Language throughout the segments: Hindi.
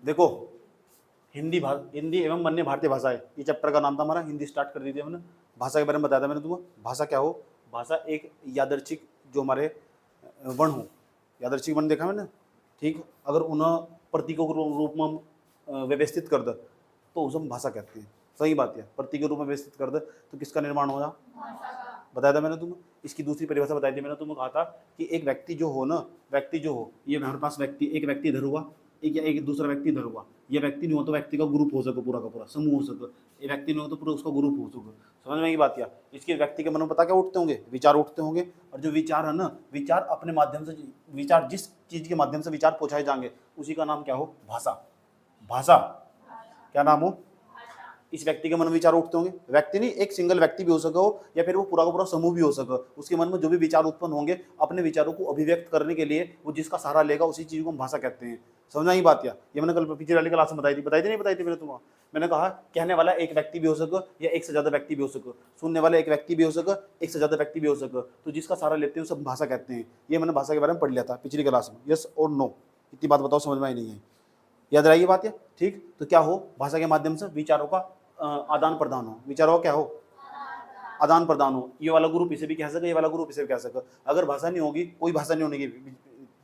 देखो, हिंदी एवं अन्य भारतीय भाषाएं, ये चैप्टर का नाम था हमारा। हिंदी स्टार्ट कर दी थी हमने, भाषा के बारे में बताया था मैंने तुम्हें। भाषा क्या हो? भाषा एक यादृच्छिक जो हमारे वर्ण हो, यादृच्छिक वर्ण देखा मैंने, ठीक। अगर उन्हें प्रतीकों के रूप में हम व्यवस्थित कर दे तो उसे हम भाषा कहते हैं। सही बात है, प्रतीक के रूप में व्यवस्थित कर दे तो किसका निर्माण होगा? बताया था मैंने तुम्हें। इसकी दूसरी परिभाषा बताई थी मैंने तुम्हें, कहा था कि एक व्यक्ति जो हो ना, व्यक्ति जो हो, ये हमारे पास व्यक्ति, एक व्यक्ति इधर हुआ, एक दूसरा व्यक्ति इधर हुआ। ये व्यक्ति नहीं हो तो व्यक्ति का ग्रुप हो सके, पूरा का पूरा समूह हो सके। ये व्यक्ति नहीं हो तो पूरा उसका ग्रुप हो सके। समझ में ये बात? या इसके व्यक्ति के मन में पता क्या उठते होंगे? विचार उठते होंगे। और जो विचार है ना, विचार अपने माध्यम से, विचार जिस चीज के माध्यम से विचार पहुंचाए जाएंगे उसी का नाम क्या हो? भाषा। भाषा क्या नाम हो? इस व्यक्ति के मन में विचार उठते होंगे। व्यक्ति नहीं, एक सिंगल व्यक्ति भी हो सके हो, या फिर वो पूरा का पूरा समूह भी हो सके। उसके मन में जो भी विचार उत्पन्न होंगे, अपने विचारों को अभिव्यक्त करने के लिए वो जिसका सहारा लेगा, उसी चीज को हम भाषा कहते हैं। समझना ही बात? या ये मैंने कल पिछले वाली क्लास में बताई थी नहीं बताई थी मैंने तुम्हें? मैंने कहा कहने वाला एक व्यक्ति भी हो सके या एक से ज्यादा व्यक्ति भी हो सके, सुनने वाला एक व्यक्ति भी हो सके, एक से ज्यादा व्यक्ति भी हो सके, तो जिसका सहारा लेते हैं उसे भाषा कहते हैं। ये मैंने भाषा के बारे में पढ़ लिया था पिछली क्लास में। यस और नो, इतनी बात बताओ, समझ में आई नहीं है? याद रही बात है, ठीक। तो क्या हो? भाषा के माध्यम से विचारों का आदान प्रदान हो। विचारों का क्या हो? आदान प्रदान हो। ये वाला ग्रुप इसे भी कह सके, ये वाला ग्रुप इसे भी कह सके। अगर भाषा नहीं होगी, कोई भाषा नहीं होगी।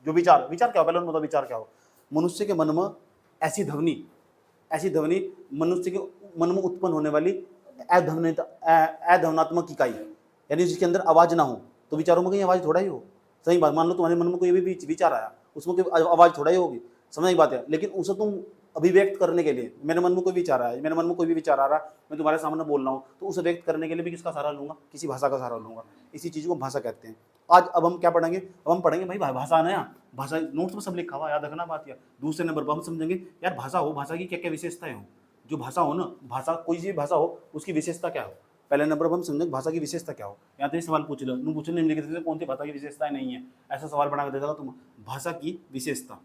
जो विचार क्या हो? पहले मतलब विचार क्या हो? मनुष्य के मन में ऐसी ध्वनि मनुष्य के मन में उत्पन्न होने वाली अध्वनात्मक इकाई, यानी जिसके अंदर आवाज ना हो। तो विचारों में कहीं आवाज थोड़ा ही हो। सही बात, मान लो तुम्हारे मन में कोई भी विचार आया, उसमें कोई आवाज थोड़ा ही होगी। समझ की बात है? लेकिन उसे तुम अभिव्यक्त करने के लिए, मेरे मन में कोई विचार आया, मेरे मन में कोई भी विचार आ रहा है, मैं तुम्हारे सामने बोल रहा हूँ, तो उसे व्यक्त करने के लिए भी किसका सहारा लूंगा? किसी भाषा का सहारा लूंगा। इसी चीज को भाषा कहते हैं। आज अब हम क्या पढ़ेंगे? अब हम पढ़ेंगे भाई भाषा नया, भाषा नोट्स में सब लिखा हुआ, याद रखना बात। या दूसरे नंबर पर हम समझेंगे यार भाषा हो, भाषा की क्या क्या विशेषताएं हो। जो भाषा हो ना, भाषा कोई सी भाषा हो उसकी विशेषता क्या हो। पहले नंबर पर हम समझेंगे भाषा की विशेषता क्या हो। यहाँ तो सवाल पूछ लो, पूछने नहीं लिखे कौन सी भाषा की विशेषताएं नहीं है, ऐसा सवाल बना कर देगा तुम। भाषा की विशेषता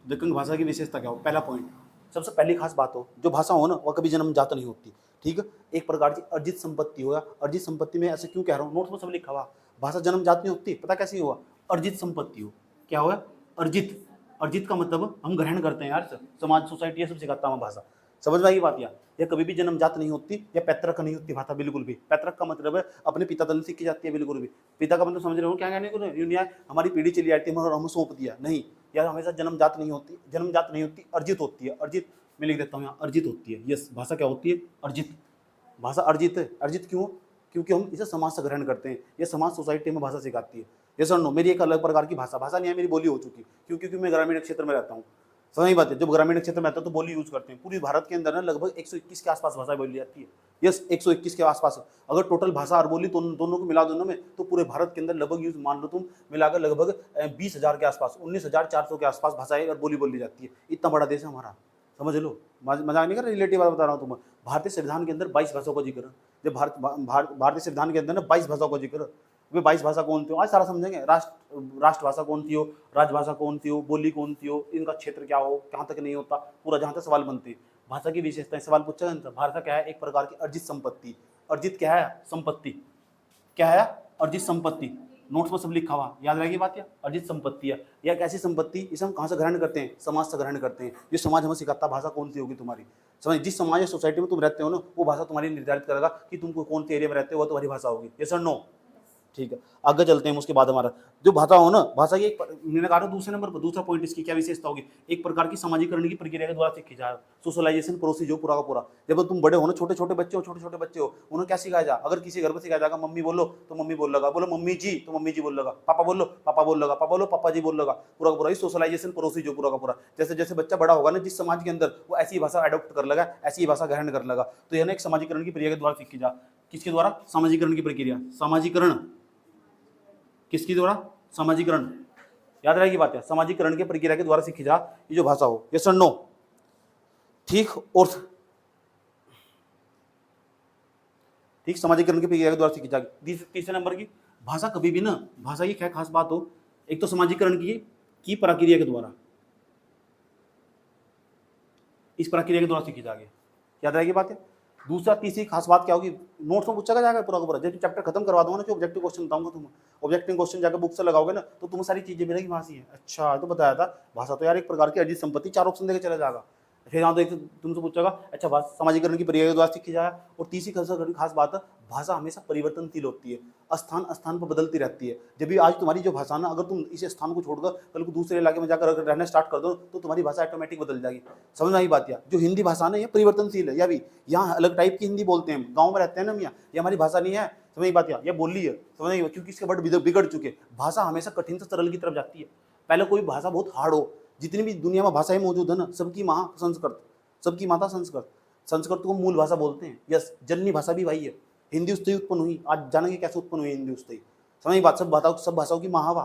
देखेंगे, भाषा की विशेषता क्या हो। पहला पॉइंट, सबसे पहली खास बात हो, जो भाषा हो ना वह कभी जन्मजात नहीं होती। ठीक है, एक प्रकार की अर्जित संपत्ति हो। अर्जित संपत्ति में ऐसे क्यों कह रहा हूँ, नोट्स में सब लिखा हुआ। भाषा जन्मजात नहीं होती, पता कैसी हुआ? अर्जित संपत्ति हो। क्या हुआ? अर्जित। अर्जित का मतलब हम ग्रहण करते हैं यार, समाज सोसाइटी ये सब सिखाता हूँ भाषा। समझ में आई बात? यह कभी भी जन्मजात नहीं होती, या पैतृक नहीं होती भाषा, बिल्कुल भी। पैतृक का मतलब है अपने पिता दल सीखी जाती है, बिल्कुल भी। पिता का मतलब समझ रहे हो क्या कहने को? यूनिया हमारी पीढ़ी चली आती है और हमें सौंप दिया, नहीं यार, हमेशा जन्मजात नहीं होती। जन्मजात नहीं होती, अर्जित होती है। अर्जित मैं लिख देता हूँ यहाँ, अर्जित होती है। यस, भाषा क्या होती है? अर्जित। भाषा अर्जित है। अर्जित क्यों? क्योंकि हम इसे समाज से ग्रहण करते हैं। ये समाज सोसाइटी में भाषा सिखाती है। ये सर नो, मेरी एक अलग प्रकार की भाषा नहीं है, मेरी बोली हो चुकी। क्योंकि मैं ग्रामीण क्षेत्र में रहता हूँ। सही बात है, जब ग्रामीण क्षेत्र में रहता है तो बोली यूज करते हैं। पूरी भारत के अंदर ना लगभग 121 के आसपास भाषा बोली जाती है। यस, 121 के आसपास। अगर टोटल भाषा और बोली दोनों को मिला दोनों में, तो पूरे भारत के अंदर लगभग यूज मान लो तुम मिलाकर लगभग 20,000 के आसपास, 19,400 के आसपास भाषाएं और बोली जाती है। इतना बड़ा देश है हमारा, समझ लो। मजाक नहीं कर रहा, रिलेटिव बात बता रहा हूँ तुम्हें। भारतीय संविधान के अंदर 22 भाषाओं का जिक्र। जब भारतीय संविधान के अंदर ना 22 भाषाओं का जिक्र। वे 22 भाषा कौन थी आज सारा समझेंगे। राष्ट्रभाषा कौन थी हो, राजभाषा कौन थी हो, बोली कौन थी हो, इनका क्षेत्र क्या हो, कहाँ तक नहीं होता, पूरा जहाँ तक सवाल बनते हैं। भाषा की विशेषताएं सवाल पूछा जाता है। भाषा क्या है? एक प्रकार की अर्जित संपत्ति। अर्जित क्या है? संपत्ति। क्या है? अर्जित संपत्ति। नोट्स में सब लिखा हुआ, याद रहेगी बात। या अर्जित संपत्ति है, या एक ऐसी संपत्ति इसे हम कहाँ से ग्रहण करते हैं? समाज से ग्रहण करते हैं। जो समाज हमें सिखाता भाषा कौन सी होगी तुम्हारी। समझ, जिस समाज या सोसाइटी में तुम रहते हो ना, वो भाषा तुम्हारी निर्धारित करेगा कि तुम कौन से एरिया में रहते हो, वो तुम्हारी भाषा होगी। यस और नो? ठीक है, आगे चलते हैं। उसके बाद हमारा जो भाषा हो ना, भाषा की मैंने कहा दूसरे नंबर पर, दूसरा पॉइंट इसकी क्या विशेषता होगी? एक प्रकार की सामाजिकरण की प्रक्रिया के द्वारा सीखी जाए। सोशलाइजेशन प्रोसीजर पूरा का पूरा। जब तुम बड़े हो ना, छोटे छोटे बच्चे हो, उन्हें क्या सिखाया जा? अगर किसी घर पर सिखाया जाएगा मम्मी बोलो तो मम्मी बोल लगा, बोलो मम्मी जी तो मम्मी जी बोल लगा, पापा बोलो पापा बोल लगा, पापा बोलो पापा जी बोल लगा, पूरा का पूरा। सोशलाइजेशन प्रोसीजर पूरा का पूरा। जैसे जैसे बच्चा बड़ा होगा ना, जिस समाज के अंदर, वो ऐसी भाषा अडॉप्ट कर लगा, ऐसी भाषा ग्रहण कर लगा। तो यह एक सामाजिकरण की प्रक्रिया के द्वारा सीखी जा। किसके द्वारा? सामाजिकरण की प्रक्रिया। सामाजिकरण किसकी द्वारा? सामाजिकरण। याद रहेगी बात है, सामाजिकरण के प्रक्रिया के द्वारा सीखी जा ये जो भाषा हो। यस और नो? ठीक। और ठीक, सामाजिकरण की प्रक्रिया के द्वारा सीखी जाएगी। तीसरे नंबर की, भाषा कभी भी ना, भाषा की क्या खास बात हो? एक तो सामाजिकरण की प्रक्रिया के द्वारा, इस प्रक्रिया के द्वारा सीखी जाएगी। याद रहेगी बात है। दूसरा तीसरी खास बात क्या होगी, नोट्स में पूछा जाएगा पूरा का पूरा, जब चैप्टर खत्म करवा दूंगा ना, जो ऑब्जेक्टिव क्वेश्चन बताऊंगा तुम, ऑब्जेक्टिव क्वेश्चन जाकर बुक से लगाओगे ना तो तुम्हें सारी चीजें मिलेगी वहां से है। अच्छा तो बताया था, भाषा तो यार एक प्रकार की अर्जित संपत्ति, 4 ऑप्शन देकर चला जाएगा। फिर यहाँ तो एक तुमसे पूछेगा अच्छा भाषा समाजीकरण की प्रक्रिया के द्वारा सीखी जाए। और तीसरी खास बात है, भाषा हमेशा परिवर्तनशील होती है, स्थान स्थान पर बदलती रहती है। जब भी आज तुम्हारी जो भाषा ना, अगर तुम इस स्थान को छोड़कर कल को दूसरे इलाके में जाकर अगर रहना स्टार्ट कर दो तो तुम्हारी भाषा ऑटोमेटिक बदल जाएगी। समझ में आई बात? या जो हिंदी भाषा ना ये परिवर्तनशील है, या भी यहाँ अलग टाइप की हिंदी बोलते हैं, गाँव में रहते हैं ना हम, ये हमारी भाषा नहीं है। समझ आई बात? या ये बोली है, समझ आई? क्योंकि इसके वर्ड बिगड़ चुके। भाषा हमेशा कठिन से सरल की तरफ जाती है। पहले कोई भाषा बहुत हार्ड हो, जितनी भी दुनिया में भाषाएं मौजूद है ना, सबकी माँ संस्कृत, सबकी माता संस्कृत, संस्कृत को मूल भाषा बोलते हैं। यस, जननी भाषा भी वही है। हिंदी उससे उत्पन्न हुई, आज जानेंगे कैसे उत्पन्न हुई हिंदी उससे। समझ बात? सब भाषाओं की महावा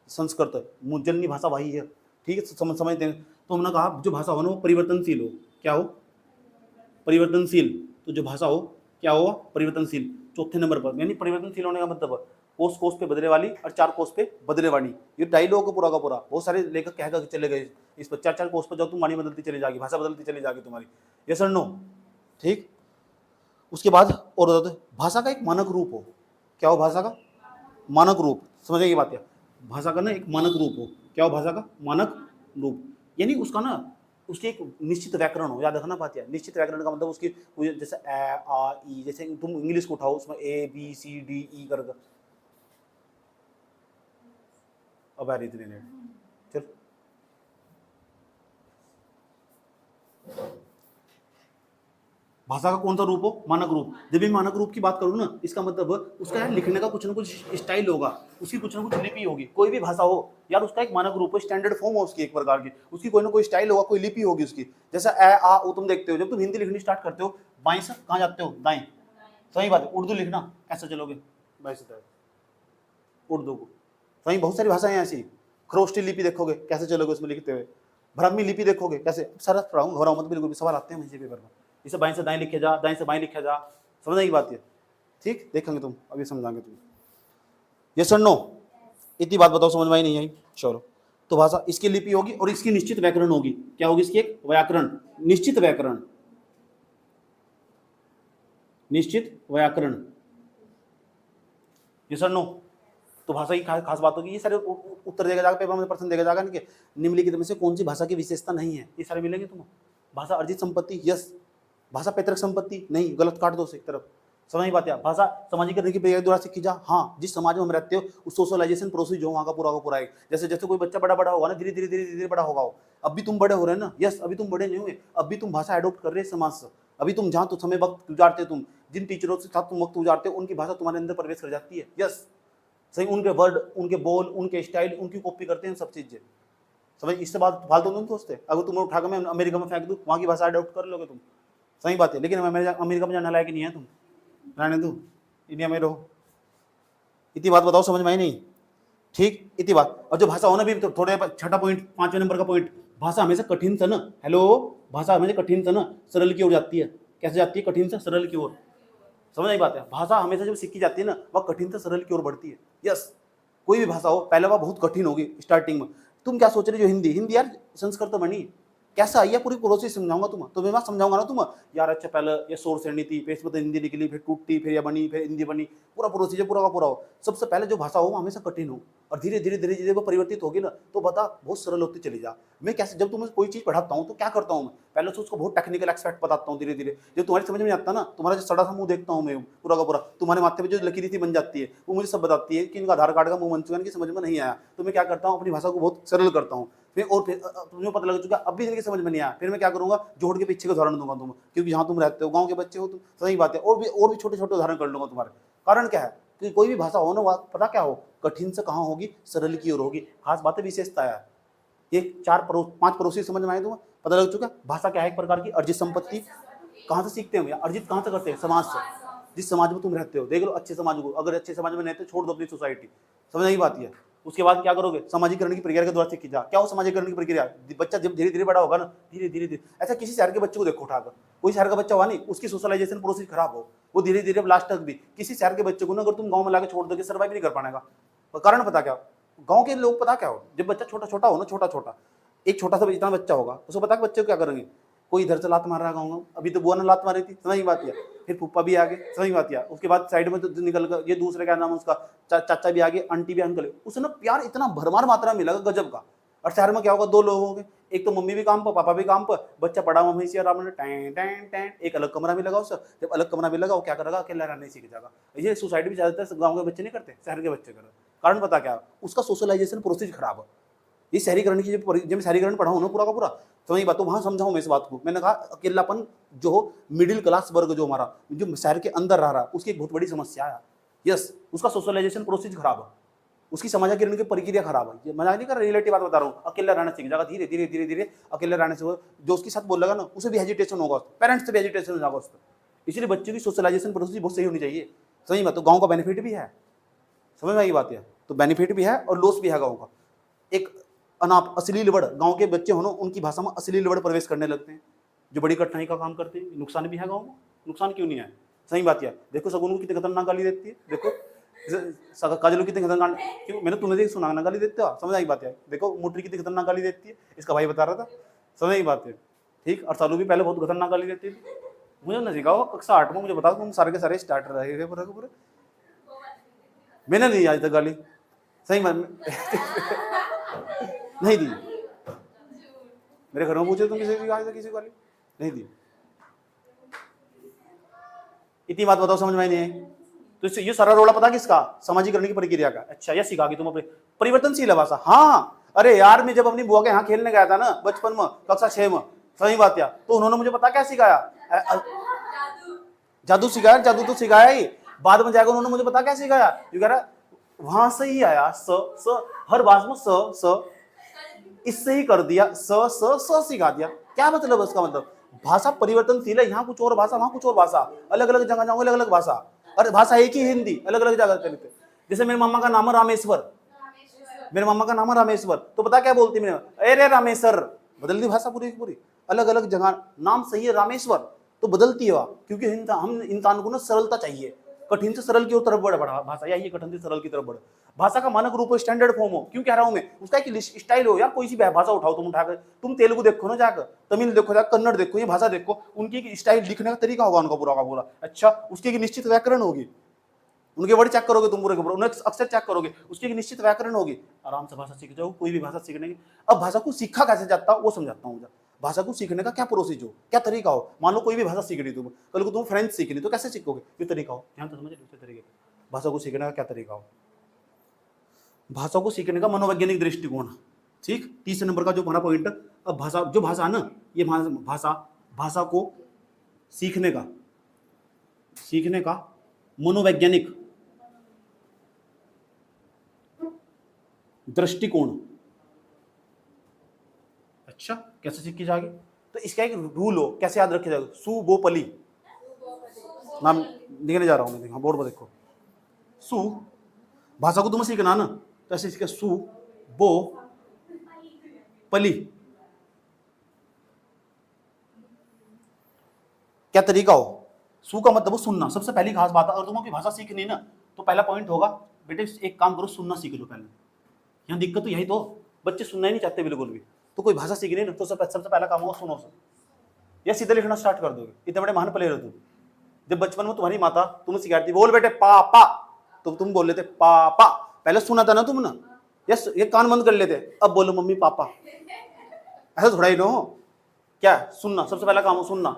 संस्कृत, जननी भाषा वही है। ठीक है, समझते हैं। तो हमने कहा जो भाषा हो ना वो परिवर्तनशील हो। क्या हो? परिवर्तनशील। तो जो भाषा हो क्या हो? परिवर्तनशील। चौथे नंबर पर, यानी परिवर्तनशील होने का मतलब कोस कोस पे बदले वाली और 4 कोस पे बदले वाली। ये डायलॉग पूरा का पूरा, बहुत सारे लेखक कह चले गए इस पर। 4 कोस पर जाओ तुम, वाणी बदलती चली जाएगी, भाषा बदलती चली जाएगी तुम्हारी। यस और नो? ठीक। उसके बाद और भाषा का एक मानक रूप हो। क्या हो? भाषा का मानक रूप। समझिए ये बात है, भाषा का ना एक मानक रूप हो। क्या हो? भाषा का मानक रूप, यानी उसका ना उसकी एक निश्चित व्याकरण हो। याद रखना बात है, निश्चित व्याकरण का मतलब उसकी जैसे ए आ ई, जैसे तुम इंग्लिश को उठाओ उसमें A B C D E कर। अब आ रही इतनी नेट, चल। भाषा का कौन सा रूप हो? मानक रूप। जब भी मानक रूप की बात करूँ ना, इसका मतलब उसका यार लिखने का कुछ ना कुछ स्टाइल होगा, उसकी कुछ ना कुछ लिपि होगी। कोई भी भाषा हो यार, उसका एक मानक रूप हो, स्टैंडर्ड फॉर्म हो उसकी एक प्रकार की, उसकी कोई ना कोई स्टाइल होगा, कोई लिपि होगी उसकी। जैसा ए आ उ तुम देखते हो, जब तुम हिंदी लिखनी स्टार्ट करते हो, बाएं से कहाँ जाते हो? दाएं। सही बात है। उर्दू लिखना कैसे चलोगे? बाएं से दाएं। उर्दू को सही, बहुत सारी भाषाएं ऐसी। खरोष्टी लिपि देखोगे कैसे चलोगे उसमें लिखते हुए? ब्राह्मी लिपि देखोगे कैसे? सारा पढ़ाऊंगा, घबराओ मत, बिल्कुल भी सवाल आते हैं मुझे पेपर में। इसे बाएं से दाएं लिखे जा, दाएं से बाएं लिखा जा। समझ की बात है? ठीक, देखेंगे तुम, अभी समझाएंगे तुम। यस और नो? इतनी बात बताओ, समझ में आई नहीं आई? चलो। तो भाषा इसकी लिपि होगी और इसकी निश्चित व्याकरण होगी। क्या होगी? इसकी एक व्याकरण, निश्चित व्याकरण, निश्चित व्याकरण। यस और नो? तो भाषा की खास बात होगी। ये सारे उत्तर देगा जाएगा पेपर में, प्रश्न देगा जाएगा कि निम्नलिखित में से कौन सी भाषा की विशेषता नहीं है, ये सारे मिलेंगे तुम्हें। भाषा अर्जित संपत्ति, यस। भाषा पैतृक संपत्ति, नहीं, गलत काट दो उसे एक तरफ। समझ बात है? भाषा सामाजिकरण की प्रक्रिया द्वारा सीखी जा। हाँ, जिस समाज में हम रहते हो उस सोशलाइजेशन प्रोसेस जो वहाँ का पूरा है। जैसे जैसे कोई बच्चा बड़ा होगा ना, धीरे धीरे बड़ा होगा। अब भी तुम बड़े हो रहे हैं ना, यस, अभी तुम बड़े नहीं हुए, अब भी तुम भाषा एडोप्ट कर रहे हैं समाज से। अभी तुम जहाँ तो समय वक्त गुजारते हो, तुम जिन टीचरों के साथ तुम वक्त गुजारते हो, उनकी भाषा तुम्हारे अंदर प्रवेश कर जाती है। यस, सही, उनके वर्ड, उनके बोल, उनके स्टाइल, उनकी कॉपी करते हैं सब चीजें। समझ? इससे बात फालतू तुम सोचते, अगर तुम्हें उठाकर मैं अमेरिका में फेंक दूं, वहाँ की भाषा अडॉप्ट कर लोगे तुम। सही बात है, लेकिन अमेरिका में जाने लायक नहीं है तुम, रहने दो, इंडिया में रहो। इतनी बात बताओ, समझ में आई नहीं? ठीक, इतनी बात। और जो भाषा होना भी तो थोड़े, छठा पॉइंट, 5वें नंबर का पॉइंट, भाषा हमेशा कठिन से ना, हेलो, भाषा हमेशा कठिन से ना सरल की ओर जाती है। कैसे जाती है? कठिन से सरल की ओर। समझ आई बात है? भाषा हमेशा जब सीखी जाती है ना, वह कठिन से सरल की ओर बढ़ती है। यस, कोई भी भाषा हो, पहले वह बहुत कठिन होगी स्टार्टिंग में। तुम क्या सोच रहे हो? जो हिंदी यार संस्कृत तो बनी, कैसा आई है पूरी प्रोसेस समझाऊंगा तुम्हें मैं समझाऊंगा ना तुम यार। अच्छा, पहले ये सोर्स एंडी थी, फिर इसमें तो हिंदी निकली, फिर टूटी, फिर ये बनी, फिर हिंदी बनी, पूरा प्रोसीजर पूरा का पूरा हो। सबसे पहले जो भाषा हो वो हमेशा कठिन हो, और धीरे धीरे वो परिवर्तित होगी ना, तो बता बहुत सरल होती चली जा। मैं कैसे, जब तुम्हें कोई चीज पढ़ाता हूँ तो क्या करता हूँ मैं? पहले तो उसको बहुत टेक्निकल एक्सपेक्ट बताता हूँ, धीरे धीरे जब तुम्हारी समझ में आता ना, तुम्हारा जो सड़ा सा मुंह देखता हूँ मैं पूरा का पूरा, तुम्हारे माथे पे जो लकीरी सी बन जाती है, वो मुझे सब बताती है कि इनका आधार कार्ड का मुंह बन चुका है, इनकी समझ में नहीं आया। तो मैं क्या करता हूँ, अपनी भाषा को बहुत सरल करता हूँ। फिर तुम्हें पता लग चुका, अब भी इनकी समझ में नहीं आया, फिर मैं क्या करूंगा, जोड़ के पीछे का उदाहरण दूंगा तुम, क्योंकि जहां तुम रहते हो, गांव के बच्चे हो तुम। सही बात है, और भी छोटे छोटे उदाहरण कर लूंगा तुम्हारे। कारण क्या है कि कोई भी भाषा हो ना, पता क्या हो, कठिन से कहाँ होगी, सरल की ओर होगी। खास बातें विशेषता है। ये 4-5 पड़ोसी समझ में आए तुम्हें? पता लग चुका भाषा क्या है? एक प्रकार की अर्जित संपत्ति। कहाँ से सीखते हैं? अर्जित कहाँ से करते हैं? समाज से। जिस समाज में तुम रहते हो, देख लो अच्छे समाज को, अगर अच्छे समाज में रहते हो छोड़ दो अपनी सोसाइटी। समझ नहीं बात है? उसके बाद क्या करोगे? सामाजिकरण की प्रक्रिया के द्वारा सीखी जा। क्या हो सामाजिकरण की प्रक्रिया? बच्चा जब धीरे धीरे बड़ा होगा ना, धीरे धीरे ऐसा किसी शहर के बच्चे को देखो उठाकर, कोई शहर का बच्चा हुआ नहीं, उसकी सोशलाइजेशन प्रोसेस खराब हो, वो धीरे धीरे लास्ट तक भी किसी शहर के बच्चे को ना अगर तुम गाँव में लाकर छोड़ दोगे, सर्वाइव नहीं कर पाएगा। कारण पता क्या? गाँव के लोग पता क्या हो, जब बच्चा छोटा छोटा हो ना, छोटा छोटा एक छोटा सा इतना बच्चा होगा, उसको पता है बच्चे को क्या करेंगे, कोई इधर से लात मार रहा गाँव, अभी तो बुआ ने लात मारी थी, समझ बात है, फिर फूफा भी आ गए, समझ बात है, उसके बाद साइड में तो निकल कर ये दूसरे क्या नाम है उसका, चाचा भी आ गए, आंटी भी, अंकल, उसे ना प्यार इतना भरमार मात्रा में मिला गजब का। और शहर में क्या होगा, दो लोग होंगे, एक तो मम्मी भी काम पर, पापा भी काम पर, बच्चा पड़ा मम्मी से आराम से टैं टैं, एक अलग कमरा भी लगा उससे, जब अलग कमरा भी लगा वो क्या करेगा, अकेला रहने सीख जाएगा। ये सोसाइटी में ज्यादातर गाँव के बच्चे नहीं करते, शहर के बच्चे करते। कारण पता क्या, उसका सोशलाइजेशन प्रोसेस खराब है। ये शहरीकरण की जब शहरीकरण पढ़ाऊँ ना पूरा का पूरा, समझ बात, तो वहाँ समझाऊँ मैं इस बात को। मैंने कहा अकेलापन जो हो, मिडिल क्लास वर्ग जो हमारा जो शहर के अंदर रह रहा है, उसकी एक बहुत बड़ी समस्या है। यस, उसका सोशलाइजेशन प्रोसेस खराब है, उसकी समाजीकरण की प्रक्रिया खराब है। ये मजाक नहीं कर रहा, रिलेटिव बात बता रहा हूँ। अकेला रहना सीख जाएगा धीरे धीरे धीरे धीरे, अकेले रहने से जो उसके साथ बोलेगा ना, उसे भी हेजिटेशन होगा, पेरेंट्स से भी हेजिटेशन हो जाएगा उसको। इसलिए बच्चों की सोशलाइजेशन प्रोसेस बहुत सही होनी चाहिए। सही बात, तो गाँव का बेनिफिट भी है, समझ में आई बात है, तो बेनिफिट भी है और लॉस भी है गाँव का। एक अनाप अश्लील वर्ड, गांव के बच्चे हो ना, उनकी भाषा में अश्लील वर्ड प्रवेश करने लगते हैं, जो बड़ी कठिनाई का काम करते हैं। नुकसान भी है गांव में, नुकसान क्यों नहीं है, सही बात है। देखो सगुन को कितनी खतरनाक गाली देती है, देखो काजल कितनी खतरनाक, क्यों मैंने तुम्हें देख सुना ना गाली देते हो, समझ आई बात है। देखो मोटरी कितनी खतरनाक गाली देती है, इसका भाई बता रहा था, समझ आई बात है, ठीक। और सालू भी पहले बहुत खतरनाक गाली देती थी, मुझे ना सिखाओ, कक्षा 8 में मुझे बताओ, तुम सारे के सारे स्टार्टर रहे पूरे के पूरे, मैंने नहीं आज तक गाली, सही नहीं दी, मेरे घर में पूछे तुम किसी की गाली नहीं दी। इतनी बात बताओ, समझ में नहीं आई तो ये सारा रोला पता किसका, समाजीकरण की प्रक्रिया का। अच्छा, यह सिखा तुम अपने परिवर्तनशील है भाषा। हाँ, अरे यार, मैं जब अपनी बुआ के यहाँ खेलने गया था ना बचपन में, कक्षा 6 में, सही बात है, तो उन्होंने मुझे पता क्या सिखाया, जादू सिखाया। जादू तो सिखाया ही, बाद में जाकर उन्होंने मुझे पता क्या सिखाया, जो कह रहा वहां से ही आया, स हर बात में स इससे ही कर दिया, स सिखा दिया। क्या मतलब उसका, मतलब भाषा परिवर्तनशील है, यहाँ कुछ और भाषा, वहां कुछ और भाषा, अलग अलग जगह जाओगे अलग अलग भाषा, और भाषा एक ही हिंदी, अलग अलग जगह चलते। जैसे मेरे मामा का नाम है रामेश्वर, मेरे मामा का नाम है रामेश्वर, तो पता क्या बोलती मैंने, अरे रामेश्वर, बदल दी भाषा पूरी पूरी, अलग अलग जगह नाम सही है रामेश्वर, तो बदलती है क्योंकि हम इंसान को ना सरलता चाहिए, कठिन से सरल की ओर तरफ बढ़ा भाषा, यही कठिन से सरल की तरफ बढ़। भाषा का मानक रूप स्टैंडर्ड फॉर्म हो, क्यों कह रहा हूं मैं, उसका एक स्टाइल हो यार। कोई सी भाषा उठाओ तुम, उठाकर तुम तेलुगु देखो ना जाकर, तमिल देखो जाकर, कन्नड़ देखो, ये भाषा देखो, उनकी स्टाइल लिखने का तरीका होगा उनका पूरा का पूरा। अच्छा, उसकी एक निश्चित व्याकरण होगी, उनके वर्ड चेक करोगे तुम पूरे के पूरे, उन्हें अक्सर चेक करोगे, उसकी एक निश्चित व्याकरण होगी, आराम से भाषा सीख जाओ, कोई भी भाषा सीखने की। अब भाषा को सीखा कैसे जाता है वो समझाता हूँ। भाषा को सीखने का क्या प्रोसेस हो, क्या तरीका हो। मान लो कोई भी भाषा सीखनी, तुम कल को तुम फ्रेंच सीखनी, तो कैसे सीखोगे, ये तरीका हो, ध्यान तो समझ दूसरे तरीके। भाषा को सीखने का क्या तरीका हो, भाषा को सीखने का मनोवैज्ञानिक दृष्टिकोण, ठीक। 30 नंबर का जो हमारा पॉइंट। अब भाषा जो भाषा है ना, ये भाषा को सीखने का मनोवैज्ञानिक दृष्टिकोण। अच्छा, कैसे सीखी जाएगी, तो इसका एक रूल हो, कैसे याद रखा जाएगा, सुबोपली नाम लिखने जा रहा हूं मैं, बोर्ड पर देखो। सु भाषा को तुम्हें सीखना ना, तो ऐसे सीखे, सु बो पली। क्या तरीका हो, सु का मतलब सुनना, सबसे पहली खास बात है। अगर तुम्हें भाषा सीखनी ना, तो पहला पॉइंट होगा, बेटे एक काम करो, सुनना सीख लो पहले। यहाँ दिक्कत तो यही, तो बच्चे सुनना ही नहीं चाहते बिल्कुल भी, तो कोई भाषा सीखनी ना, तो सबसे पहला काम होगा सुनो, या सीधे लिखना स्टार्ट कर दोगे। इतने बड़े महान प्लेयर हो तुम। जब बचपन में तुम्हारी माता तुम्हें सिखाती, बोल बेटे पापा, तो तुम बोल लेते पापा, पहले सुना था ना तुम ना, यस, ये कान बंद कर लेते, अब बोलो मम्मी पापा, ऐसा थोड़ा ही ना हो क्या। सुनना सबसे पहला काम हो, सुनना।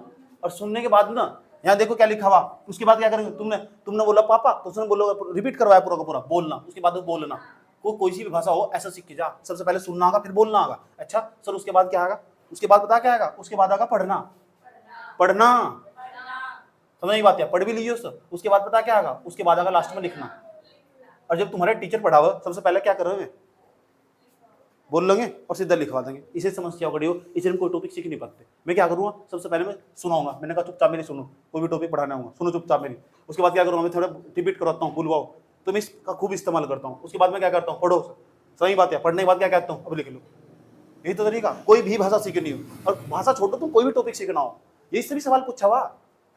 और सुनने के बाद ना, यहाँ देखो क्या लिखा हुआ, उसके बाद क्या करेंगे, तुमने बोला पापा, तो उसने बोलो, रिपीट करवाया पूरा का पूरा, बोलना, उसके बाद बोलना। कोई सी भी भाषा हो ऐसा सीख के जा, सबसे पहले सुनना आगा, फिर बोलना आगा। अच्छा सर, उसके बाद क्या आएगा, उसके बाद पता क्या आएगा, उसके बाद आएगा पढ़ना। समझ नहीं बात है, पढ़ भी लीजिए उसके बाद पता क्या आएगा, उसके बाद आएगा लास्ट में लिखना। और जब तुम्हारे टीचर पढ़ाओ, सबसे पहले क्या करोगे, बोल लेंगे और सीधा लिखवा देंगे। इसे समस्या कड़ी हो, इसे हम कोई टॉपिक सीख नहीं पाते। मैं क्या करूँगा, सबसे पहले मैं सुनाऊंगा, मैंने कहा चुपचाप मेरी सुनो, कोई भी टॉपिक पढ़ाना होगा सुनो चुपचाप मेरी। उसके बाद क्या करूँगा, मैं थोड़ा रिपीट करवाता हूँ, बुलवाओ, तो मैं इसका खूब इस्तेमाल करता हूँ। उसके बाद मैं क्या करता हूँ, पढ़ो, सही बात है। पढ़ने के बाद क्या कहता हूँ, अब लिख लो। यही तो तरीका, कोई भी भाषा सीखनी हो, और भाषा छोड़ो तुम कोई भी टॉपिक सीखना हो। ये इससे भी सवाल पूछा हुआ,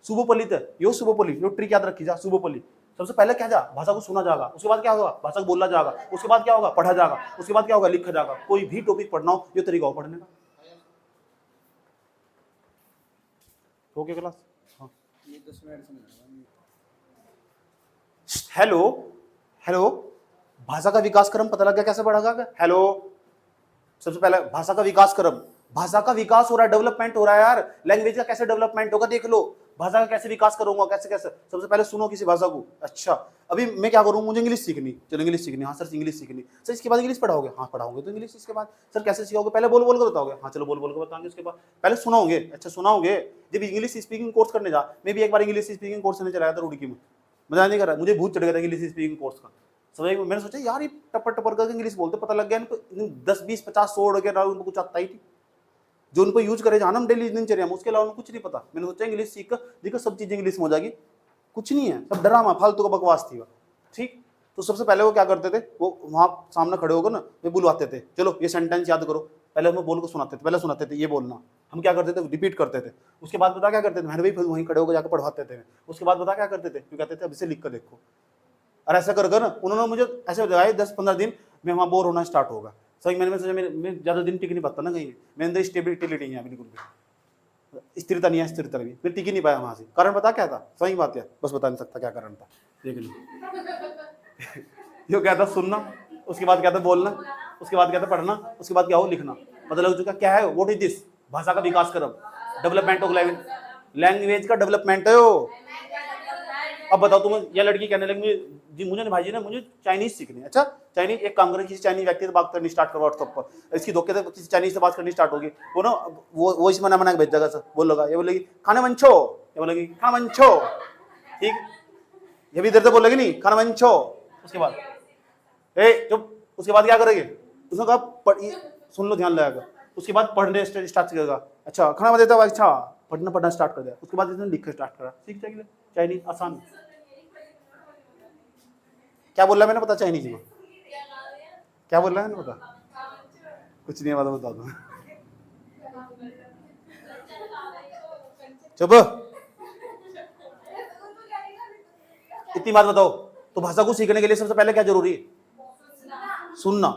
सुबोपली यो सुबोपली, यो ट्रिक याद रखी जा, सुबोपली। सबसे पहले क्या जा, भाषा को सुना जाएगा, उसके बाद क्या होगा, भाषा को बोला जाएगा, उसके बाद क्या होगा, पढ़ा जाएगा, उसके बाद क्या होगा, लिखा जाएगा। कोई भी टॉपिक पढ़ना हो, ये तरीका हो पढ़ने का। हो गया क्लास? हाँ। ये 10 मिनट से मिलेगा। हेलो हेलो, भाषा का विकास क्रम पता लग गया कैसे बढ़ेगा? हेलो, सबसे पहले भाषा का विकास क्रम, भाषा का विकास हो रहा है, डेवलपमेंट हो रहा है यार। लैंग्वेज का कैसे डेवलपमेंट होगा देख लो, भाषा का कैसे विकास करूंगा, कैसे कैसे। सबसे पहले सुनो किसी भाषा को। अच्छा, अभी मैं क्या करूं, मुझे इंग्लिश सीखनी, चलो इंग्लिश सीखनी, हाँ सर इंग्लिश सीखनी। सर इसके बाद इंग्लिश पढ़ाओगे? हाँ पढ़ाओगे। तो इंग्लिश इसके बाद सर कैसे सिखाओगे? पहले बोल बोल कर बताओगे? हाँ चलो बोल बोल कर बताएंगे। उसके बाद पहले सुनाओगे? अच्छा सुनाओगे। जब इंग्लिश स्पीकिंग कोर्स करने जा, मैं भी एक बार इंग्लिश स्पीकिंग कोर्स करने चला गया था रुड़की में, मजा नहीं कर रहा, मुझे भूत चढ़ गया था इंग्लिश स्पीकिंग कोर्स का। समझ, मैंने सोचा यार ये टपर टपर करके इंग्लिश बोलते, पता लग गया इनको 10 20 50 100 के अलावा उनको कुछ आता ही नहीं, जो उनको यूज करे जाना हम डेली दिनचर्या में, उसके अलावा उनको कुछ नहीं पता। मैंने सोचा इंग्लिश सीख कर देखो सब चीजें इंग्लिश में हो जाएगी, कुछ नहीं है, सब ड्रामा फालतू का बकवास थी। ठीक, तो सबसे पहले वो क्या करते थे, वो वहां सामने खड़े होकर ना वे बुलवाते थे, चलो ये सेंटेंस याद करो। पहले हमें बोल को सुनाते थे, पहले सुनाते थे ये बोलना, हम क्या करते थे रिपीट करते थे। उसके बाद बता क्या करते थे, मैंने भी वहीं खड़े होकर जाकर पढ़वाते थे। उसके बाद बता क्या करते थे, क्यों कहते थे अब इसे लिख कर देखो। और ऐसा कर ना उन्होंने मुझे ऐसे लगाए 10-15 दिन में वहाँ बोर होना स्टार्ट होगा। सही मैंने सोचा मैं ज़्यादा दिन टिक नहीं पाता ना कहीं, मेरे अंदर स्टेबिलिटी नहीं है बिल्कुल भी, स्थिरता नहीं है, स्थिरता भी फिर टिक ही नहीं पाया वहाँ से। कारण बता क्या था, सही बात है, बस बता नहीं सकता क्या कारण था, देख लो। यो क्या था, सुनना, उसके बाद क्या था बोलना, उसके बाद क्या था पढ़ना, उसके बाद क्या हो लिखना। पता लग चुका क्या है, व्हाट इज दिस, भाषा का विकास क्रम, डेवलपमेंट ऑफ लैंग्वेज का डेवलपमेंट है वो। अब बताओ तुम, ये लड़की कहने लगी जी मुझे भाई जी ने मुझे चाइनीज सीखनी है। अच्छा चाइनीज, एक काम करें किसी चाइनीज व्यक्ति से बात करनी स्टार्ट करो व्हाट्सएप पर, इसकी धोखे से किसी चाइनीज से बात करनी स्टार्ट होगी, वो ना वो इस मना मना भेज देगा सर, बोलेगा ये बोलेगी खाना मंचो, ये बोलेगी खाना मंचो, ठीक, ये भी इधर से बोलेगी नहीं खाना मंचो। उसके बाद ए चुप, उसके बाद क्या करेंगे, उसने कहा सुन लो ध्यान लगाएगा, उसके बाद पढ़ने स्टार्ट करेगा। अच्छा खाना देता है, अच्छा पढ़ना स्टार्ट कर दिया, उसके बाद इसने लिखना स्टार्ट करा, सीख जाएगी चाइनीज आसान। क्या बोल रहा है मैंने पता, चाइनीज में क्या बोल रहा है मैंने पता, कुछ नहीं है, बता दो चुप, इतनी बात बताओ। तो भाषा को सीखने के लिए सबसे पहले क्या जरूरी है, सुनना।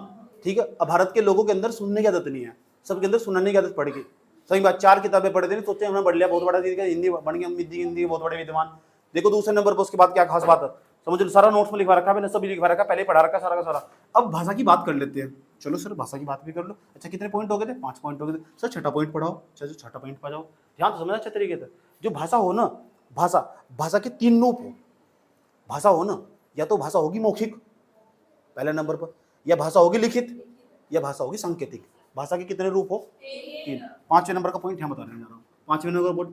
ठीक है, अब भारत के लोगों के अंदर सुनने की आदत नहीं है, सबके अंदर सुनने की आदत पड़ गई। सही बात, 4 किताबें पढ़े थे, सोचे हमने पढ़ लिया बहुत बड़ा, हिंदी बन गया, हिंदी बहुत बड़े विद्वान। देखो दूसरे नंबर पर उसके बाद क्या खास बात है, समझ लो सारा नोट्स में लिखवा रखा है मैंने, सभी लिखवा रखा, पहले पढ़ा रखा सारा का सारा। अब भाषा की बात कर लेते हैं, चलो सर भाषा की बात भी कर लो। अच्छा कितने पॉइंट हो गए थे, 5 पॉइंट हो गए थे सर, छठा पॉइंट पढ़ाओ। अच्छा छठा पॉइंट पढ़ाओ, ध्यान तो समझना अच्छे तरीके से। जो भाषा हो ना, भाषा के 3 रूप हो, भाषा हो ना, या तो भाषा होगी मौखिक पहले नंबर पर, या भाषा होगी लिखित, या भाषा होगी सांकेतिक। भाषा के कितने रूप हो, 3। 5वें नंबर का पॉइंट यहाँ बताने जा रहा हूँ। 5वें नंबर पर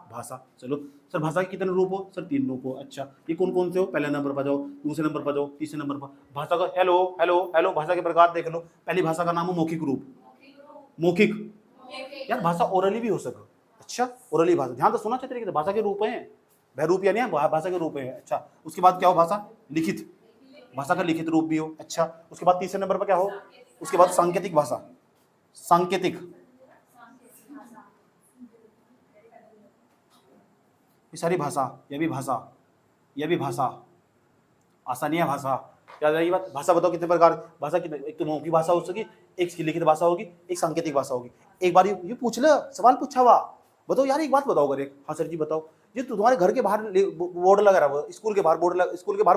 भाषा। चलो सर भाषा के कितने रूप हो, सर 3 रूप हो। अच्छा ये कौन कौन से हो, पहले नंबर पर जाओ, दूसरे नंबर पर जाओ, तीसरे नंबर पर। भाषा का हेलो हेलो हेलो, भाषा के प्रकार देख लो। पहली भाषा का नाम हो मौखिक रूप, मौखिक यार भाषा ओरली भी हो सके। अच्छा ओरली भाषा, ध्यान तो सुना अच्छे तरीके से, भाषा के रूप हैं, बहरूप यानी भाषा के रूप है। अच्छा उसके बाद क्या हो, भाषा लिखित, भाषा का लिखित रूप भी हो। अच्छा उसके बाद तीसरे नंबर पर क्या हो, उसके बाद सांकेतिक भाषा, सांकेतिक, ये सारी भाषा, ये भी भाषा, ये भी भाषा, आसानी है भाषा। याद रही बात, भाषा बताओ कितने प्रकार, भाषा कितने, एक तो मौखिक भाषा हो सकी, एक लिखित भाषा होगी, एक सांकेतिक भाषा होगी। एक बार ये पूछ ले, सवाल पूछा हुआ, बताओ यार एक बात बताओ अगर एक, हाँ सर जी बताओ, ये तुम्हारे घर के बाहर बोर्ड लगा रहा है, स्कूल के बाहर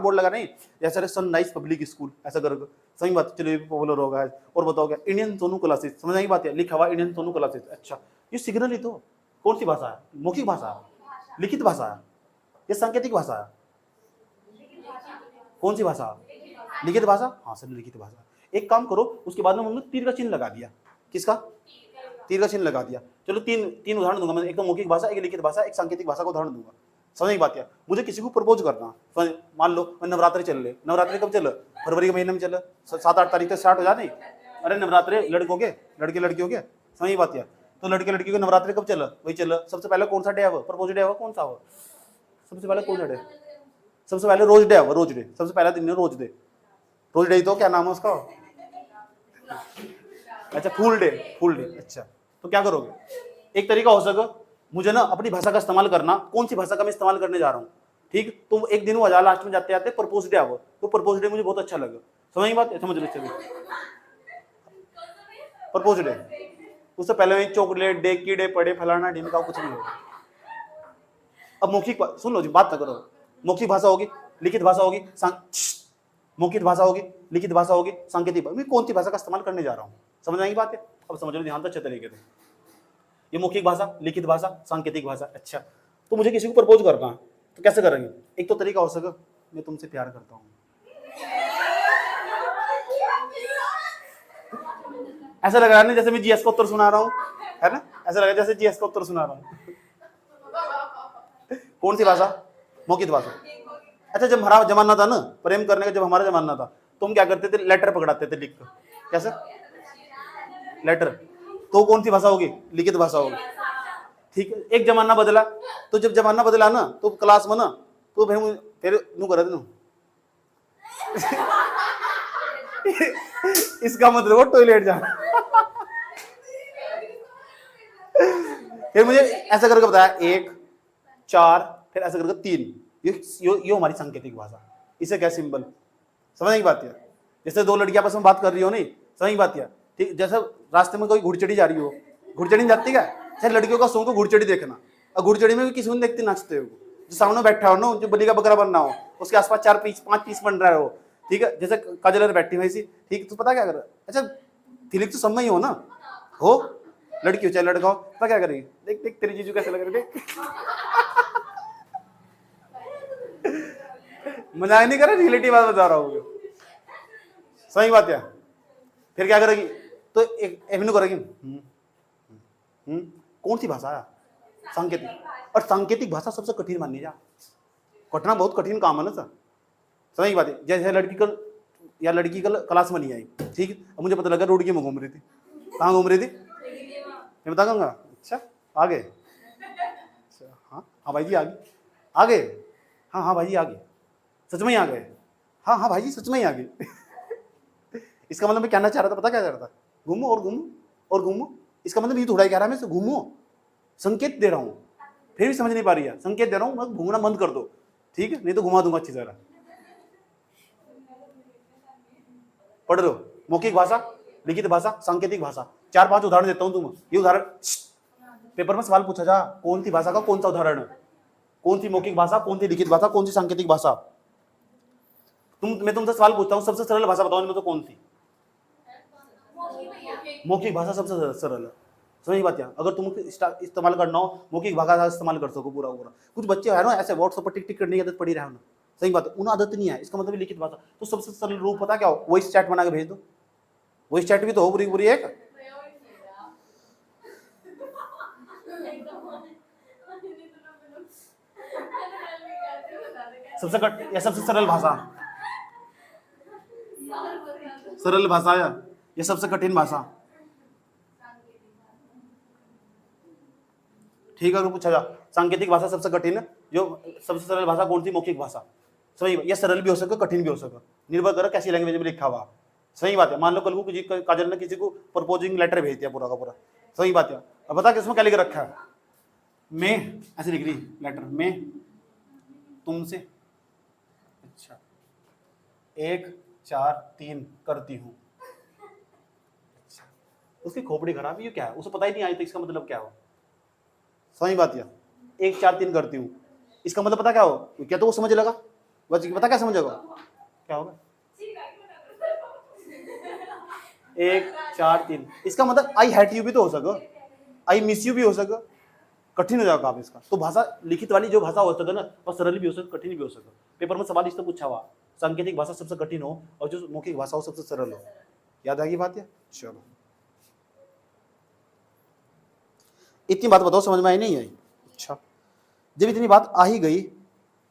बोर्ड लगा नहीं, जैसे सनराइज पब्लिक स्कूल ऐसा कर, सही बात, चलो पॉपुलर होगा। और बताओ क्या, इंडियन सोनू क्लासेस, समझ आई बात है, लिखा हुआ इंडियन सोनू क्लासेस। अच्छा ये सिग्नल ही तो, कौन सी भाषा है, मौखिक भाषा है, लिखित भाषा है, ये सांकेतिक भाषा है, कौन सी भाषा, लिखित भाषा, हाँ सर लिखित भाषा। एक काम करो, उसके बाद में हमने तीर का चिन्ह लगा दिया, किसका, तीर का चिन्ह लगा दिया। चलो तीन उदाहरण दूंगा मैं, एक तो मौखिक भाषा, एक लिखित भाषा, एक सांकेतिक भाषा का उदाहरण दूंगा। समझ की बात क्या, मुझे किसी को प्रपोज करना, मान लो मैं नवरात्रि चल रहे, नवरात्रि कब चल, फरवरी के महीने में चल, 7-8 तारीख तक स्टार्ट हो जाते। अरे नवरात्रि लड़कों के, लड़के लड़कियों के, समझ की बात क्या, तो लड़के लड़की को नवरात्रि कब चल, वही चल। सबसे पहले कौन सा डे है, प्रपोज डे है कौन सा हो, सबसे पहले कौन सा डे, सबसे पहले रोज डे है, रोज डे, सबसे पहला दिन है रोज डे। रोज डे तो क्या नाम है उसका, अच्छा फूल डे, फूल डे। अच्छा तो क्या करोगे, एक तरीका हो सके, मुझे ना अपनी भाषा का इस्तेमाल करना, कौन सी भाषा का मैं इस्तेमाल करने जा रहा हूँ, ठीक। तो एक दिन हुआ जा, लास्ट में जाते जाते प्रपोज डे आओ, तो प्रपोज डे मुझे बहुत अच्छा लगा, समझ बात, समझ लो चलिए, प्रपोज डे उससे पहले वही चॉकलेट डे कीड़े पड़े फलाना ढिमका कुछ नहीं होगा। अब मौखिक सुन लो जी, बात ना करो। मौखिक भाषा होगी, लिखित भाषा होगी, मौखिक भाषा होगी, लिखित भाषा होगी, सांकेतिक। मैं कौन सी भाषा का इस्तेमाल करने जा रहा हूँ, समझ आएगी बात है? अब समझ लो ध्यान से अच्छे तरीके से। ये मौखिक भाषा, लिखित भाषा, सांकेतिक भाषा। अच्छा, तो मुझे किसी को प्रपोज करना है तो कैसे करेंगे? एक तो तरीका हो सके, मैं तुमसे प्यार करता हूँ, ऐसा लग रहा है ना जैसे मैं जीएस का उत्तर सुना रहा हूँ, है ना? ऐसा लग रहा है जैसे जीएस का उत्तर सुना रहा हूँ। कौन सी भाषा? मौखिक भाषा। अच्छा, जब हमारा जमाना था ना प्रेम करने का, जब हमारा जमाना था, तुम क्या करते थे? लेटर पकड़ाते थे लिख कर। कैसे? लेटर। तो कौन सी भाषा होगी? लिखित भाषा होगी। ठीक है, एक जमाना बदला, तो जब जमाना बदला ना तो क्लास में ना तो फिर नू कर दू इसका मतलब वो टॉयलेट जाना। फिर मुझे ऐसा करके बताया 1 4 फिर ऐसा करके 3। ये हमारी सांकेतिक भाषा। इसे क्या सिंबल, समझ की बात है? जैसे दो लड़कियां आपस में बात कर रही हो नहीं, समझ की बात है? ठीक, जैसे रास्ते में कोई घुड़चड़ी जा रही हो, घुड़चड़ी नहीं जाती क्या? चाहे लड़कियों का शौक हो घुड़चड़ी देखना, और घुड़चड़ी में भी किसी को देखते नाचते हो, जो सामने बैठा हो ना, जो बलि का बकरा बनना हो, उसके आसपास 4 पीस 5 पीस बन रहा हो, ठीक है? जैसे काजल बैठी वैसी, ठीक, तो पता क्या कर? अच्छा, फिलिप तो सब में ही हो ना, हो लड़की हो चाहे लड़का हो, पता क्या करेगी? देख देख तेरी जीजू कैसे लग रही, देख। मजाक नहीं कर रहा, रिलेटिव बात बता रहा हूँ, सही बात है। फिर क्या करेगी? तो एक एवेन्यू करेगी। कौन सी भाषा है? सांकेतिक। और सांकेतिक भाषा सबसे कठिन मानी जा, कठिना बहुत कठिन काम है ना सर, समझ की बात है? जैसे लड़की कल क्लास में नहीं आई, ठीक है? अब मुझे पता लगा रोड की में घूम रही थी। कहाँ घूम रही थी? मैं बता दूंगा। अच्छा, आगे? अच्छा, हाँ हाँ भाई जी आगे, आगे, हाँ हाँ भाई जी आगे, सच में ही आ गए? हाँ हाँ भाई जी सच में ही आ गए। इसका मतलब मैं कहना चाह रहा था, पता क्या चाह रहा था? घूमो और घूमो और घूमो। इसका मतलब ये थोड़ा ही कह रहा है मैं घूमो, संकेत दे रहा हूँ। फिर भी समझ नहीं पा रही है, संकेत दे रहा हूँ, मैं घूमना बंद कर दो, ठीक है? नहीं तो घुमा दूंगा अच्छी तरह। पढ़ लो, मौखिक भाषा, लिखित भाषा, सांकेतिक भाषा। 4-5 उदाहरण देता हूँ तुम। ये उदाहरण पेपर में सवाल पूछा जा, कौन सी भाषा का कौन सा उदाहरण है? कौन सी मौखिक भाषा, कौन सी लिखित भाषा, कौन सी सांकेतिक भाषा? मैं तुमसे सवाल पूछता हूँ, सबसे सरल भाषा बताओ इनमें तो कौन सी? मौखिक भाषा सबसे सरल है, समझ बात है? अगर तुम इस्तेमाल करना हो मौखिक भाषा का इस्तेमाल कर सको पूरा पूरा। कुछ बच्चे है ना ऐसे व्हाट्सएप पर टिक टिक करने की आदत पड़ी रहा ना, सही बात है, उन्हें आदत नहीं है। इसका मतलब लिखित भाषा तो सबसे सरल रूप पता क्या हो? वॉइस चैट बना के भेज दो। वॉइस चैट भी तो हो पूरी पूरी एक। सबसे सरल भाषा, सरल भाषा है ये सबसे कठिन भाषा, ठीक है? अगर पूछा जा सांकेतिक भाषा सबसे कठिन, जो सबसे सरल भाषा कौन सी? मौखिक भाषा। सही, ये सरल भी हो सके कठिन भी हो सके, निर्भर करे कैसी लैंग्वेज में लिखा हुआ। सही बात है। मान लो कल को काजल ने किसी को प्रपोजिंग लेटर भेज दिया पूरा का पूरा, सही बात है। अब बता किसमें क्या लिख रखा है? मैं ऐसे लिख रही लेटर, मैं तुमसे अच्छा 1 4 3 करती हूँ। अच्छा, उसकी खोपड़ी खराब, ये क्या है? उसे पता ही नहीं आई तो इसका मतलब क्या हो? सही बात है। 1 4 3 करती हूँ, इसका मतलब पता क्या हो? क्या तो वो समझ लगा, बस पता क्या समझेगा? क्या होगा? 1 4 3, इसका मतलब आई हेट यू भी तो हो सके, आई मिस यू भी हो सके, कठिन हो जाएगा काम इसका। तो भाषा लिखित वाली जो भाषा हो सके ना, वह सरल भी हो सके कठिन भी हो सके। पेपर में सवाल इससे पूछा हुआ, सांकेतिक भाषा सबसे कठिन हो और जो मौखिक भाषा हो सबसे सरल हो। याद आएगी बात है? चलो, इतनी बात बताओ समझ में आई नहीं आई? अच्छा, जब इतनी बात आ ही गई,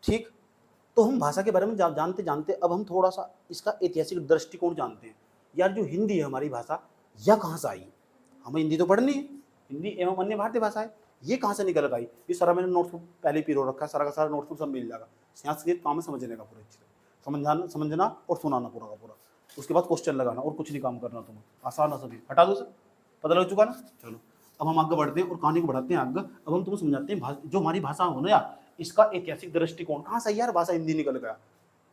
ठीक, तो हम भाषा के बारे में जानते जानते अब हम थोड़ा सा इसका ऐतिहासिक दृष्टिकोण जानते हैं। यार जो हिंदी है हमारी भाषा, यह कहाँ से आई? हमें हिंदी तो पढ़नी है, हिंदी एवं अन्य भारतीय भाषा है, ये कहाँ से निकल आई? ये सारा मैंने नोट्स पहले ही पिरो रखा है, सारा का सारा नोट्स सब मिल जाएगा। यहाँ से काम है समझने का, पूरा अच्छे से समझना और सुनाना पूरा का पूरा, उसके बाद क्वेश्चन लगाना और कुछ नहीं काम करना तुम्हें, आसान है सभी। हटा दो सर, पता लग चुका ना? चलो अब हम आगे बढ़ते हैं और कहानी को बढ़ाते हैं आगे। अब हम तुम्हें समझाते हैं जो हमारी भाषा हो ना यार, इसका ऐतिहासिक दृष्टिकोण कहाँ से यार भाषा हिंदी निकल गया।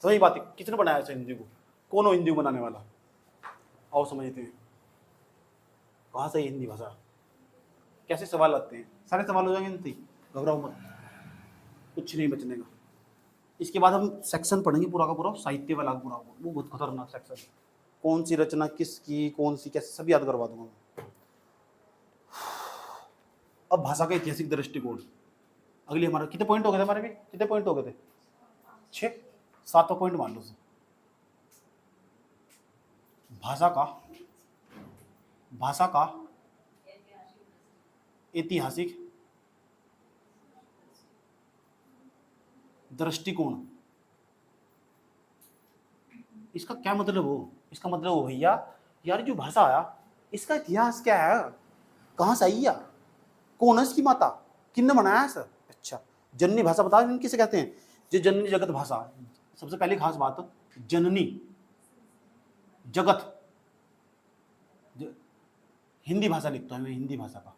सही बात है, किसने बनाया ऐसा हिंदी को? कौन हो हिंदी को बनाने वाला? आओ समझते हैं कहाँ से हिंदी भाषा। कैसे सवाल आते हैं, सारे सवाल हो जाएंगे इनसे, घबराओ मत, कुछ नहीं बचने का। इसके बाद हम सेक्शन पढ़ेंगे पूरा का पूरा साहित्य वाला पूरा, वो बहुत खतरनाक सेक्शन, कौन सी रचना किसकी, कौन सी कैसे, सब याद करवा दूंगा मैं। अब भाषा का ऐतिहासिक दृष्टिकोण, अगली हमारा कितने पॉइंट हो गए थे, हमारे भी कितने पॉइंट हो गए थे, 6, 7वां पॉइंट मान लो उसे। भाषा का ऐतिहासिक दृष्टिकोण, इसका क्या मतलब हो, इसका मतलब हो भैया यार जो भाषा आया इसका इतिहास क्या है, कहाँ से आई है, कौन है इसकी माता, किसने बनाया सर। अच्छा, जननी भाषा बता दें किसे कहते हैं, जो जननी जगत भाषा। सबसे पहली खास बात, जननी जगत, हिंदी भाषा लिखता हूं मैं, हिंदी भाषा का,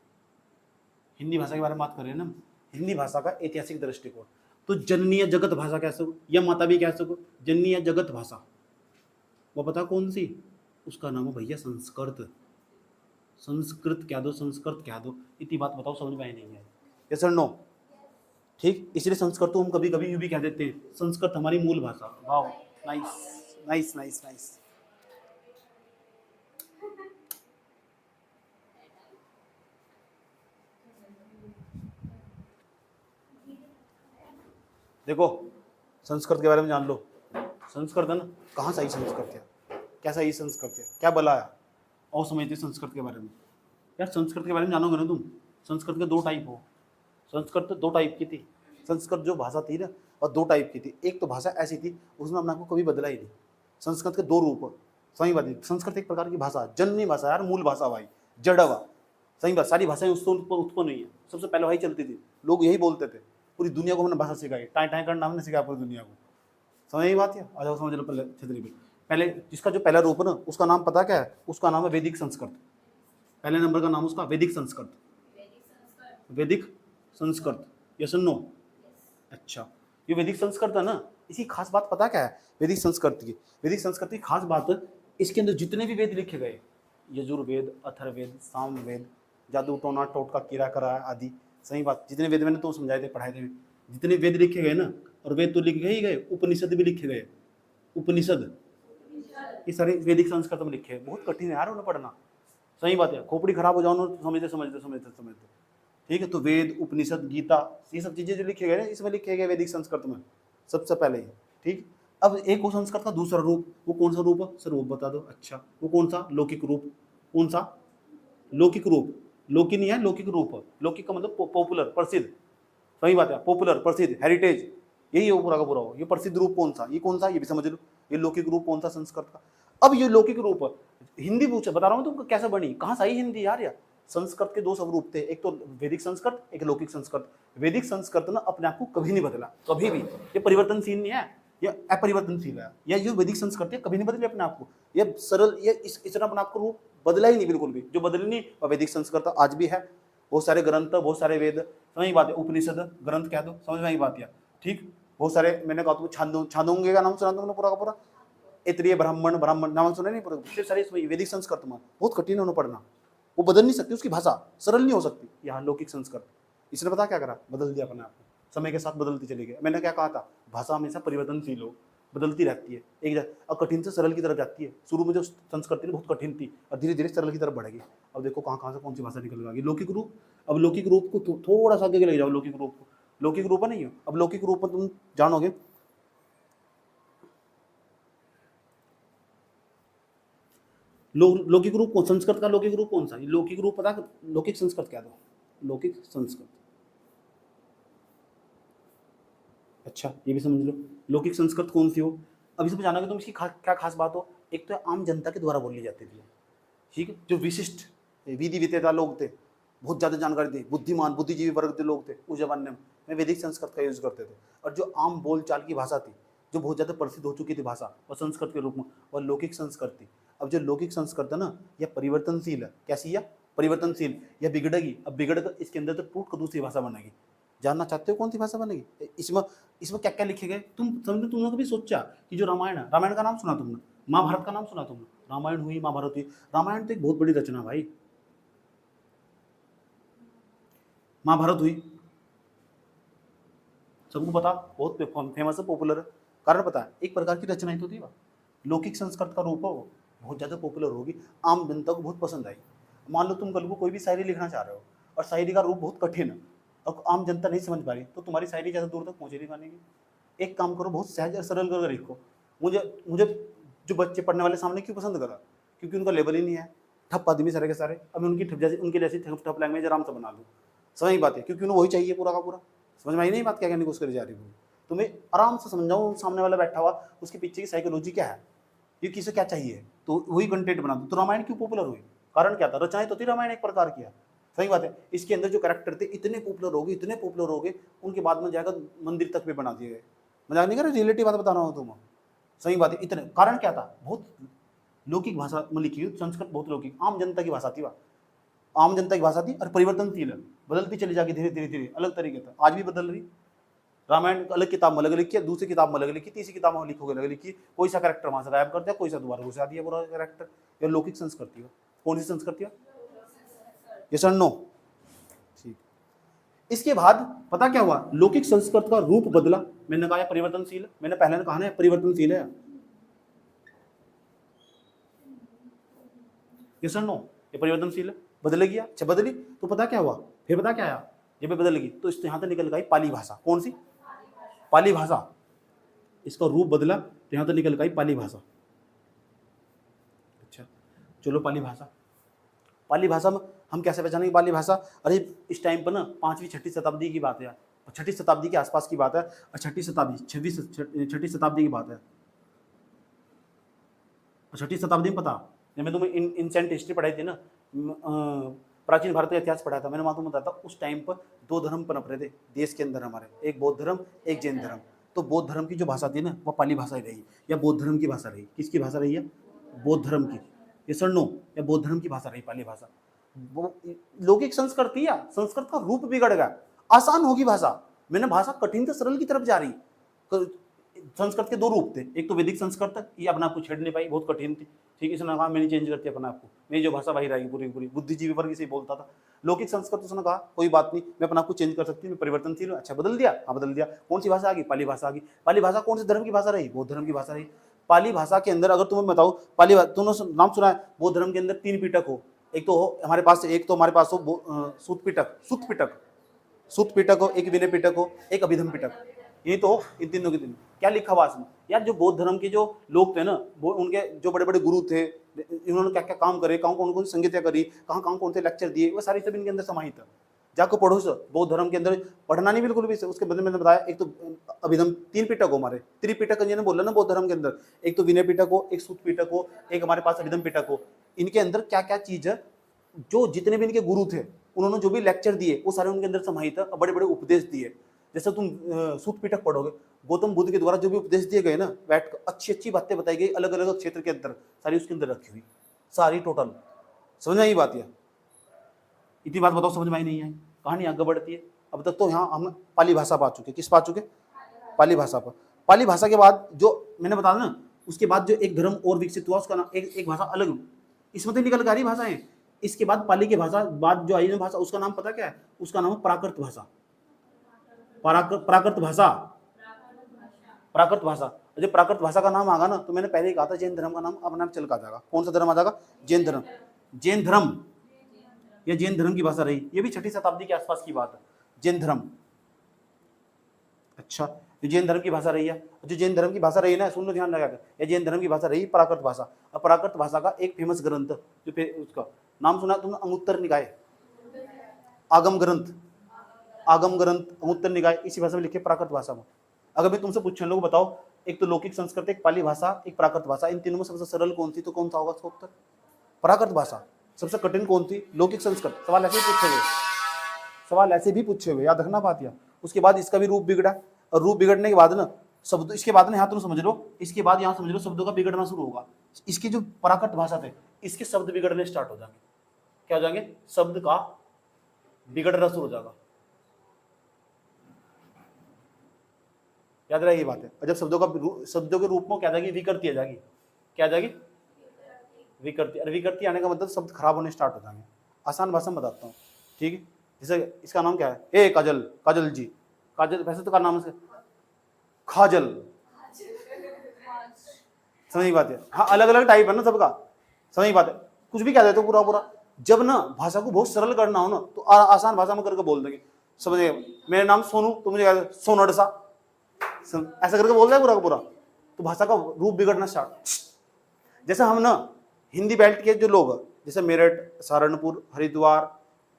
हिंदी भाषा के बारे में बात कर रहे हैं ना, हिंदी भाषा का ऐतिहासिक दृष्टिकोण। तो जननी या जगत भाषा कह सको या माता भी कह सको, जननी या जगत भाषा, वो पता कौन सी, उसका नाम है भैया संस्कृत। संस्कृत क्या दो, संस्कृत क्या दो, इतनी बात बताओ समझ में आई नहीं है, यस और नो, ठीक। इसलिए संस्कृत तो हम कभी कभी यूं भी कह देते हैं, संस्कृत हमारी मूल भाषा। Wow, nice nice nice nice. देखो संस्कृत के बारे में जान लो, संस्कृत है ना, कहाँ से आई संस्कृत है, कैसा आई संस्कृत है, क्या बला है, और समझते संस्कृत के बारे में। यार संस्कृत के बारे में जानोगे ना तुम, संस्कृत के 2 टाइप हो, संस्कृत 2 टाइप की थी, संस्कृत जो भाषा थी ना, और 2 टाइप की थी। एक तो भाषा ऐसी थी उसने अपने आप को कभी बदला ही नहीं। संस्कृत के 2 रूप, सही बात है, संस्कृत एक प्रकार की भाषा, जननी भाषा यार, मूल भाषा भाई, जड़वा, सही बात, सारी भाषाएं उससे उत्पन्न हुई है, सबसे पहले वही चलती थी, लोग यही बोलते थे, पूरी दुनिया को हमने भाषा सिखाई, टाई टाई करना हमने सिखाया पूरी दुनिया को, समझ यही बात है। आ जाओ समझ लो पहले छतरी पे, पहले जिसका जो पहला रूप है ना उसका नाम पता क्या है, उसका नाम है वैदिक संस्कृत, पहले नंबर का नाम उसका वैदिक संस्कृत, वैदिक संस्कृत, यस नो। अच्छा, ये वैदिक संस्कृत है ना, इसी खास बात पता क्या है वैदिक संस्कृत की, वैदिक संस्कृत की खास बात है, इसके अंदर जितने भी वेद लिखे गए, यजुर्वेद, अथर्ववेद, सामवेद, जादू टोना टोटका कीड़ा करा आदि, सही बात, जितने वेद मैंने तो समझाए थे पढ़ाए थे, जितने वेद लिखे गए ना, और वेद तो लिखे ही गए, उपनिषद भी लिखे गए, उपनिषद ये सारे वैदिक संस्कृत में लिखे हैं, बहुत कठिन है यार उन्हें पढ़ना, सही बात है, खोपड़ी खराब हो जाओ ना समझते समझते समझते समझते, ठीक है। तो वेद, उपनिषद, गीता, ये सब चीजें जो लिखे गए ना इसमें लिखे गए वैदिक संस्कृत में सबसे पहले ही, ठीक। अब एक वो संस्कृत का दूसरा रूप, वो कौन सा रूप है सर, वो बता दो। अच्छा, वो कौन सा, लौकिक रूप, कौन सा, लौकिक रूप, लौकिक नहीं है, लौकिक रूप, लौकिक का मतलब पॉपुलर, प्रसिद्ध, सही बात है, पॉपुलर, प्रसिद्ध, हेरिटेज, यही है पूरा का पूरा हो। ये प्रसिद्ध रूप कौन सा, ये कौन सा, ये भी समझ लो, ये लौकिक रूप कौन सा संस्कृत का। अब ये लौकिक रूप हिंदी पूछा, बता रहा हूँ तुमको कैसे बनी, कहाँ से आई हिंदी यार, संस्कृत के 2 स्वरूप थे, एक तो वैदिक संस्कृत, एक लौकिक संस्कृत। वैदिक संस्कृत ना अपने आप को कभी नहीं बदला, कभी भी, ये परिवर्तनशील नहीं है, ये अपरिवर्तनशील है, या जो वैदिक संस्कृत है कभी नहीं बदले अपने आप को, ये सरल, ये इस तरह अपने आप को रूप बदला ही नहीं बिल्कुल भी, जो बदली नहीं, और वैदिक संस्कृत आज भी है, बहुत सारे ग्रंथ, बहुत सारे वेद, समझ बात है, उपनिषद ग्रंथ कह दो, समझ में आई बात है, ठीक। बहुत सारे, मैंने कहा तुमको छांदोंगे का नाम सुना तुमने पूरा का पूरा, ऐतरेय ब्राह्मण, ब्राह्मण नाम सुना नहीं पूरा, सिर्फ सारे वैदिक संस्कृत में, बहुत कठिन है उन्हें पढ़ना, वो बदल नहीं सकती, उसकी भाषा सरल नहीं हो सकती। यहाँ लौकिक संस्कृत, इसने पता क्या करा, बदल दिया अपने आप को, समय के साथ बदलती चली गई। मैंने क्या कहा था, भाषा हमेशा परिवर्तनशील हो, बदलती रहती है, और कठिन से सरल की तरफ जाती है। शुरू में जो संस्कृति बहुत कठिन थी और धीरे धीरे सरल की तरफ बढ़ेगी। अब देखो कहाँ कहाँ से कौन सी भाषा निकल गई, लौकिक रूप। अब लौकिक रूप को थोड़ा सा आगे ले जाओ, लौकिक रूप को, लौकिक रूप है नहीं है, अब लौकिक रूप में तुम जानोगे, लौकिक रूप कौन, संस्कृत का लौकिक रूप कौन सा, लौकिक रूप पता, लौकिक संस्कृत क्या दो, लौकिक संस्कृत, अच्छा ये भी समझ लो, लौकिक संस्कृत कौन सी हो। अब इसमें जानोगे तुम, इसकी क्या खास बात हो, एक तो आम जनता के द्वारा बोली जाती थी, ठीक है, जो विशिष्ट विधि वितेता लोग थे, बहुत ज़्यादा जानकारी थे, बुद्धिमान बुद्धिजीवी वर्ग के लोग थे उस जमाने में वैदिक संस्कृत का यूज करते थे। और जो आम बोलचाल की भाषा थी, जो बहुत ज़्यादा प्रसिद्ध हो चुकी थी भाषा, और संस्कृत के रूप में, और लौकिक संस्कृत थी। अब जो लौकिक संस्कृत है ना, यह परिवर्तनशील है, कैसी है, परिवर्तनशील, यह बिगड़ेगी, अब बिगड़ कर इसके अंदर तो टूट दूसरी भाषा बनेगी। जानना चाहते हो कौन सी भाषा बनेगी, इसमें इसमें क्या क्या लिखे गए, तुम समझो, तुमने कभी सोचा कि जो रामायण है, रामायण का नाम सुना तुमने, महाभारत का नाम सुना तुमने, रामायण हुई, महाभारत हुई, रामायण तो एक बहुत बड़ी रचना भाई, महाभारत हुई, सबको पता, बहुत फेमस है, पॉपुलर है। कारण पता है, एक प्रकार की रचना ही तो थी वह, लौकिक संस्कृत का रूप है वो, बहुत ज़्यादा पॉपुलर होगी, आम जनता को बहुत पसंद आई। मान लो तुम कल को कोई भी शायरी लिखना चाह रहे हो और शायरी का रूप बहुत कठिन है और आम जनता नहीं समझ पा रही, तो तुम्हारी शायरी ज़्यादा दूर तक पहुँचे नहीं पाएगी। एक काम करो, बहुत सहज और सरल करके लिखो। मुझे मुझे जो बच्चे पढ़ने वाले सामने क्यों पसंद करा, क्योंकि उनका लेवल ही नहीं है, ठप आदमी सारे के सारे। अब मैं उनके जैसी ठप लैंग्वेज आराम से बना लूँ, समझ की बात है, क्योंकि उन्हें वही चाहिए पूरा का पूरा। समझ में आई नहीं बात, क्या कहने की कोशिश करी जा रही है? तुम्हें आराम से समझाऊँ, सामने वाला बैठा हुआ उसके पीछे की साइकोलॉजी क्या है, ये किसे क्या चाहिए, तो वही कंटेंट बना दो। तो रामायण क्यों पॉपुलर हुई, कारण क्या था, रचनाएं तो थी रामायण एक प्रकार की है, सही बात है। इसके अंदर जो कैरेक्टर थे इतने पॉपुलर हो गए, उनके बाद में जाकर मंदिर तक भी बना दिए गए। मजाक नहीं कर रहा, रिलेटिव बात बता रहा हूँ तुम, सही बात है। इतने कारण क्या था, बहुत लौकिक भाषा में लिखी हुई, संस्कृत बहुत लौकिक, आम जनता की भाषा थी वह, आम जनता की भाषा थी और परिवर्तनशील है, बदलती चली जाती धीरे धीरे धीरे अलग तरीके से, आज भी बदल रही। रामायण अलग किताब में अलग लिखी है, दूसरी किताब में अलग लिखी, तीसरी किताब में लिखोगे अलग लिखी, कोई सा कैरेक्टर वहां से गायब कर दिया, कोई सा दोबारा घुसा दिया पूरा कैरेक्टर। ये लौकिक संस्कृति है। कौन सी संस्कृति है? यस और नो? ठीक। इसके बाद पता क्या हुआ, लौकिक संस्कृत का रूप बदला। मैंने कहा परिवर्तनशील है, मैंने पहले कहा ना परिवर्तनशील है, यस और नो? ये परिवर्तनशील है, बदलेगी। अच्छा बदली तो पता क्या हुआ, फिर पता क्या आया, जब ये बदलेगी तो इस यहाँ से निकल गई पाली भाषा। कौन सी? पाली भाषा। इसका रूप बदला तो यहाँ तो निकल गई पाली भाषा। अच्छा चलो, पाली भाषा, पाली भाषा में हम कैसे पहचानेंगे पाली भाषा? अरे इस टाइम पर ना 5वीं 6वीं शताब्दी की बात है, 6वीं शताब्दी के आसपास की बात है, और 6वीं शताब्दी की बात है। 6वीं शताब्दी में पता, जब मैं तुम्हें इंसेंट हिस्ट्री पढ़ाई थी ना, प्राचीन भारत का इतिहास पढ़ा था मैंने, वहाँ तुम बताया था उस टाइम पर 2 धर्म पनप रहे थे देश के अंदर हमारे, एक बौद्ध धर्म, एक जैन धर्म। तो बौद्ध धर्म की जो भाषा थी ना, वह पाली भाषा ही रही, या बौद्ध धर्म की भाषा रही। किसकी भाषा रही है? बौद्ध धर्म की। ये सर नो, या बौद्ध धर्म की भाषा रही पाली भाषा। वो लौकिक संस्कृति या संस्कृत का रूप बिगड़ गया, आसान होगी भाषा। मैंने भाषा कठिन से सरल की तरफ जा रही। संस्कृत के 2 रूप थे, एक तो वैदिक संस्कृत, ये अपने आप को छेड़ नहीं पाई, बहुत कठिन थी, ठीक है, इसने कहा मैंने चेंज करती अपने आप को, मेरी जो भाषा वही रहेगी पूरी पूरी, बुद्धिजीवी वर्ग इसे बोलता था। लौकिक संस्कृत उसने कहा कोई बात नहीं, मैं अपने आप को चेंज कर सकती हूँ, मैं परिवर्तनशील हूँ। अच्छा बदल दिया, हाँ बदल दिया। कौन सी भाषा आ गई? पाली भाषा आ गई। पाली भाषा कौन से धर्म की भाषा रही? बौद्ध धर्म की भाषा रही। पाली भाषा के अंदर अगर तुम्हें बताओ, पाली तुमने नाम सुना है बौद्ध धर्म के अंदर 3 पिटक हो, एक तो हो हमारे पास, एक तो हमारे पास हो सुत पिटक हो, एक विनय पिटक हो, एक अभिधम पिटक, ये तो इन तीनों के दिन क्या लिखा हुआ इसमें यार। जो बौद्ध धर्म के जो लोग थे ना, वो उनके जो बड़े बड़े गुरु थे, इन्होंने क्या क्या काम करे, कौन कौन सी संगीतियाँ करी, कहाँ कौन से लेक्चर दिए, वो सारी सब इनके अंदर समाहित है। जाकर पढ़ो सर, बौद्ध धर्म के अंदर पढ़ना नहीं बिल्कुल भी। उसके बदले मैंने बताया, एक तो अभिधम 3 पिटक हो हमारे, त्रिपिटक जिन्होंने बोला ना बौद्ध धर्म के अंदर, एक तो विनय पिटक हो, एक सूत पिटक हो, एक हमारे पास अभिधम पिटक हो। इनके अंदर क्या क्या चीज है, जो जितने भी इनके गुरु थे उन्होंने जो भी लेक्चर दिए वो सारे उनके अंदर समाहित है, बड़े बड़े उपदेश दिए। जैसे तुम सूत पिटक पढ़ोगे, गौतम बुद्ध के द्वारा जो भी उपदेश दिए गए ना, बैठ कर अच्छी अच्छी बातें बताई गई अलग अलग क्षेत्र के अंदर, सारी उसके अंदर रखी हुई, सारी टोटल। समझ में आई बात? है इतनी बात बताओ, समझ में आई नहीं आई? कहानी आगे बढ़ती है। अब तक तो यहाँ हम पाली भाषा पा चुके, किस पा चुके? पाली भाषा पर। पाली भाषा के बाद जो मैंने बताया ना, उसके बाद जो एक धर्म और विकसित हुआ, उसका नाम एक भाषा अलग, इसमें तो निकल कर रही भाषाएं। इसके बाद पाली की भाषा बाद जो आई ना भाषा, उसका नाम पता क्या है? उसका नाम है प्राकृत भाषा। प्राकृत भाषा, प्राकृत भाषा। जब प्राकृत भाषा का नाम आगा ना, तो मैंने पहले ही कहा था जैन धर्म का नाम अपने आप चल का जाएगा। कौन सा धर्म आ जाएगा? जैन धर्म। जैन धर्म, यह जैन धर्म की भाषा रही, ये भी 6वीं शताब्दी के आसपास की बात है, जैन धर्म। अच्छा, जो जैन धर्म की भाषा रही है, जो जैन धर्म की भाषा रही ना, सुन लो ध्यान लगाकर, ये जैन धर्म की भाषा रही प्राकृत भाषा। और प्राकृत भाषा का एक फेमस ग्रंथ, जो उसका नाम सुना तुमने, अंगुत्तर निकाय, आगम ग्रंथ, आगम ग्रंथ, अंगुत्तर निकाय, इसी भाषा में लिखे, प्राकृत भाषा में। अगर मैं तुमसे पूछूं, लोग बताओ, एक तो लौकिक संस्कृत, एक पाली भाषा, एक प्राकृत भाषा, इन तीनों में सबसे सरल कौन सी? तो कौन सा होगा इसका उत्तर? प्राकृत भाषा। सबसे कठिन कौन थी? लौकिक संस्कृत। सवाल ऐसे ही पूछे हुए, सवाल ऐसे भी पूछे हुए, याद रखना बात। या उसके बाद इसका भी रूप बिगड़ा, और रूप बिगड़ने के बाद ना शब्द, इसके बाद ना यहाँ तुम समझ लो, इसके बाद यहाँ समझ लो शब्दों का बिगड़ना शुरू होगा। इसकी जो प्राकृत भाषा थे, इसके शब्द बिगड़ने स्टार्ट हो जाएंगे। क्या हो जाएंगे? शब्द का बिगड़ना शुरू हो जाएगा। याद रहे ये बात है। और जब शब्दों के रूप में क्या जाएगी? विकृति आ जाएगी। क्या आ जाएगी? विकृति। और विकृति आने का मतलब शब्द खराब होने स्टार्ट हो जाएंगे। आसान भाषा में बताता हूँ, ठीक है? जैसे इसका नाम क्या है, ए काजल, काजल जी, काजल वैसे तो का नाम है खाजल, समझ बात है। हाँ अलग अलग टाइप है ना सबका, समझ बात है। कुछ भी कह देते हो पूरा पूरा। जब ना भाषा को बहुत सरल करना हो ना तो आसान भाषा में करके बोल देंगे, समझे। मेरा नाम सोनू, तो मुझे कह दे सोनड़सा, ऐसा करके बोल रहे पूरा का पूरा, तो भाषा का रूप बिगड़ना स्टार्ट। जैसे हम ना हिंदी बेल्ट के जो लोग, जैसे मेरठ, सहारनपुर, हरिद्वार,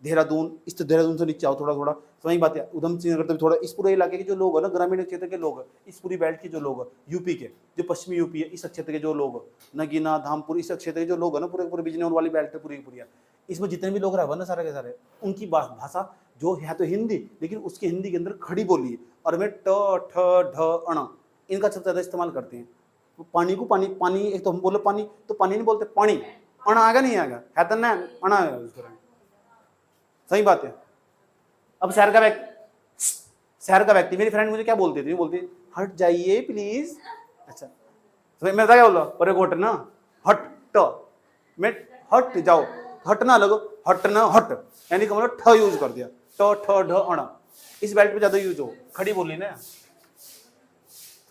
देहरादून, इस तो देहरादून से नीचे आओ थोड़ा थोड़ा, समझ बात है, उधम सिंह नगर तक थोड़ा, इस पूरे इलाके के जो लोग है ना, ग्रामीण क्षेत्र के लोग, इस पूरी बेल्ट के जो लोग, यूपी के जो पश्चिमी यूपी है, इस क्षेत्र के जो लोग, नगीना, धामपुर, इस क्षेत्र के जो लोग है ना, पूरे पूरे बिजनौर वाली बेल्ट है पूरी की पूरी, इसमें जितने भी लोग रहे ना सारे के सारे, उनकी भाषा जो है तो हिंदी, लेकिन उसकी हिंदी के अंदर खड़ी बोली है, और में ट ठ ढ अण इनका सबसे ज्यादा इस्तेमाल करते हैं। पानी को पानी, पानी एक तो हम बोले पानी, तो पानी नहीं बोलते पानी, अण आएगा नहीं आएगा, है तो ना अणा आएगा उसको, सही बात है। अब शहर का व्यक्ति, मेरी फ्रेंड मुझे क्या बोलती थी, बोलती हट जाइए प्लीज, अच्छा तो मैं क्या बोला, पर एक ना हट ट, मैं हट जाओ, हट ना लगो, हट ना हट, यानी कि मतलब ठ यूज कर दिया, ट ठ ढ अण, इस बेल्ट पे ज्यादा यूज हो, खड़ी बोली ना,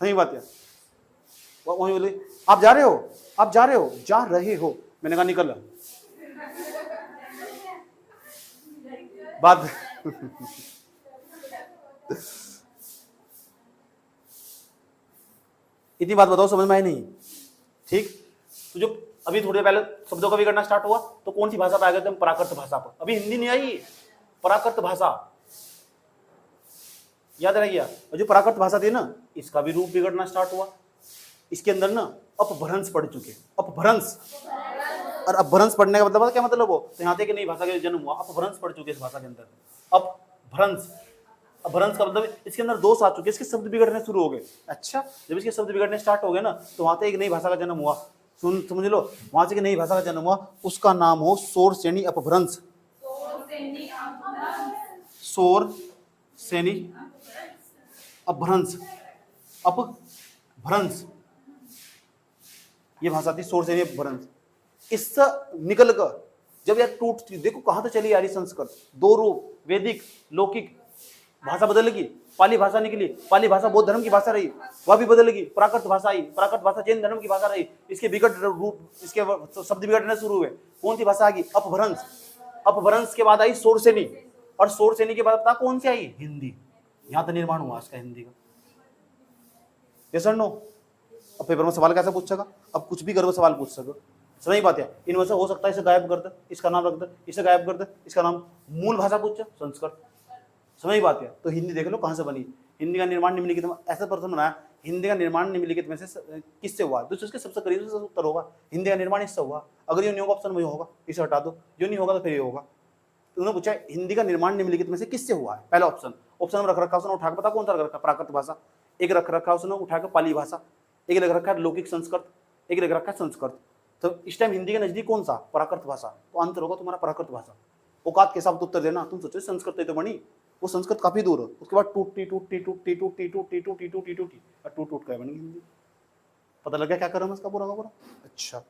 सही बात है। वही बोली आप जा रहे हो, आप जा रहे हो, जा रहे हो, मैंने कहा निकल बात इतनी बात बताओ समझ में आई नहीं, ठीक। तो जो अभी थोड़ी देर पहले शब्दों का विगड़ना स्टार्ट हुआ, तो कौन सी भाषा पे आ गए थे हम, प्राकृत भाषा पर। अभी हिंदी नहीं आई, प्राकृत भाषा याद रह गया। और जो प्राकृत भाषा थी ना, इसका भी रूप बिगड़ना स्टार्ट हुआ। इसके अंदर ना अपभ्रंश पढ़ चुके, अपभ्रंश, और अपभ्रंश पढ़ने का मतलब क्या मतलब हो, तो यहाँ से कि नई भाषा का जन्म हुआ, अपभ्रंश पढ़ चुके इस भाषा के अंदर, अपभ्रंश। अपभ्रंश का मतलब इसके अंदर दोष आ चुके, इसके शब्द बिगड़ने शुरू हो गए। अच्छा, जब इसके शब्द बिगड़ने स्टार्ट हो गए ना, तो वहां से एक नई भाषा का जन्म हुआ, समझ लो, वहां से एक नई भाषा का जन्म हुआ, उसका नाम हो शोर सैनी अपभ्रंश, शोर सैनी अपभ्रंश, अपभ्रंश, ये भाषा थी शोर सैनी अपभ्रंश। इससे निकल कर जब यार टूटती, देखो कहां तो चली आ रही संस्कृत, दो रूप, वैदिक लौकिक, भाषा बदल गई, पाली भाषा निकली, पाली भाषा बौद्ध धर्म की भाषा रही, वह भी बदल गई, प्राकृत भाषा आई, प्राकृत भाषा जैन धर्म की भाषा रही, इसके विकट रूप, इसके शब्द बिगड़ने शुरू हुए। कौन सी भाषा आ गई, अपभ्रंश। अपभ्रंश के बाद आई शोर सैनी, और शोर सैनी के बाद पता कौन सी आई, हिंदी। यहां तो निर्माण हुआ इसका हिंदी का। यस और नो? अब पेपर में सवाल कैसे पूछ सका, अब कुछ भी गर्व सवाल पूछ सको, समझ बात है। इनमें से हो सकता है इसे गायब कर दे, इसका नाम रख दे, इसे गायब कर दे, इसका नाम मूल भाषा पूछ संस्कृत, समझ बात है। तो हिंदी देख लो कहां से बनी। हिंदी का निर्माण निम्नलिखित में, ऐसा प्रश्न बनाया, हिंदी का निर्माण निम्नलिखित में से किससे हुआ, तो इसके सबसे करीब से उत्तर होगा हिंदी का निर्माण इससे हुआ। अगर ये नहीं होगा ऑप्शन में होगा, इसे हटा दो, जो नहीं होगा तो फिर ये होगा। तो उन्होंने पूछा हिंदी का निर्माण निम्नलिखित में से किससे हुआ है, पहला ऑप्शन, ऑप्शन में रख रखा उसने उठाकर, पता कौन सा रख रखा, प्राकृत भाषा, एक रख रखा उसने उठाकर पाली भाषा, एक रख रखा है लौकिक संस्कृत, एक रख रखा है संस्कृत। तो इस टाइम हिंदी के नजदीक कौन सा, प्राकृत भाषा, तो आंसर होगा तुम्हारा प्राकृत भाषा। औकात के साथ उत्तर देना, तुम सोचो संस्कृत तो बनी, वो संस्कृत काफी दूर है, उसके बाद टूटी टूटी टूटी टूटी टूटी टूटी टूटी टूटी और टूट टूट कर बनी हिंदी। पता लगा क्या कर रहा हूं इसका पूरा का पूरा। अच्छा,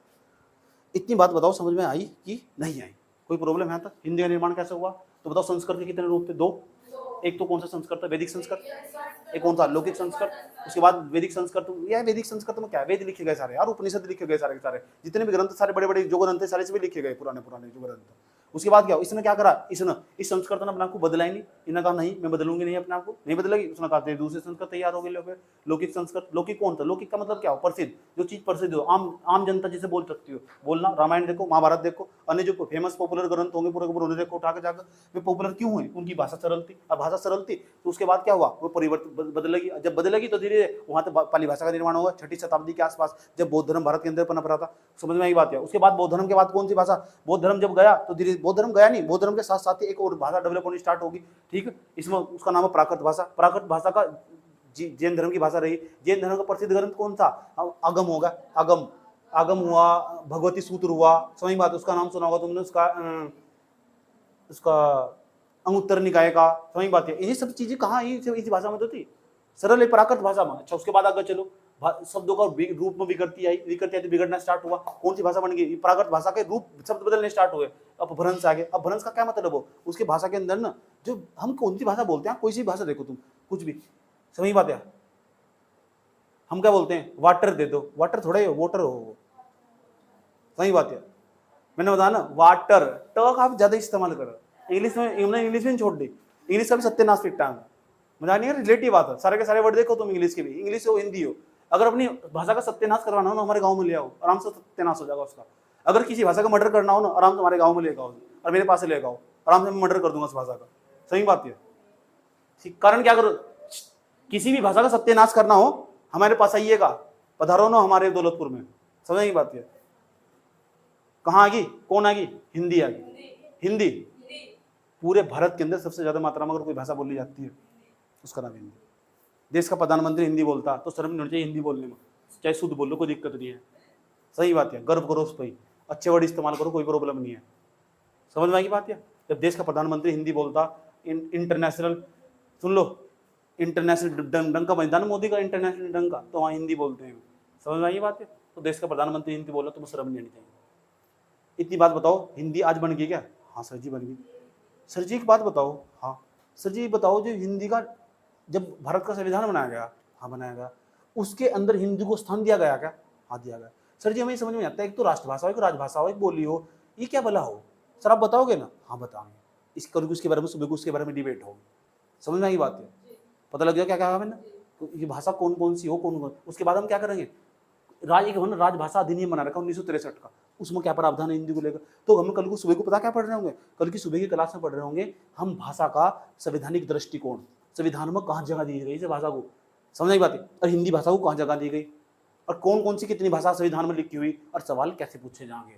इतनी बात बताओ समझ में आई कि नहीं आई, कोई प्रॉब्लम है? तक हिंदी का निर्माण कैसे हुआ, तो बताओ संस्कृत के कितने रूप थे, दो। एक तो कौन सा संस्कृत है, वैदिक संस्कृत, एक कौन सा लौकिक संस्कृत। उसके बाद वैदिक संस्कृत, यह वैदिक संस्कृत में क्या है, वेद लिखे गए सारे यार, उपनिषद लिखे गए सारे के सारे, जितने भी ग्रंथ सारे बड़े बड़े जो ग्रंथ थे सारे से भी लिखे गए, पुराने पुराने जो ग्रंथ। उसके बाद क्या, इसने क्या करा, इसने इस संस्कृत ने अपने आप को बदला ही नहीं, इन्होंने कहा नहीं मैं बदलूंगी नहीं अपने आप को, नहीं बदलेगी। उसने कहा दूसरे संस्कृत तैयार हो गए, फिर लौकिक संस्कृत। लौकिक कौन था, लौकिक का मतलब क्या हो, प्रसिद्ध, जो चीज प्रसिद्ध हो, आम जनता जिसे बोल सकती हो, बोलना। रामायण देखो, महाभारत देखो, अन्य जो फेमस पॉपुलर ग्रंथ होंगे पूरे उन्हें देखो उठा के जाकर, वे पॉपुलर क्यों हुए, उनकी भाषा सरल थी। अब भाषा सरल थी तो उसके बाद क्या हुआ, वो परिवर्तन बदलेगी, जब बदलेगी तो धीरे वहां तो पाली भाषा का निर्माण होगा। 6ठी शताब्दी के आसपास जब बौद्ध धर्म भारत के अंदर पनप रहा था, समझ में आई बात है। उसके बाद बौद्ध धर्म के बाद कौन सी भाषा, बौद्ध धर्म जब गया तो धीरे, बौद्ध धर्म गया नहीं, बौद्ध धर्म के साथ साथ ही एक और भाषा डेवलप होनी स्टार्ट होगी, ठीक है। इसमें उसका नाम है प्राकृत भाषा। प्राकृत भाषा का जैन धर्म की भाषा रही। जैन धर्म का प्रसिद्ध ग्रंथ कौन था, आगम होगा, आगम, आगम हुआ, भगवती सूत्र हुआ, समझ बात, उसका नाम सुना होगा तुमने, उसका अंगुत्तर निकाय का, समझ बात है। ये सब चीजें कहाँ इसी भाषा में तो थी, सरल है प्राकृत भाषा में। अच्छा, उसके बाद आगे चलो, शब्दों का रूप में विकृति आई, विकृति आई तो बिगड़ना स्टार्ट हुआ। कौन सी भाषा बन गई? प्राकृत भाषा के रूप शब्द बदलने स्टार्ट हुए, अपभ्रंश आ गए। अपभ्रंश का क्या मतलब हो? उसके भाषा के अंदर ना, जो हम कौन सी भाषा बोलते हैं, कोई सी भाषा देखो तुम, कुछ भी, समझ बात है। हम क्या बोलते हैं? वाटर दे दो, वाटर थोड़ा ही वाटर हो वो, सही बात है। मैंने बताया ना, वाटर टक आप ज्यादा इस्तेमाल करो। इंग्लिश में छोड़ दी, इंग्लिश का भी सत्यानाश पिटता है। मजा नहीं है, रिलेटिव बात है। सारे के सारे वर्ड देखो तुम, इंग्लिश के भी, इंग्लिश हो हिंदी हो, अगर अपनी भाषा का सत्यानाश करवाना हो ना, हमारे गांव में ले आओ, आराम से सत्यानाश हो जाएगा उसका। अगर किसी भाषा का मर्डर करना हो ना, आराम से हमारे गांव में लेकर आओ और मेरे पास से लेकर आओ, आराम से मैं मर्डर कर दूंगा उस भाषा का। सही बात है। ठीक, कारण क्या करो, किसी भी भाषा का सत्यानाश करना हो हमारे पास आइएगा, पधारो ना हमारे दौलतपुर में। समझ नहीं बात है। कहाँ आ गई? कौन आ गई? हिंदी आ गई। हिंदी पूरे भारत के अंदर सबसे ज्यादा मात्रा में अगर कोई भाषा बोली जाती है उसका नाम हिंदी। देश का प्रधानमंत्री हिंदी बोलता तो शर्म नहीं होनी चाहिए हिंदी बोलने में, चाहे शुद्ध बोल लो, कोई दिक्कत नहीं है। सही बात है, गर्व करो उस पर, अच्छे वर्ड इस्तेमाल करो, कोई प्रॉब्लम नहीं है। समझ में आई बात है। जब देश का प्रधानमंत्री हिंदी बोलता, इंटरनेशनल, सुन लो, इंटरनेशनल डंका बजता ना मोदी का, इंटरनेशनल डंका, तो वहाँ हिंदी बोलते हैं। समझ में आई बात है। तो देश का प्रधानमंत्री हिंदी बोला तो शर्म नहीं आनी चाहिए। इतनी बात बताओ, हिंदी आज बन गई क्या? हाँ सर जी बन गई। सर जी एक बात बताओ, हाँ सर जी बताओ, जो हिंदी का जब भारत का संविधान बनाया गया, हाँ बनाया गया, उसके अंदर हिंदी को स्थान दिया गया क्या? हाँ दिया गया। सर जी हमें समझ में आता है, एक तो राष्ट्रभाषा हो, एक राजभाषा हो, एक बोली हो, ये क्या भला हो? सर आप बताओगे ना? हाँ बताएंगे। इस कल उसके बारे में, सुबह को उसके बारे में डिबेट होगी। समझ में आई बात है। पता लग गया क्या कहा मैंने, तो ये भाषा कौन कौन सी हो, कौन कौन। उसके बाद हम क्या करेंगे, राजभाषा अधिनियम बना रखा 1963 का, उसमें क्या प्रावधान है हिंदी को लेकर। तो हम कल को सुबह को पता क्या पढ़ रहे होंगे, कल की सुबह की क्लास में पढ़ रहे होंगे हम भाषा का संवैधानिक दृष्टिकोण, संविधान में कहाँ जगह दी गई इस भाषा को। समझ नहीं पाती। और हिंदी भाषा को कहाँ जगह दी गई, और कौन कौन सी कितनी भाषा संविधान में लिखी हुई, और सवाल कैसे पूछे जाएंगे।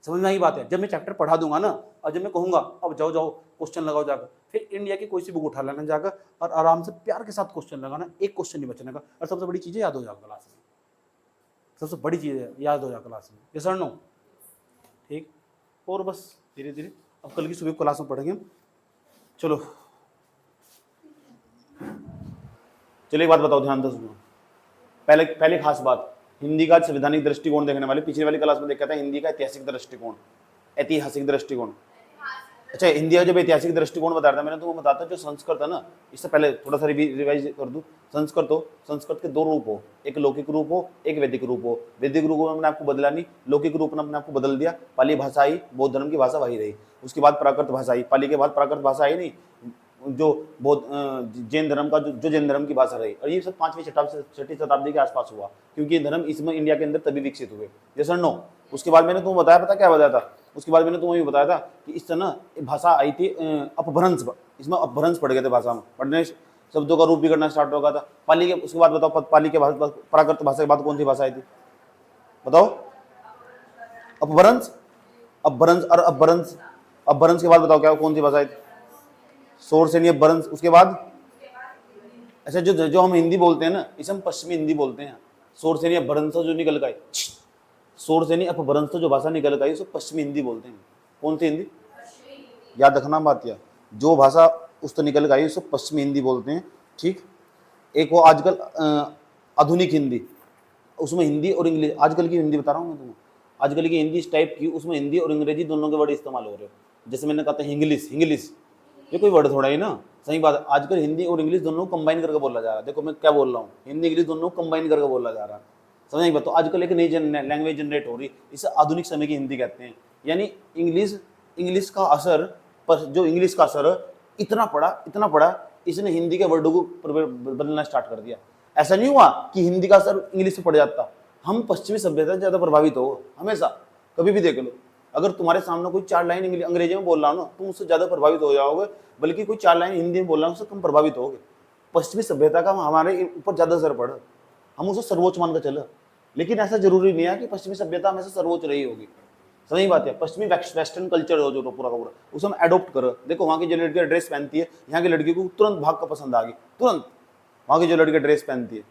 समझ में आई बात है। जब मैं चैप्टर पढ़ा दूंगा ना, और जब मैं कहूंगा अब जाओ जाओ क्वेश्चन लगाओ जाकर, फिर इंडिया की कोई सी बुक उठा लेना जाकर और आराम से प्यार के साथ क्वेश्चन लगाना, एक क्वेश्चन नहीं बचने का, और सबसे बड़ी चीजें याद हो जाएगा क्लास में। सबसे बड़ी चीज याद हो जाए क्लास में, ये सर नो ठीक। और बस धीरे धीरे अब कल की सुबह क्लास में पढ़ेंगे हम। चलो चलिए एक बात बताओ, ध्यान से सुनो। पहले खास बात, हिंदी का संवैधानिक दृष्टिकोण देखने वाले, पिछली वाली क्लास में देखा था हिंदी का ऐतिहासिक दृष्टिकोण, ऐतिहासिक दृष्टिकोण। अच्छा, हिंदी का जब ऐतिहासिक दृष्टिकोण बताया था मैंने, तो वो बताता जो संस्कृत है ना, इससे पहले थोड़ा सा रिवाइज कर दूं। संस्कृत हो, संस्कृत के दो रूप हो, एक लौकिक रूप हो, एक वैदिक रूप हो। वैदिक रूप में मैंने आपको बदला नहीं, लौकिक रूप में मैंने आपको बदल दिया। पाली भाषा आई, बौद्ध धर्म की भाषा वही रही। उसके बाद प्राकृत भाषा आई, पाली के बाद प्राकृत भाषा आई नहीं, जो बौद्ध जैन धर्म का जो जैन धर्म की भाषा रही। और ये सब 5वीं छठी शताब्दी के आसपास हुआ, क्योंकि ये धर्म इसमें इंडिया के अंदर तभी विकसित हुए। जैसे नो, उसके बाद मैंने तुम्हें बताया, पता क्या बताया था? उसके बाद मैंने तुम्हें ये बताया था कि इस तरह भाषा आई थी अपभ्रंश, इसमें अपभ्रंश पड़ गए थे भाषा में, पढ़ने शब्दों का रूप बिगड़ना स्टार्ट हो गया था। पाली के उसके बाद बताओ, पाली के बाद प्राकृत भाषा के बाद कौन सी भाषा आई थी बताओ? अपभ्रंश, अपभ्रंश और अपभ्रंश, अपभ्रंश के बाद बताओ क्या कौन सी भाषा आई थी? शोरसेनी, अपभ्रंश। उसके बाद अच्छा, जो हम हिंदी बोलते हैं ना, इसे हम पश्चिमी हिंदी बोलते हैं। शोरसेनी अपभ्रंश जो निकल गई, शोरसेनी अपभ्रंश जो भाषा निकल गई उसे पश्चिमी हिंदी बोलते हैं। कौन सी हिंदी? याद रखना बात, या जो भाषा उस तो निकल गई उसे पश्चिमी हिंदी बोलते हैं। ठीक। एक वो आजकल आधुनिक हिंदी, उसमें हिंदी और इंग्लिश, आजकल की हिंदी बता रहा हूँ मैं तुम्हें, आजकल की हिंदी इस टाइप की, उसमें हिंदी और अंग्रेजी दोनों के वर्ड इस्तेमाल हो रहे हैं। जैसे मैंने कहा था इंग्लिश, इंग्लिश ये कोई वर्ड थोड़ा ही ना, सही बात है। आजकल हिंदी और इंग्लिश दोनों को कंबाइन करके बोला जा रहा है। देखो मैं क्या बोल रहा हूँ, हिंदी इंग्लिश दोनों को कंबाइन करके बोला जा रहा है। समझ नहीं बात। तो आजकल एक नई लैंग्वेज जनरेट हो रही, इसे आधुनिक समय की हिंदी कहते हैं। यानी इंग्लिश का असर, पर जो इंग्लिश का असर इतना पड़ा, इसने हिंदी के वर्डों को बदलना स्टार्ट कर दिया। ऐसा नहीं हुआ कि हिंदी का असर इंग्लिश से पड़ जाता। हम पश्चिमी सभ्यता से ज्यादा प्रभावित हो हमेशा, कभी भी देख लो। अगर तुम्हारे सामने कोई 4 लाइन अंग्रेजी में बोल रहा हो ना, तुम उससे ज्यादा प्रभावित हो जाओगे, बल्कि कोई 4 लाइन हिंदी में बोल रहा हो उससे कम प्रभावित होगे। पश्चिमी सभ्यता का हमारे ऊपर ज्यादा असर पड़ा, हम उसे सर्वोच्च मान कर चले। लेकिन ऐसा जरूरी नहीं है कि पश्चिमी सभ्यता हमेशा सर्वोच्च रही होगी। सही बात है। पश्चिमी वेस्टर्न कल्चर हो जो पूरा का पूरा, उसे हम एडोप्ट करो। देखो वहाँ की जो लड़कियां ड्रेस पहनती है, यहाँ की लड़की को तुरंत भाग का पसंद आ गई, तुरंत वहाँ की जो लड़की ड्रेस पहनती है।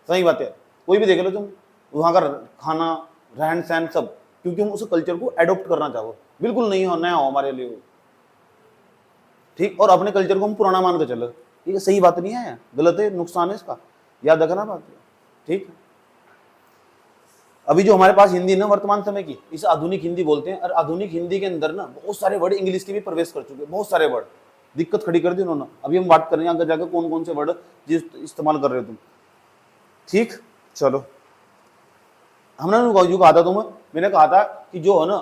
सही बात है। कोई भी देख लो तुम, वहाँ का खाना, रहन सहन सब, क्योंकि हम उस कल्चर को एडोप्ट करना चाहो। बिल्कुल नहीं हो, नया हो हमारे लिए, ठीक। और अपने कल्चर को हम पुराना मान कर चलो, ये सही बात नहीं है, गलत है, नुकसान है इसका, याद रखना बात, ठीक। अभी जो हमारे पास हिंदी ना वर्तमान समय की, इसे आधुनिक हिंदी बोलते हैं। और आधुनिक हिंदी के अंदर ना बहुत सारे वर्ड इंग्लिश के भी प्रवेश कर चुके हैं, बहुत सारे वर्ड, दिक्कत खड़ी कर दी उन्होंने। अभी हम बात कर रहे हैं आगे जाकर कौन कौन से वर्ड जिस इस्तेमाल कर रहे हो तुम। ठीक, चलो हमने जो कहा था तुम्हें, मैंने कहा था कि जो है ना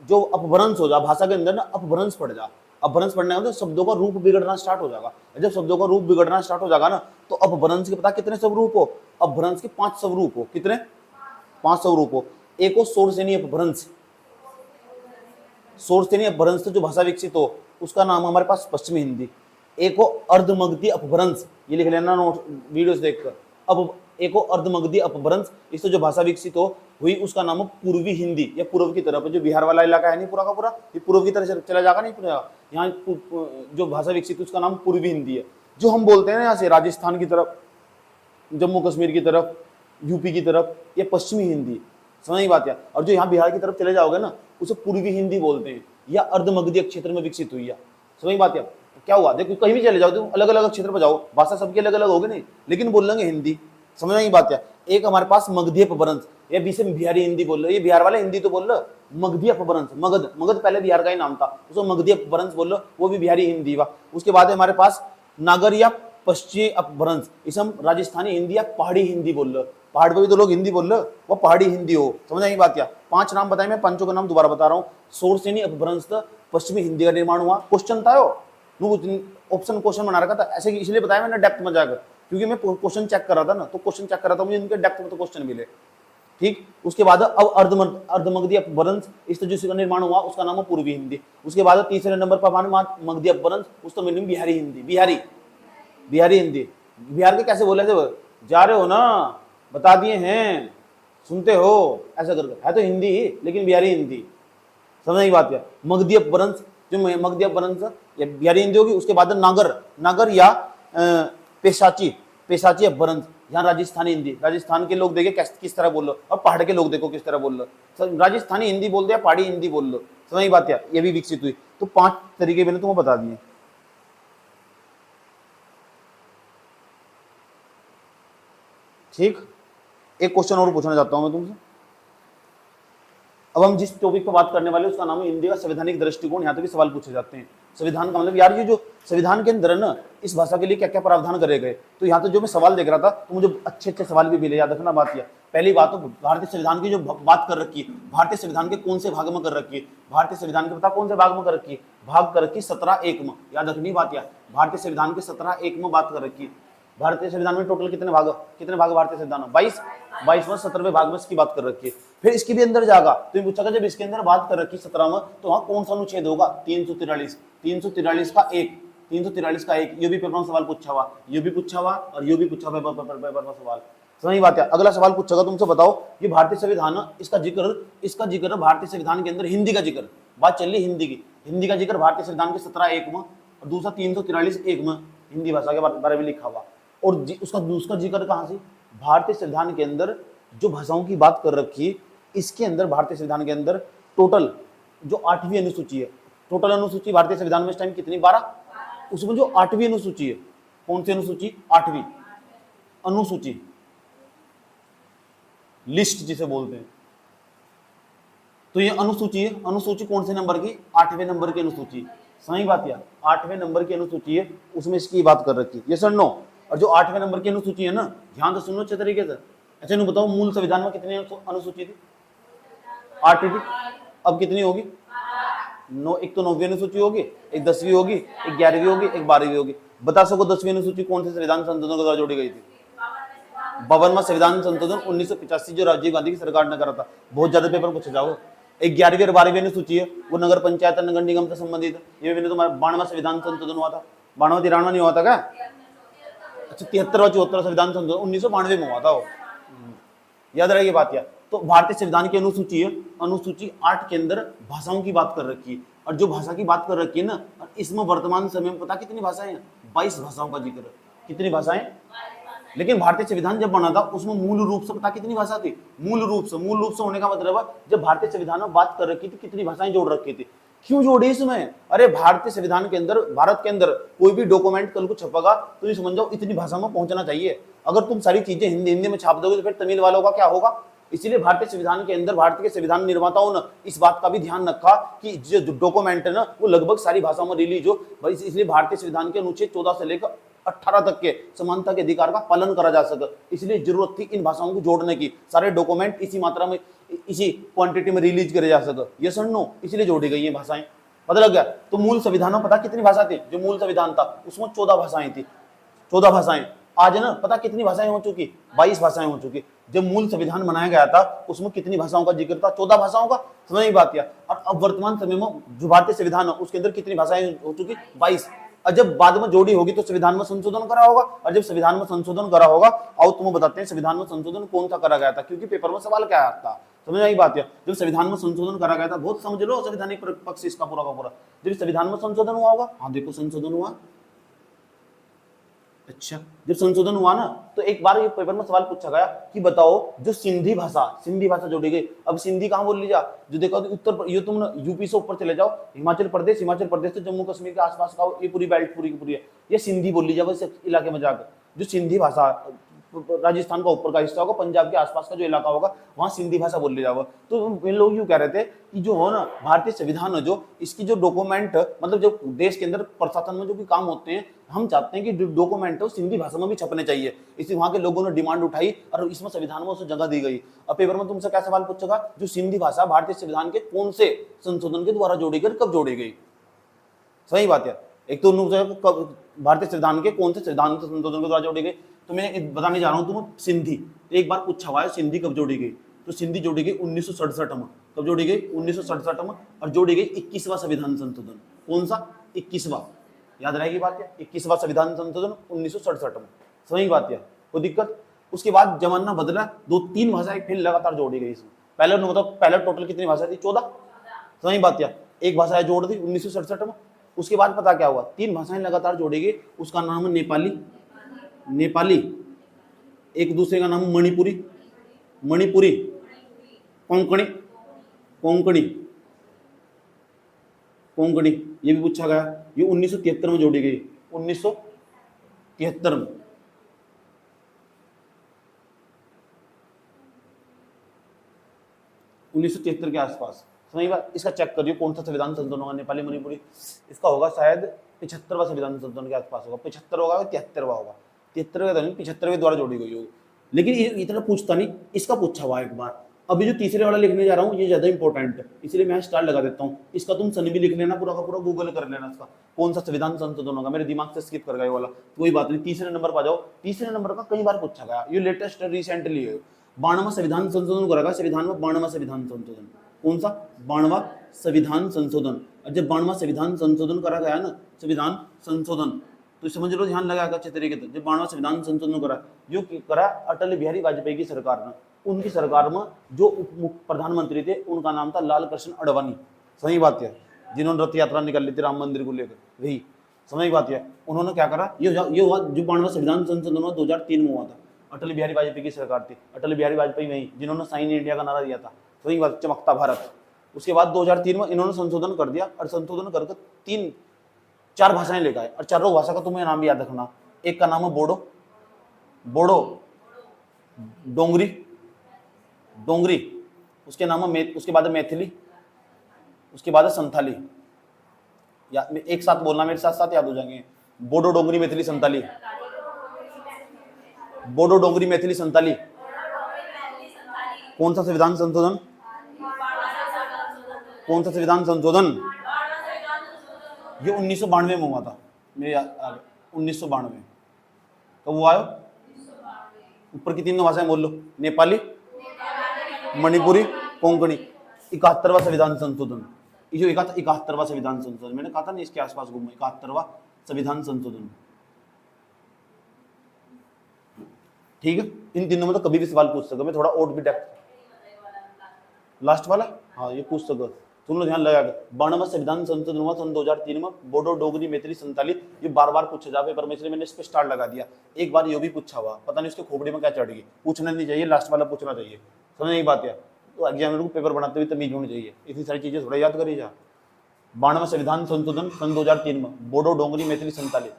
जो अपभ्रंश हो जा भाषा के अंदर ना, अपभ्रंश पड़ जा। अपभ्रंश पड़ने का तो शब्दों का रूप बिगड़ना स्टार्ट हो जाएगा। जब शब्दों का रूप बिगड़ना स्टार्ट हो जाएगा ना, तो अपभ्रंश के पता कितने स्वरूप हो? अपभ्रंश के 5 स्वरूप हो। कितने? 5 स्वरूप हो। एक हो शोरसेनी अपभ्रंश। शोरसेनी अपभ्रंश से जो भाषा विकसित हो उसका नाम हमारे पास पश्चिमी हिंदी। एक हो अर्धमगधी अपभ्रंश, ये लिख लेना नोट वीडियोस देखकर। अब एक हो अर्धमगधी अपभ्रंश, इससे जो भाषा विकसित हो हुई उसका नाम है पूर्वी हिंदी, या पूर्व की तरफ। जो बिहार वाला इलाका है नहीं पूरा का पूरा, ये पूर्व की तरफ चला जाएगा नहीं पूरा, यहाँ जो भाषा विकसित है उसका नाम पूर्वी हिंदी है। जो हम बोलते हैं ना यहाँ से राजस्थान की तरफ, जम्मू कश्मीर की तरफ, यूपी की तरफ, ये पश्चिमी हिंदी, समझ बात है। और जो यहाँ बिहार की तरफ चले जाओगे ना, उसे पूर्वी हिंदी बोलते हैं, या अर्धमगधी क्षेत्र में विकसित हुई है, समझ बात है। क्या हुआ, देखो कहीं भी चले जाओ तुम, अलग अलग क्षेत्र पर जाओ, भाषा सबकी अलग अलग होगी नहीं, लेकिन बोल लेंगे हिंदी, समझ में बात है। एक हमारे पास मगधी अपभ्रंश, ये बीच में बिहारी हिंदी बोल रहे, ये बिहार वाले हिंदी तो बोल रहे, मगधी अपभ्रंश, मगध, मगध पहले बिहार का ही नाम था, उसको मगधी अपभ्रंश बोल रहे, वो भी बिहारी हिंदी हुआ। उसके बाद हमारे पास नागर या पश्चिमी अपभ्रंश, इसे हम राजस्थानी हिंदी या पहाड़ी हिंदी बोल रहे। पहाड़ पे भी तो लोग हिंदी बोल रहे, वो पहाड़ी हिंदी हो, समझ आई बात क्या। 5 नाम बताए, मैं 5 का नाम दोबारा बता रहा हूँ। शोरसेनी अपभ्रंश पश्चिमी हिंदी का निर्माण हुआ। क्वेश्चन था ऑप्शन क्वेश्चन बना रखा था ऐसे, इसलिए बताया मैंने डेप्थ में जाकर, क्योंकि मैं क्वेश्चन चेक कर रहा था ना, तो क्वेश्चन चेक कर रहा था, मुझे इनके डेप्थ में तो क्वेश्चन मिले। ठीक, उसके बाद अब अर्धमगधी अपभ्रंश, इस जिसका निर्माण हुआ उसका नाम है पूर्वी हिंदी। उसके बाद तीसरे नंबर पर मगधी अपभ्रंश, उसका मीनिंग बिहारी हिंदी, बिहारी हिंदी। बिहार के कैसे बोले थे, जा रहे हो ना, बता दिए हैं, सुनते हो, ऐसा करके है तो हिंदी ही, लेकिन बिहारी हिंदी, समझ नहीं बात है। मगधी अपभ्रंश, जो मगधी अपभ्रंश या बिहारी हिंदी होगी। उसके बाद नागर या पेशाची अपभ्रंश, यहाँ राजस्थानी हिंदी, राजस्थान के लोग देखे किस तरह बोल लो, और पहाड़ के लोग देखो किस तरह बोल लो, राजस्थानी हिंदी बोल दो या पहाड़ी हिंदी बोल लो, समझ बात है। ये भी विकसित हुई। तो 5 तरीके मैंने तुम्हें बता दिए। ठीक, एक क्वेश्चन और पूछना चाहता हूं मैं तुमसे। अब हम जिस टॉपिक पर बात करने वाले उसका नाम है हिंदी का संवैधानिक दृष्टिकोण। यहाँ तक भी सवाल पूछे जाते हैं। संविधान का मतलब यार, ये जो संविधान के अंदर है ना, इस भाषा के लिए क्या क्या प्रावधान करे गए। तो यहाँ तो जो मैं सवाल देख रहा था, तो मुझे अच्छे अच्छे सवाल भी मिले, याद रखना बात यह। पहली बात तो भारतीय संविधान की जो बात कर रखी है, भारतीय संविधान के कौन से भाग में कर रखी है, भारतीय संविधान के पता कौन से भाग में कर रखी है, भाग कर रखी 17(1) में, याद रखनी बात यह। भारतीय संविधान के 17(1) में बात कर रखी है। भारतीय संविधान में टोटल कितने भाग भारतीय संविधान में? 22 में 17वें भाग में इसकी बात कर रखी है। फिर इसके भी अंदर जाएगा तो पूछा जब इसके अंदर बात कर रखी 17 में, तो वहां कौन सा अनुच्छेद होगा? 343 का 1, 343 का 1। ये भी पेपर में सवाल पूछा हुआ, ये भी पूछा हुआ, और ये भी पूछा हुआ पेपर में सवाल। समझ बात है। अगला सवाल पूछेगा तुमसे, बताओ ये भारतीय संविधान, इसका जिक्र भारतीय संविधान के अंदर हिंदी का जिक्र, बात चल रही हिंदी की, हिंदी का जिक्र भारतीय संविधान के 17(1) में, और दूसरा 343(1) में हिंदी भाषा के बारे में लिखा हुआ। और उसका जिक्र कहां से? भारतीय संविधान के अंदर जो भाषाओं की बात कर रखी, इसके अंदर भारतीय संविधान के अंदर टोटल जो 8वीं अनुसूची है, टोटल अनुसूची भारतीय संविधान में इस टाइम कितनी? 12। उसमें जो 8वीं अनुसूची है, कौन सी अनुसूची? 8वीं अनुसूची, लिस्ट जिसे बोलते हैं। तो ये अनुसूची है, अनुसूची कौन से नंबर की? 8वें नंबर की अनुसूची। सही बात है, 8वें नंबर की अनुसूची है, उसमें इसकी बात कर रखी है। ये सर नो। और जो 8वें नंबर की अनुसूची है ना, ध्यान से सुनो अच्छे तरीके से। अच्छा नहीं बताओ, मूल संविधान में कितनी अनुसूची थी? 8 थी। अब कितनी होगी? 9। एक तो 9वीं अनुसूची होगी, एक 10वीं होगी, एक 11वीं होगी, एक 12वीं होगी। बता सको 10वीं अनुसूची कौन से संविधान संशोधन के द्वारा जोड़ी गई थी? 52वां संविधान संशोधन 1985, जो राजीव गांधी की सरकार ने करा था। बहुत ज्यादा पेपर पूछे जाओ। एक 11वीं और 12वीं अनुसूची है, वो नगर पंचायत और नगर निगम से संबंधित है। ये मैंने तुम्हारा 92वां संविधान संशोधन हुआ था। 92वां 93वां नहीं हुआ था क्या? अच्छा 73वां 74वां संविधान संशोधन 1992 में हुआ था वो, याद रहेगी बात यार। तो भारतीय संविधान की अनुसूची है, अनुसूची 8 के अंदर भाषाओं की बात कर रखी है। और जो भाषा की बात कर रखी है ना, इसमें वर्तमान समय में पता कितनी भाषाएं हैं? 22 भाषाओं का जिक्र। कितनी भाषाएं? लेकिन भारतीय संविधान जब बना था उसमें मूल रूप से पता कितनी भाषा थी? मूल रूप से होने का मतलब है जब भारतीय संविधान में बात कर रखी थी कितनी भाषाएं जोड़ रखी थी। क्यों जोड़ी इसमें? अरे भारतीय संविधान के अंदर, भारत के अंदर कोई भी डॉक्यूमेंट कल को छपेगा तो ये समझ जाओ इतनी भाषा में पहुंचना चाहिए। अगर तुम सारी चीजें हिंदी में छाप दोगे तो फिर तमिल वालों का क्या होगा? इसलिए भारतीय संविधान के अंदर भारतीय के संविधान निर्माताओं ने इस बात का भी ध्यान रखा कि जो डॉक्यूमेंट है ना वो लगभग सारी भाषाओं में रिलीज हो भाई, इसलिए भारतीय संविधान के अनुच्छेद 14 से लेकर 18 तक के समानता के अधिकार का पालन करा जा सके, इसलिए जरूरत थी इन भाषाओं को जोड़ने की, सारे डॉक्यूमेंट इसी मात्रा में इसी क्वांटिटी में रिलीज करे जा सके। यस और नो, इसलिए जोड़ी गई ये भाषाएं। पता लग गया? तो मूल संविधान में पता कितनी भाषा थी? जो मूल संविधान था उसमें 14 भाषाएं थी, 14 भाषाएं। आज है ना पता कितनी भाषाएं हो चुकी? 22 भाषाएं हो चुकी। जब मूल संविधान बनाया गया था उसमें कितनी भाषाओं का जिक्र था? 14 भाषाओं का। समझ में बात किया? और अब वर्तमान समय में जो भारतीय संविधान है उसके अंदर कितनी भाषाएं हो चुकी? 22। और जब बाद में जोड़ी होगी तो संविधान में संशोधन करा होगा, और जब संविधान में संशोधन करा होगा, आओ तुम्हें बताते हैं संविधान में संशोधन कौन सा करा गया था, क्योंकि पेपर में सवाल क्या आता था। समझ आई बात है? जब संविधान में संशोधन करा गया था, बहुत समझ लो संवैधानिक पक्ष इसका पूरा का पूरा। जब संविधान में संशोधन हुआ होगा, हाँ देखो संशोधन हुआ। अच्छा, जब संशोधन हुआ ना तो एक बार ये पेपर में सवाल पूछा गया कि बताओ जो सिंधी भाषा जोड़ी गई, अब सिंधी कहाँ बोल ली जा? जो देखो उत्तर, ये तुम यूपी से ऊपर चले जाओ, हिमाचल प्रदेश से जम्मू कश्मीर के आसपास का ये पूरी बेल्ट पूरी की पूरी है, ये सिंधी बोल ली जा वैसे इलाके में जाकर। जो सिंधी भाषा राजस्थान का ऊपर का हिस्सा होगा, पंजाब के आसपास का जो इलाका होगा वहां सिंधी भाषा बोल ली जाएगा। तो इन लोग यूं कह रहे थे कि जो हो ना भारतीय संविधान है जो इसकी जो डॉक्यूमेंट मतलब जो देश के अंदर प्रशासन में जो भी काम होते हैं, हम चाहते हैं कि जो डॉक्यूमेंट है वो सिंधी भाषा में भी छपने चाहिए। इसलिए वहां के लोगों ने डिमांड उठाई और इसमें संविधान में उसे जगह दी गई। अब पेपर में तुमसे क्या सवाल पूछेगा? जो सिंधी भाषा भारतीय संविधान के कौन से संशोधन के द्वारा जोड़ी गई, कब जोड़ी गई? सही बात है। एक तो भारतीय संविधान के कौन से संविधान संशोधन के द्वारा जोड़ी गई, तो मैं बताने जा रहा हूं तुम्हें सिंधी। एक बार पूछा हुआ है सिंधी कब जोड़ी गई, तो सिंधी जोड़ी गई 1967 में। कब जोड़ी गई? 1967 में। और जोड़ी गई 21वां संविधान संशोधन। कौन सा? 21वां। याद रहेगी बात है? 21वां संविधान संशोधन 1967 में। सही बात है, कोई दिक्कत? उसके बाद जमाना बदला, 2-3 भाषाएं फिर लगातार जोड़ी गई इसमें। पहले मतलब पहले टोटल कितनी भाषा थी? 14। सही बात है, एक भाषा जोड़ दी 1967 में। उसके बाद पता क्या हुआ? 3 भाषाएं लगातार जोड़ी गई। उसका नाम है नेपाली, एक दूसरे का नाम मणिपुरी, कोंकणी, ये भी पूछा गया। ये 1973 में जोड़ी गई, 1973 में। 1973 के आसपास। समझ बात? इसका चेक करिए कौन सा संविधान संशोधन होगा नेपाली मणिपुरी। इसका होगा शायद 75वां संविधान संशोधन के आसपास होगा। 75 होगा, 73वां होगा। 73वें तो नहीं, 75वें द्वारा जोड़ी गई होगी। लेकिन ये इतना पूछता नहीं, इसका पूछा हुआ एक बार। अभी जो तीसरे वाला लिखने जा रहा हूँ ये ज्यादा इंपॉर्टेंट है, इसलिए मैं स्टार लगा देता हूँ। इसका तुम सन भी लिख लेना, पूरा का पूरा गूगल कर लेना इसका कौन सा संविधान संशोधन होगा। मेरे दिमाग से स्किप कर गया वाला, कोई बात नहीं। तीसरे नंबर पर जाओ। तीसरे नंबर का कई बार पूछा गया, ये लेटेस्ट रिसेंटली है। 92वां संविधान संशोधन करेगा संविधान में। 92वां संविधान संशोधन कौन सा? 92वां संविधान संशोधन। और जब 92वां संविधान संशोधन करा गया ना, संविधान संशोधन, तो समझ लो, ध्यान लगाएगा अच्छे तरीके से। जब 92वां संविधान संशोधन करा, जो करा अटल बिहारी वाजपेयी की सरकार ने। उनकी सरकार में जो उप प्रधानमंत्री थे उनका नाम था लाल कृष्ण अडवाणी। सही बात है, जिन्होंने रथ यात्रा निकाली थी राम मंदिर को लेकर, वही। समझ बात है? उन्होंने क्या करा, ये हुआ जो 92वां संविधान संशोधन हुआ 2003 में हुआ था। अटल बिहारी वाजपेयी की सरकार थी। अटल बिहारी वाजपेयी वही जिन्होंने साइन इंडिया का नारा दिया था। सही बात, चमकता भारत। उसके बाद 2003 में इन्होंने संशोधन कर दिया, और संशोधन करके 3-4 भाषाएं लेकर आए। और चारों भाषा का तुम्हें नाम भी याद रखना। एक का नाम है बोडो, डोंगरी, उसके नाम है उसके बाद है मैथिली, उसके बाद है संथाली। या एक साथ बोलना, मेरे साथ साथ याद हो जाएंगे। बोडो, डोंगरी, मैथिली, संथाली। बोडो, डोंगरी, मैथिली, संथाली। कौन सा संविधान संशोधन? कौन सा संविधान संशोधन? ये 1992 में हुआ था। मेरे 1992। कब हुआ है? ऊपर की 3 भाषाएं बोल लो, नेपाली, मणिपुरी, कोंकणी। 71वां संविधान संशोधन। ये जो 71वां संविधान संशोधन, मैंने कहा था ना इसके आसपास घूमो। 71वां संविधान संशोधन, ठीक है। इन तीनों में तो कभी भी सवाल पूछ सको। मैं थोड़ा और भी डेप्थ, लास्ट वाला, हाँ ये पूछ सको। सुन लो, ध्यान लगा। 92वां संविधान संशोधन हुआ सन 2003 में। बोडो, डोगरी, मैथिली, संथाली, ये बार पूछा जाए पेपर में, इसलिए मैंने इस पर स्टार लगा दिया। एक बार ये भी पूछा हुआ, पता नहीं उसके खोपड़ी में क्या चढ़ गई। पूछना नहीं चाहिए, लास्ट वाला पूछना चाहिए। समझ नहीं बात है? तो एग्जामिनर को पेपर बनाते हुए तमीज होनी चाहिए। इतनी सारी चीजें थोड़ा याद करिए जा। 92वां संविधान संशोधन सन 2003 में। बोडो, डोगरी, मैथिली, संथाली।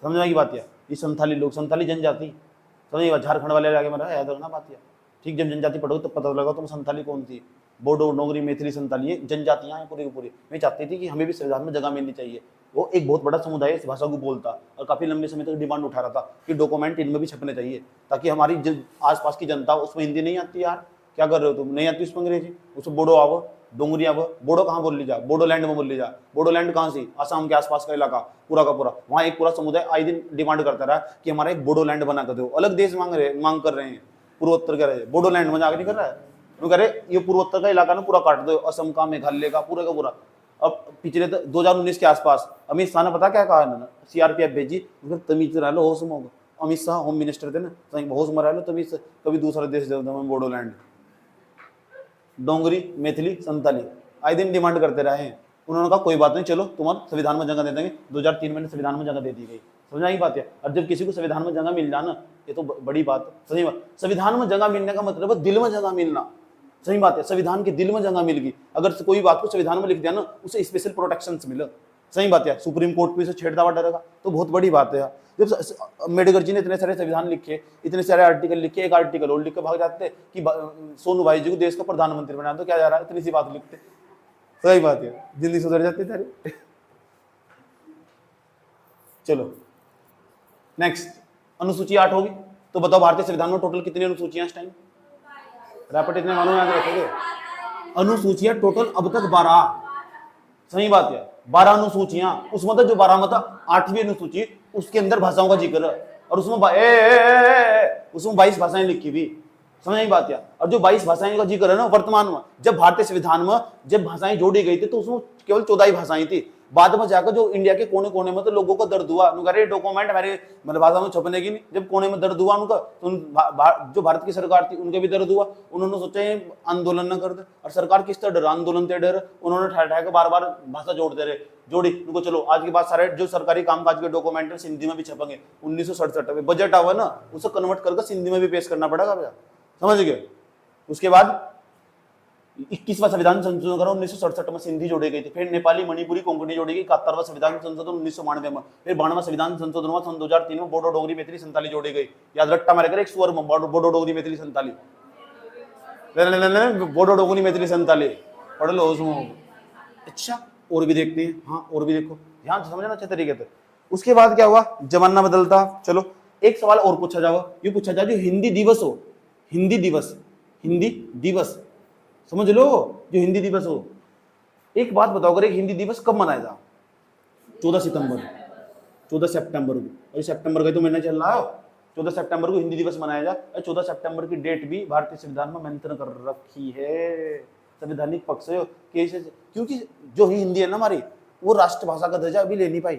समझने की बात है? ये संथाली लोग, संथाली जनजाति। समझिए, झारखंड वाले आगे मेरा याद रखना बात है। ठीक, जब जनजाति पढ़ोगे तब पता लगा तुम संथाली कौन थी। बोडो, डोगरी, मैथिली, संथाली, ये जनजातियां हैं पूरी की पूरी। मैं चाहती थी कि हमें भी संविधान में जगह मिलनी चाहिए। वो एक बहुत बड़ा समुदाय इस भाषा को बोलता और काफी लंबे समय तक डिमांड उठा रहा था कि डॉक्यूमेंट इनमें भी छपने चाहिए, ताकि हमारी आसपास की जनता, उसमें हिंदी नहीं आती यार, क्या कर रहे हो तुम, नहीं आती उसमें अंग्रेजी, उसमें बोडो आवो, डोंगरी आवो। बोडो कहाँ बोल ली जा, बोडोलैंड में बोल ली जा। बोडोलैंड कहाँ से, आसाम के आसपास का इलाका पूरा का पूरा। वहाँ एक पूरा समुदाय आए दिन डिमांड करता रहा कि हमारा एक बोडोलैंड बना कर दो। अलग देश मांग कर रहे हैं, पूर्वोत्तर कह रहे, बोडोलैंड मजाक नहीं कर रहा है। वो कह रहे ये पूर्वोत्तर का इलाका ना पूरा काट दो, असम का, मेघालय का, पूरा का पूरा। अब पिछले 2019 के आसपास अमित शाह ने पता क्या कहा इन्होंने, सीआरपीएफ भेजी, तमीज रह लो, होश में होगा। अमित शाह होम मिनिस्टर थे ना, होश में रह लो, तभी कभी दूसरा देश दे दो बोडोलैंड। डोंगरी, मैथिली, संताली आए दिन डिमांड करते रहे हैं। उन्होंने कहा कोई बात नहीं, चलो तुम्हारा संविधान में जगह दे देंगे। 2003 में संविधान में जगह दे दी गई। समझ आई बात है। और जब किसी को संविधान में जगह मिल जाना, ये तो बड़ी बात है। सही बात, संविधान में जगह मिलने का मतलब है दिल में जगह मिलना। सही बात है, संविधान के दिल में जगह मिल गई। अगर कोई बात को संविधान में लिख दिया ना, उसे स्पेशल प्रोटेक्शन मिले। सही बात है, सुप्रीम कोर्ट भी उसे छेड़ता हुआ डरेगा, तो बहुत बड़ी बात है। जब अम्बेडकर जी ने इतने सारे संविधान लिखे, इतने सारे आर्टिकल लिखे, एक आर्टिकल और लिख के भाग जाते कि सोनू भाई जी को देश का प्रधानमंत्री बना दो, क्या जा रहा है, इतनी सी बात लिखते। सही बात है, जिंदगी सुधर जाती है। चलो नेक्स्ट, अनुसूची 8 होगी। तो बताओ भारतीय संविधान में टोटल कितनी अनुसूचियां इस टाइम? रैपिड इतने मालूम याद रखोगे? अनुसूचियां टोटल अब तक 12। सही बात है, 12 अनुसूचियां। उसमें तो जो 12 मतलब 8वीं अनुसूची, उसके अंदर भाषाओं का जिक्र है, और उसमें उसमें 22 भाषाएं लिखी हुई। समझ नहीं बात है। और जो 22 भाषाएं का जिक्र है ना, वर्तमान में, जब भारतीय संविधान में जब भाषाएं जोड़ी गई थी तो उसमें केवल 14 ही भाषाएं थी। बाद में जाकर जो इंडिया के कोने कोने में तो लोगों को दर्द हुआ, डॉक्यूमेंट हमारे मतलब भाषा में छपने की नहीं। जब कोने में दर्द हुआ उनका, तो जो भारत की सरकार थी उनके भी दर्द हुआ। उन्होंने सोचा आंदोलन न कर दे, और सरकार किस तरह डर, आंदोलन से डर। उन्होंने ठहरा के बार बार भाषा जोड़ते रहे, जोड़ी उनको। चलो आज के बाद सारे जो सरकारी कामकाज के डॉक्यूमेंट हिंदी में भी छपेंगे। 1967 में बजट आवा ना, उसे कन्वर्ट करके हिंदी में भी पेश करना पड़ेगा भैया, समझ गए। उसके बाद 21वां संविधान संशोधन करा 1967 में, सिंधी जोड़ी गई थी। फिर नेपाली, मणिपुरी, कोंकणी जोड़ी गई 71वां संविधान संशोधन 1992 में। फिर 92वां संविधान संशोधन हुआ सन 2003 में, बोडो, डोगरी, मैथिली, संताली जोड़ी गई। याद रट्टा मारे कर एक स्वर में, बोडो, डोगरी, मैथिली, संताली, बोडो, डोगरी, मैथिली, संताली पढ़ लो उसमें। अच्छा, और भी देखते हैं। हाँ, और भी देखो, ध्यान से समझना अच्छे तरीके से। उसके बाद क्या हुआ, जमाना बदलता। चलो एक सवाल और पूछा जाओ, ये पूछा जाए जो हिंदी दिवस हो, हिंदी दिवस, हिंदी दिवस समझ लो, जो हिंदी दिवस हो। एक बात बताओ, अगर एक हिंदी दिवस कब मनाएगा? 14 सितंबर, 14 सितंबर को, और सितंबर का तो महीना चल रहा है, 14 सितंबर को हिंदी दिवस मनाया जाए। 14 सितंबर की डेट भी भारतीय संविधान में मेंशन कर रखी है, संवैधानिक पक्ष से। क्योंकि जो हिंदी है ना हमारी, वो राष्ट्रभाषा का दर्जा अभी ले नहीं पाई।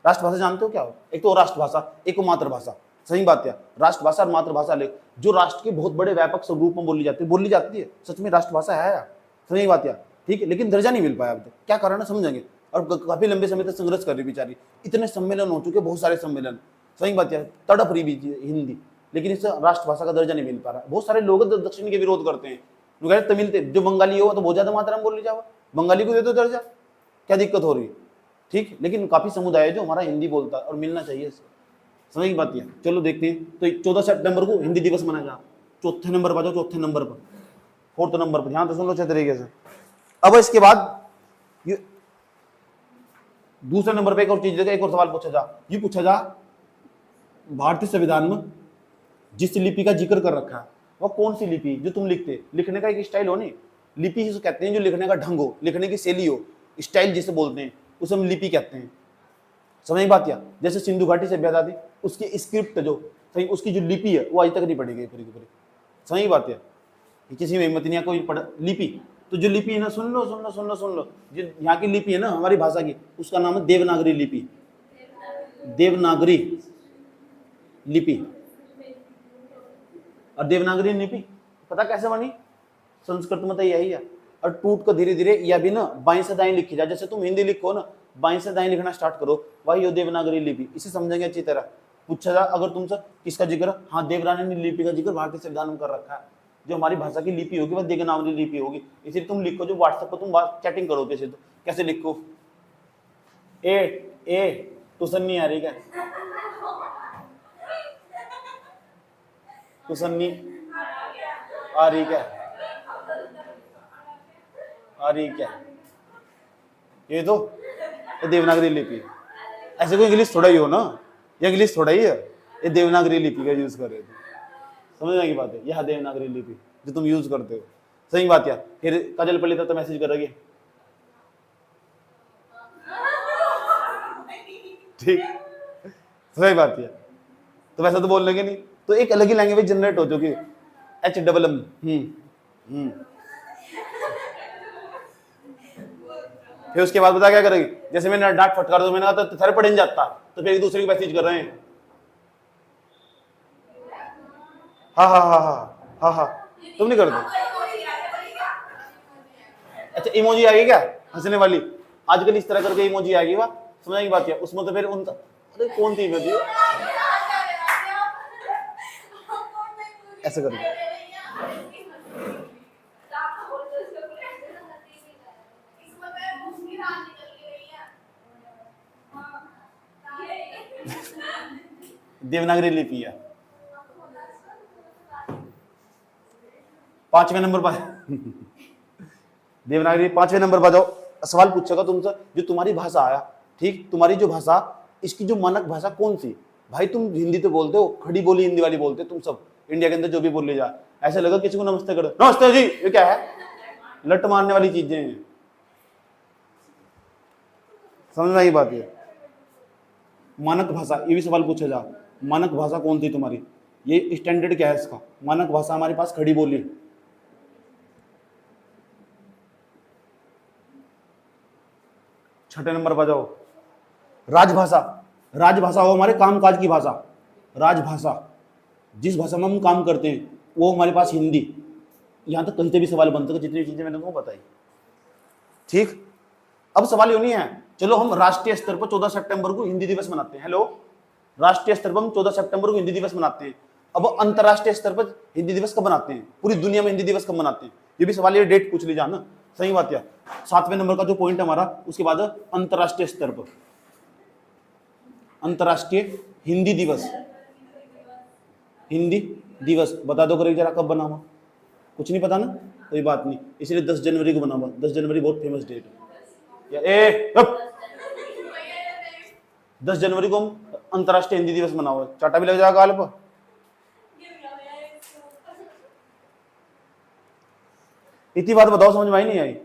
राष्ट्रभाषा जानते हो क्या हो? एक तो राष्ट्रभाषा, एक मातृभाषा। सही बात है, राष्ट्रभाषा और मातृभाषा ले, जो राष्ट्र के बहुत बड़े व्यापक स्वरूप में बोली जाती है। सच में राष्ट्रभाषा है यार, सही बात है, ठीक है। लेकिन दर्जा नहीं मिल पाया अब तक, क्या कारण है समझेंगे। और काफी लंबे समय तक संघर्ष कर रही बेचारी, इतने सम्मेलन हो चुके, बहुत सारे सम्मेलन। सही बात है, तड़प रही भी हिंदी, लेकिन इसे राष्ट्रभाषा का दर्जा नहीं मिल पा रहा। बहुत सारे लोग दक्षिण के विरोध करते हैं, तमिल जो बंगाली हो तो बहुत ज्यादा मात्रा में बोल ली जाओ, बंगाली को दे दो दर्जा, क्या दिक्कत हो रही है, ठीक। लेकिन काफी समुदाय है जो हमारा हिंदी बोलता है और मिलना चाहिए, समझ की बात है। चलो देखते हैं। तो 14 सितंबर को हिंदी दिवस मनाया जा। चौथे नंबर पर जाओ, चौथे नंबर पर, 4th नंबर पर, ध्यान से सुन लो अच्छे तरीके से। अब इसके बाद ये दूसरे नंबर पे एक और चीज देखा, एक और सवाल पूछा जा, ये पूछा जा भारतीय संविधान में जिस लिपि का जिक्र कर रखा है वह कौन सी लिपि, जो तुम लिखते, लिखने का एक स्टाइल हो नहीं, लिपि जिसे कहते हैं जो लिखने का ढंग हो, लिखने की शैली हो, स्टाइल जिसे बोलते हैं, उसे हम लिपि कहते हैं। समझ बात क्या? जैसे सिंधु घाटी सभ्यता थी, उसकी स्क्रिप्ट जो सही, उसकी जो लिपि है वो आज तक नहीं पढ़ी गई पूरी की पूरी। सही बात है, किसी में हिम्मत नहीं है कोई पढ़ लिपि। तो जो लिपि है ना, सुन लो सुन लो सुन लो सुन लो, जो यहाँ की लिपि है ना हमारी भाषा की, उसका नाम है देवनागरी लिपि। देवनागरी लिपि। और देवनागरी लिपि पता कैसे बनी? संस्कृत में तो यही है, और टूट को धीरे धीरे यह भी ना बाएं से दाएं लिखी जाए। जैसे तुम हिंदी लिखो ना, बाएं से दाएं लिखना स्टार्ट करो, वही हो देवनागरी लिपि। इसे समझेंगे अच्छी तरह। पूछा जा अगर तुमसे किसका जिक्र, हाँ देवनागरी लिपि का जिक्र भारतीय संविधान में कर रखा है। जो हमारी भाषा की लिपि होगी वह देवनागरी लिपि होगी। इसलिए तुम लिखो, जो व्हाट्सएप पर तुम चैटिंग करो कैसे, तो कैसे लिखो, ए ट्यूशन नहीं आ रही क्या, ट्यूशन नहीं आ रही क्या है, आ रही क्या है, ये तो ये देवनागरी लिपि है। ऐसे कोई इंग्लिश थोड़ा ही हो ना, ये इंग्लिश थोड़ा ही है, ये देवनागरी लिपि का यूज कर रहे थे। समझने की बात है, यह देवनागरी लिपि जो तुम यूज करते हो। सही बात है। फिर काजल पंडित तो मैसेज कर रही है, ठीक, सही बात है। तो वैसा तो बोल लेंगे नहीं, तो एक अलग ही लैंग्वेज जनरेट हो चुकी है, HMM। फिर उसके बाद बता क्या करेगी, जैसे मैंने डांट फटकार दो, मैंने कहा तो थर पड़ जाता, तो फिर एक दूसरे को मैसेज कर रहे हैं, हाँ हाँ हाँ हाँ हाँ हाँ, तुम नहीं करते। अच्छा इमोजी आ गई क्या हंसने वाली, आजकल इस तरह करके इमोजी आ गई, वाह समझने की बात है। उसमें तो फिर उन, अरे कौन थी इमोजी ऐसे करके, देवनागरी लिपि है। 5वें नंबर पर देवनागरी 5वें नंबर पर जाओ। सवाल पूछेगा तुमसे, जो तुम्हारी भाषा आया, ठीक, तुम्हारी जो भाषा, इसकी जो मानक भाषा कौन सी। भाई तुम हिंदी तो बोलते हो, खड़ी बोली हिंदी वाली बोलते हो तुम सब, इंडिया के अंदर जो भी बोल ले जाए, ऐसा लगा किसी को नमस्ते करो, नमस्ते जी, ये क्या है, लट मारने वाली चीजें हैं। समझ में आई बात है। मानक भाषा, ये भी सवाल पूछा जा, मानक भाषा कौन सी तुम्हारी, ये स्टैंडर्ड क्या है इसका। मानक भाषा हमारे पास खड़ी बोली। 6 नंबर पर जाओ, राजभाषा। राजभाषा हो हमारे कामकाज की भाषा, राजभाषा जिस भाषा में हम काम करते हैं वो हमारे पास हिंदी। यहां तक कहीं से भी सवाल बनते हैं, जितनी चीजें मैंने तुमको बताई, ठीक। अब सवाल यूं नहीं है, चलो हम राष्ट्रीय स्तर पर 14 सितंबर को हिंदी दिवस मनाते हैं, हेलो, राष्ट्रीय स्तर पर हम 14 सितंबर को हिंदी दिवस मनाते हैं। अब अंतरराष्ट्रीय स्तर पर हिंदी दिवस कब मनाते हैं, पूरी दुनिया में हिंदी दिवस कब मनाते हैं, ये भी सवाल, ये डेट पूछ लीजिए ना। सही बात है। 7वें नंबर का जो पॉइंट है हमारा, उसके बाद अंतरराष्ट्रीय स्तर पर अंतरराष्ट्रीय हिंदी दिवस, हिंदी दिवस बता दो करें जरा, कब बना हुआ, कुछ नहीं पता ना, कोई बात नहीं, इसलिए 10 जनवरी को बना हुआ। 10 जनवरी बहुत फेमस डेट है। 10 जनवरी को हम अंतरराष्ट्रीय हिंदी दिवस मना हुआ, चाटा भी लग जाएगा गाल पर। इतनी बात बताओ, समझ में आई नहीं आई।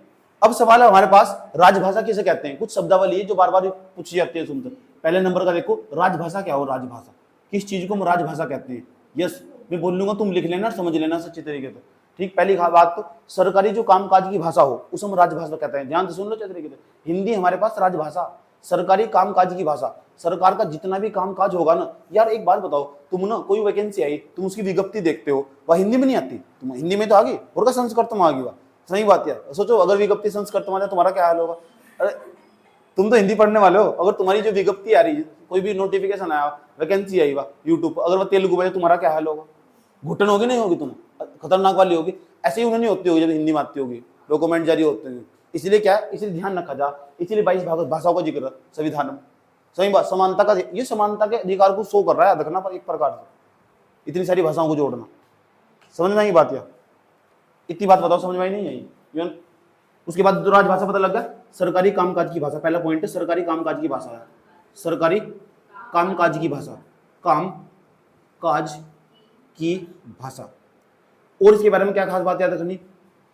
अब सवाल है हमारे पास, राजभाषा किसे कहते हैं। कुछ शब्दावली है जो बार बार पूछी जाती है सुनते। पहले नंबर का देखो, राजभाषा क्या हो, राजभाषा किस चीज को हम राजभाषा कहते हैं। यस, मैं बोल लूंगा, तुम लिख लेना, समझ लेना सच्चे तरीके से, ठीक। पहली बात तो, सरकारी जो कामकाज की भाषा हो उसे हम राजभाषा कहते हैं। ध्यान से सुन लो अच्छे तरीके से, हिंदी हमारे पास राजभाषा, सरकारी कामकाज की भाषा, सरकार का जितना भी कामकाज होगा ना। यार एक बात बताओ, तुम ना कोई वैकेंसी आई, तुम उसकी विज्ञप्ति देखते हो, वह हिंदी में नहीं आती, तुम हिंदी में तो आ गई, और का संस्कृत तुम आ गई। वह सही बात है। सोचो अगर विज्ञप्ति संस्कृत में आ जाए तुम्हारा क्या हाल होगा। अरे तुम तो हिंदी पढ़ने वाले हो, अगर तुम्हारी जो विज्ञप्ति आ रही है, कोई भी नोटिफिकेशन आया, वैकेंसी आई वह यूट्यूब, अगर वह तेलुगु में, तुम्हारा क्या हाल होगा, घुटन होगी नहीं होगी, तुम खतरनाक वाली होगी। ऐसे ही उन्होंने होती होगी जब हिंदी में आती होगी, डॉक्यूमेंट जारी होते हैं। इसलिए क्या है, इसलिए ध्यान रखा जा, इसलिए 22 भाषाओं का जिक्र संविधान में। सही बात, समानता का, ये समानता के अधिकार को शो कर रहा है, देखना पर एक प्रकार से इतनी सारी भाषाओं को जोड़ना। समझ में आई बात, या इतनी बात बताओ, समझ में आई नहीं आई। उसके बाद जो राजभाषा पता लग गया, सरकारी कामकाज की भाषा। पहला पॉइंट है सरकारी कामकाज की भाषा है, सरकारी कामकाज की भाषा, काम काज की भाषा। और इसके बारे में क्या खास बात याद रखनी,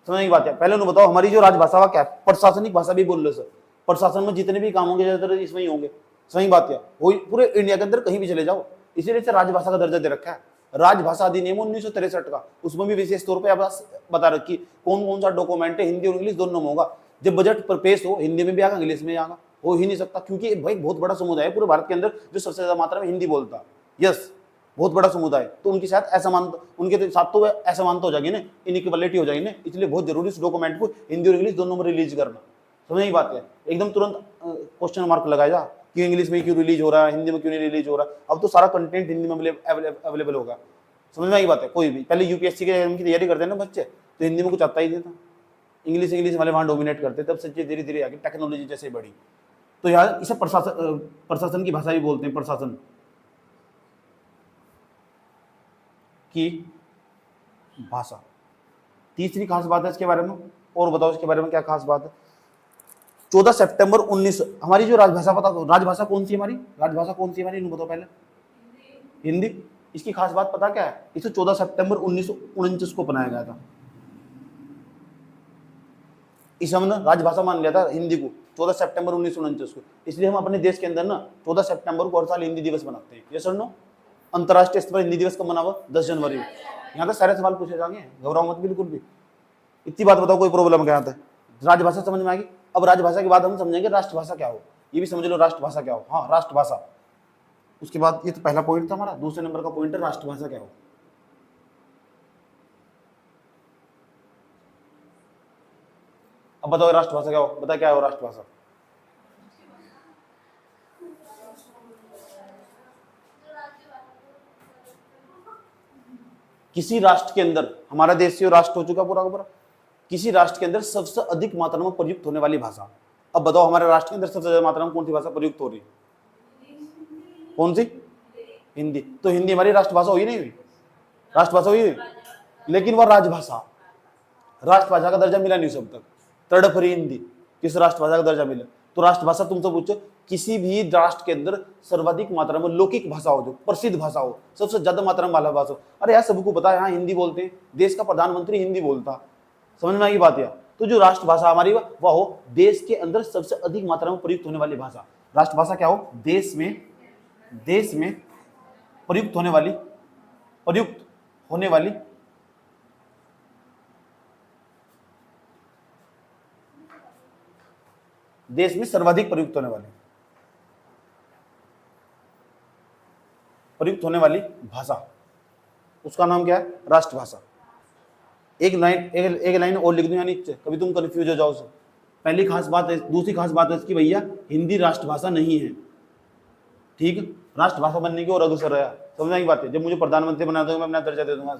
समझने की बात है। पहले उन्हें बताओ, हमारी जो राजभाषा क्या है, प्रशासनिक भाषा भी बोल लो सर। प्रशासन में जितने भी काम होंगे ज्यादातर इसमें ही होंगे। सही बात है, वही पूरे इंडिया के अंदर कहीं भी चले जाओ, इसीलिए इसे राजभाषा का दर्जा दे रखा है। राजभाषा अधिनियम 1963 का, उसमें भी विशेष तौर पर बता रखी कौन कौन सा डॉक्यूमेंट है, हिंदी और इंग्लिश दोनों में होगा। जब बजट पर पेश हो, हिंदी में भी आएगा, इंग्लिश में आएगा, हो ही नहीं सकता, क्योंकि भाई बहुत बड़ा समुदाय है पूरे भारत के अंदर जो सबसे ज्यादा मात्रा में हिंदी बोलता है। यस, बहुत बड़ा समुदाय, तो उनके साथ असमान, उनके साथ तो असमानता हो जाएगी ना, इनइक्वालिटी हो जाएगी ना। इसलिए बहुत जरूरी इस डॉक्यूमेंट को हिंदी और इंग्लिश दोनों में रिलीज करना। समझ नहीं बात है, एकदम तुरंत क्वेश्चन मार्क लगाया जा कि इंग्लिश में क्यों रिलीज हो रहा है, हिंदी में क्यों नहीं रिलीज हो रहा। अब तो सारा कंटेंट हिंदी में अवेलेबल होगा। समझ में आई बात है। कोई भी पहले यूपीएससी के एग्जाम की तैयारी करते हैं ना बच्चे, तो हिंदी में कुछ आता ही नहीं था, इंग्लिश वाले वहाँ डोमिनेट करते, तब से धीरे धीरे आगे टेक्नोलॉजी जैसे बढ़ी। तो यार इसे प्रशासन की भाषा भी बोलते हैं, प्रशासन की भाषा। तीसरी खास बात है इसके बारे में, और बताओ इसके बारे में क्या खास बात है। 14 सितंबर 1900 हमारी जो राजभाषा, पता राजभाषा कौन सी हमारी, राजभाषा कौन सी हमारी, इनको बताओ पहले। हिंदी। इसकी खास बात पता क्या है, इसे 14 सितंबर 1949 को बनाया गया था। इसे हमने राजभाषा मान लिया था हिंदी को 14 सितंबर 1949 को, इसलिए हम अपने देश के अंदर ना 14 सितंबर को हर साल हिंदी दिवस मनाते हैं। ये सुनो, अंतर्राष्ट्रीय स्तर पर हिंदी दिवस कब मना हुआ, 10 जनवरी को। यहाँ तक सारे सवाल पूछे जाएंगे, घबराओ मत बिल्कुल भी। इतनी बात बताओ, कोई प्रॉब्लम क्या आता है। राजभाषा समझ में आएगी। अब राजभाषा के बाद हम समझेंगे राष्ट्रभाषा क्या हो, ये भी समझ लो राष्ट्रभाषा क्या हो। हाँ, राष्ट्रभाषा। उसके बाद ये तो पहला पॉइंट था हमारा, दूसरे नंबर का पॉइंट है राष्ट्रभाषा क्या हो। अब बताओ राष्ट्रभाषा क्या हो, बता क्या हो राष्ट्रभाषा। किसी राष्ट्र के अंदर, हमारा देश से राष्ट्र हो चुका पूरा का पूरा, किसी राष्ट्र के अंदर सबसे अधिक मात्रा में प्रयुक्त होने वाली भाषा। अब बताओ हमारे राष्ट्र के अंदर सबसे ज्यादा मात्रा में कौन सी भाषा प्रयुक्त हो रही है, कौन सी, हिंदी। तो हिंदी हमारी राष्ट्रभाषा हुई नहीं हुई, राष्ट्रभाषा हुई, लेकिन वह राजभाषा, राष्ट्रभाषा का दर्जा मिला नहीं सब तक। तड़फरी हिंदी किस राष्ट्रभाषा का दर्जा मिला। तो राष्ट्रभाषा तुमसे पूछो, किसी भी राष्ट्र के अंदर सर्वाधिक मात्रा में लौकिक भाषा हो, जो प्रसिद्ध भाषा हो, सबसे ज्यादा मात्रा में मालवा भाषा हो। अरे यार सबको पता है यहाँ हिंदी बोलते हैं, देश का प्रधानमंत्री हिंदी बोलता, समझ में आई बात यार। तो जो राष्ट्रभाषा हमारी वह हो देश के अंदर सबसे अधिक मात्रा में प्रयुक्त होने वाली भाषा। राष्ट्रभाषा क्या हो, देश में प्रयुक्त होने वाली देश में सर्वाधिक प्रयुक्त होने वाली भाषा, उसका नाम क्या है, राष्ट्रभाषा। एक लाइन और लिख दूं यहाँ नीचे, कभी तुम कंफ्यूज हो जाओ। पहली खास बात है, दूसरी खास बात है इसकी भैया, हिंदी राष्ट्रभाषा नहीं है, ठीक है। राष्ट्रभाषा बनने की और अग्रसर है, समझने की बात है। जब मुझे प्रधानमंत्री बना दूंगा मैं अपना दर्जा दे दूंगा।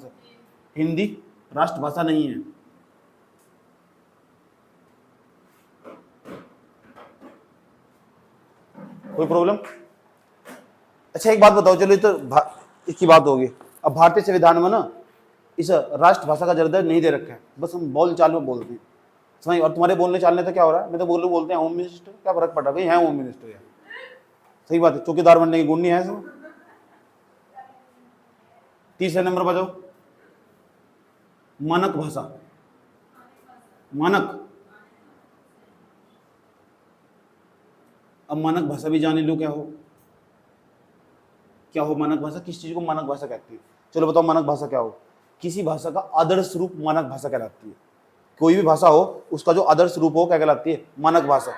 हिंदी राष्ट्रभाषा नहीं है। कोई प्रॉब्लम। अच्छा एक बात बताओ, चलो तो इसकी बात होगी। अब भारतीय संविधान में ना इस राष्ट्रभाषा का दर्जा नहीं दे रखा है, बस हम बोल चाल में बोलते हैं, समझ। और तुम्हारे बोलने चालने से क्या हो रहा है, मैं तो बोलते हैं होम मिनिस्टर, क्या फर्क पड़ रहा है, है होम मिनिस्टर यार, सही बात है। चौकीदार बनने की गुण नहीं है इसमें। तीसरे नंबर पर जाओ, मानक भाषा। मानक, अब मानक भाषा भी जाने लो क्या हो मानक भाषा, किस चीज को मानक भाषा कहती है। चलो बताओ मानक भाषा क्या हो। किसी भाषा का आदर्श रूप मानक भाषा कहलाती है। कोई भी भाषा हो उसका जो आदर्श रूप हो क्या कहलाती है, मानक भाषा,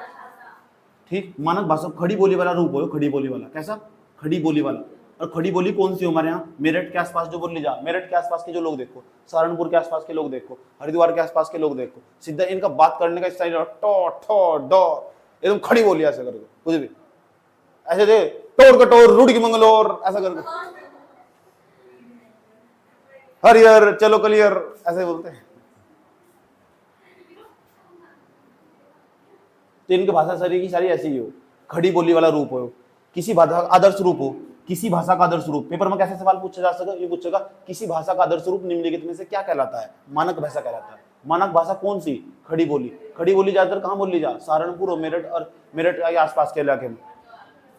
ठीक। मानक भाषा खड़ी बोली वाला रूप हो, खड़ी बोली वाला। कैसा, खड़ी बोली वाला। और खड़ी बोली कौन सी हो हमारे यहाँ, मेरठ के आसपास जो बोली जा, मेरठ के आसपास के जो लोग देखो, सहारनपुर के आसपास के लोग देखो, हरिद्वार के आसपास के लोग देखो, सीधा इनका बात करने का स्टाइल टो ठो डो, एकदम खड़ी बोली ऐसे करके, कुछ भी ऐसे दे, टोर कटोर रूढ़ की मंगलोर ऐसा करके, हरियर चलो कलियर ऐसे बोलते हैं। तो इनकी भाषा सारी की सारी ऐसी ही हो, खड़ी बोली वाला रूप हो, किसी भाषा का आदर्श रूप हो। किसी भाषा का आदर्श रूप, पेपर में कैसे सवाल पूछा जा सके, ये पूछेगा किसी भाषा का आदर्श रूप निम्नलिखित में से क्या कहलाता है, मानक भाषा कहलाता है। मानक भाषा कौन सी, खड़ी बोली। खड़ी बोली ज्यादातर कहाँ बोली जा, सहारनपुर और मेरठ के आसपास के इलाके में।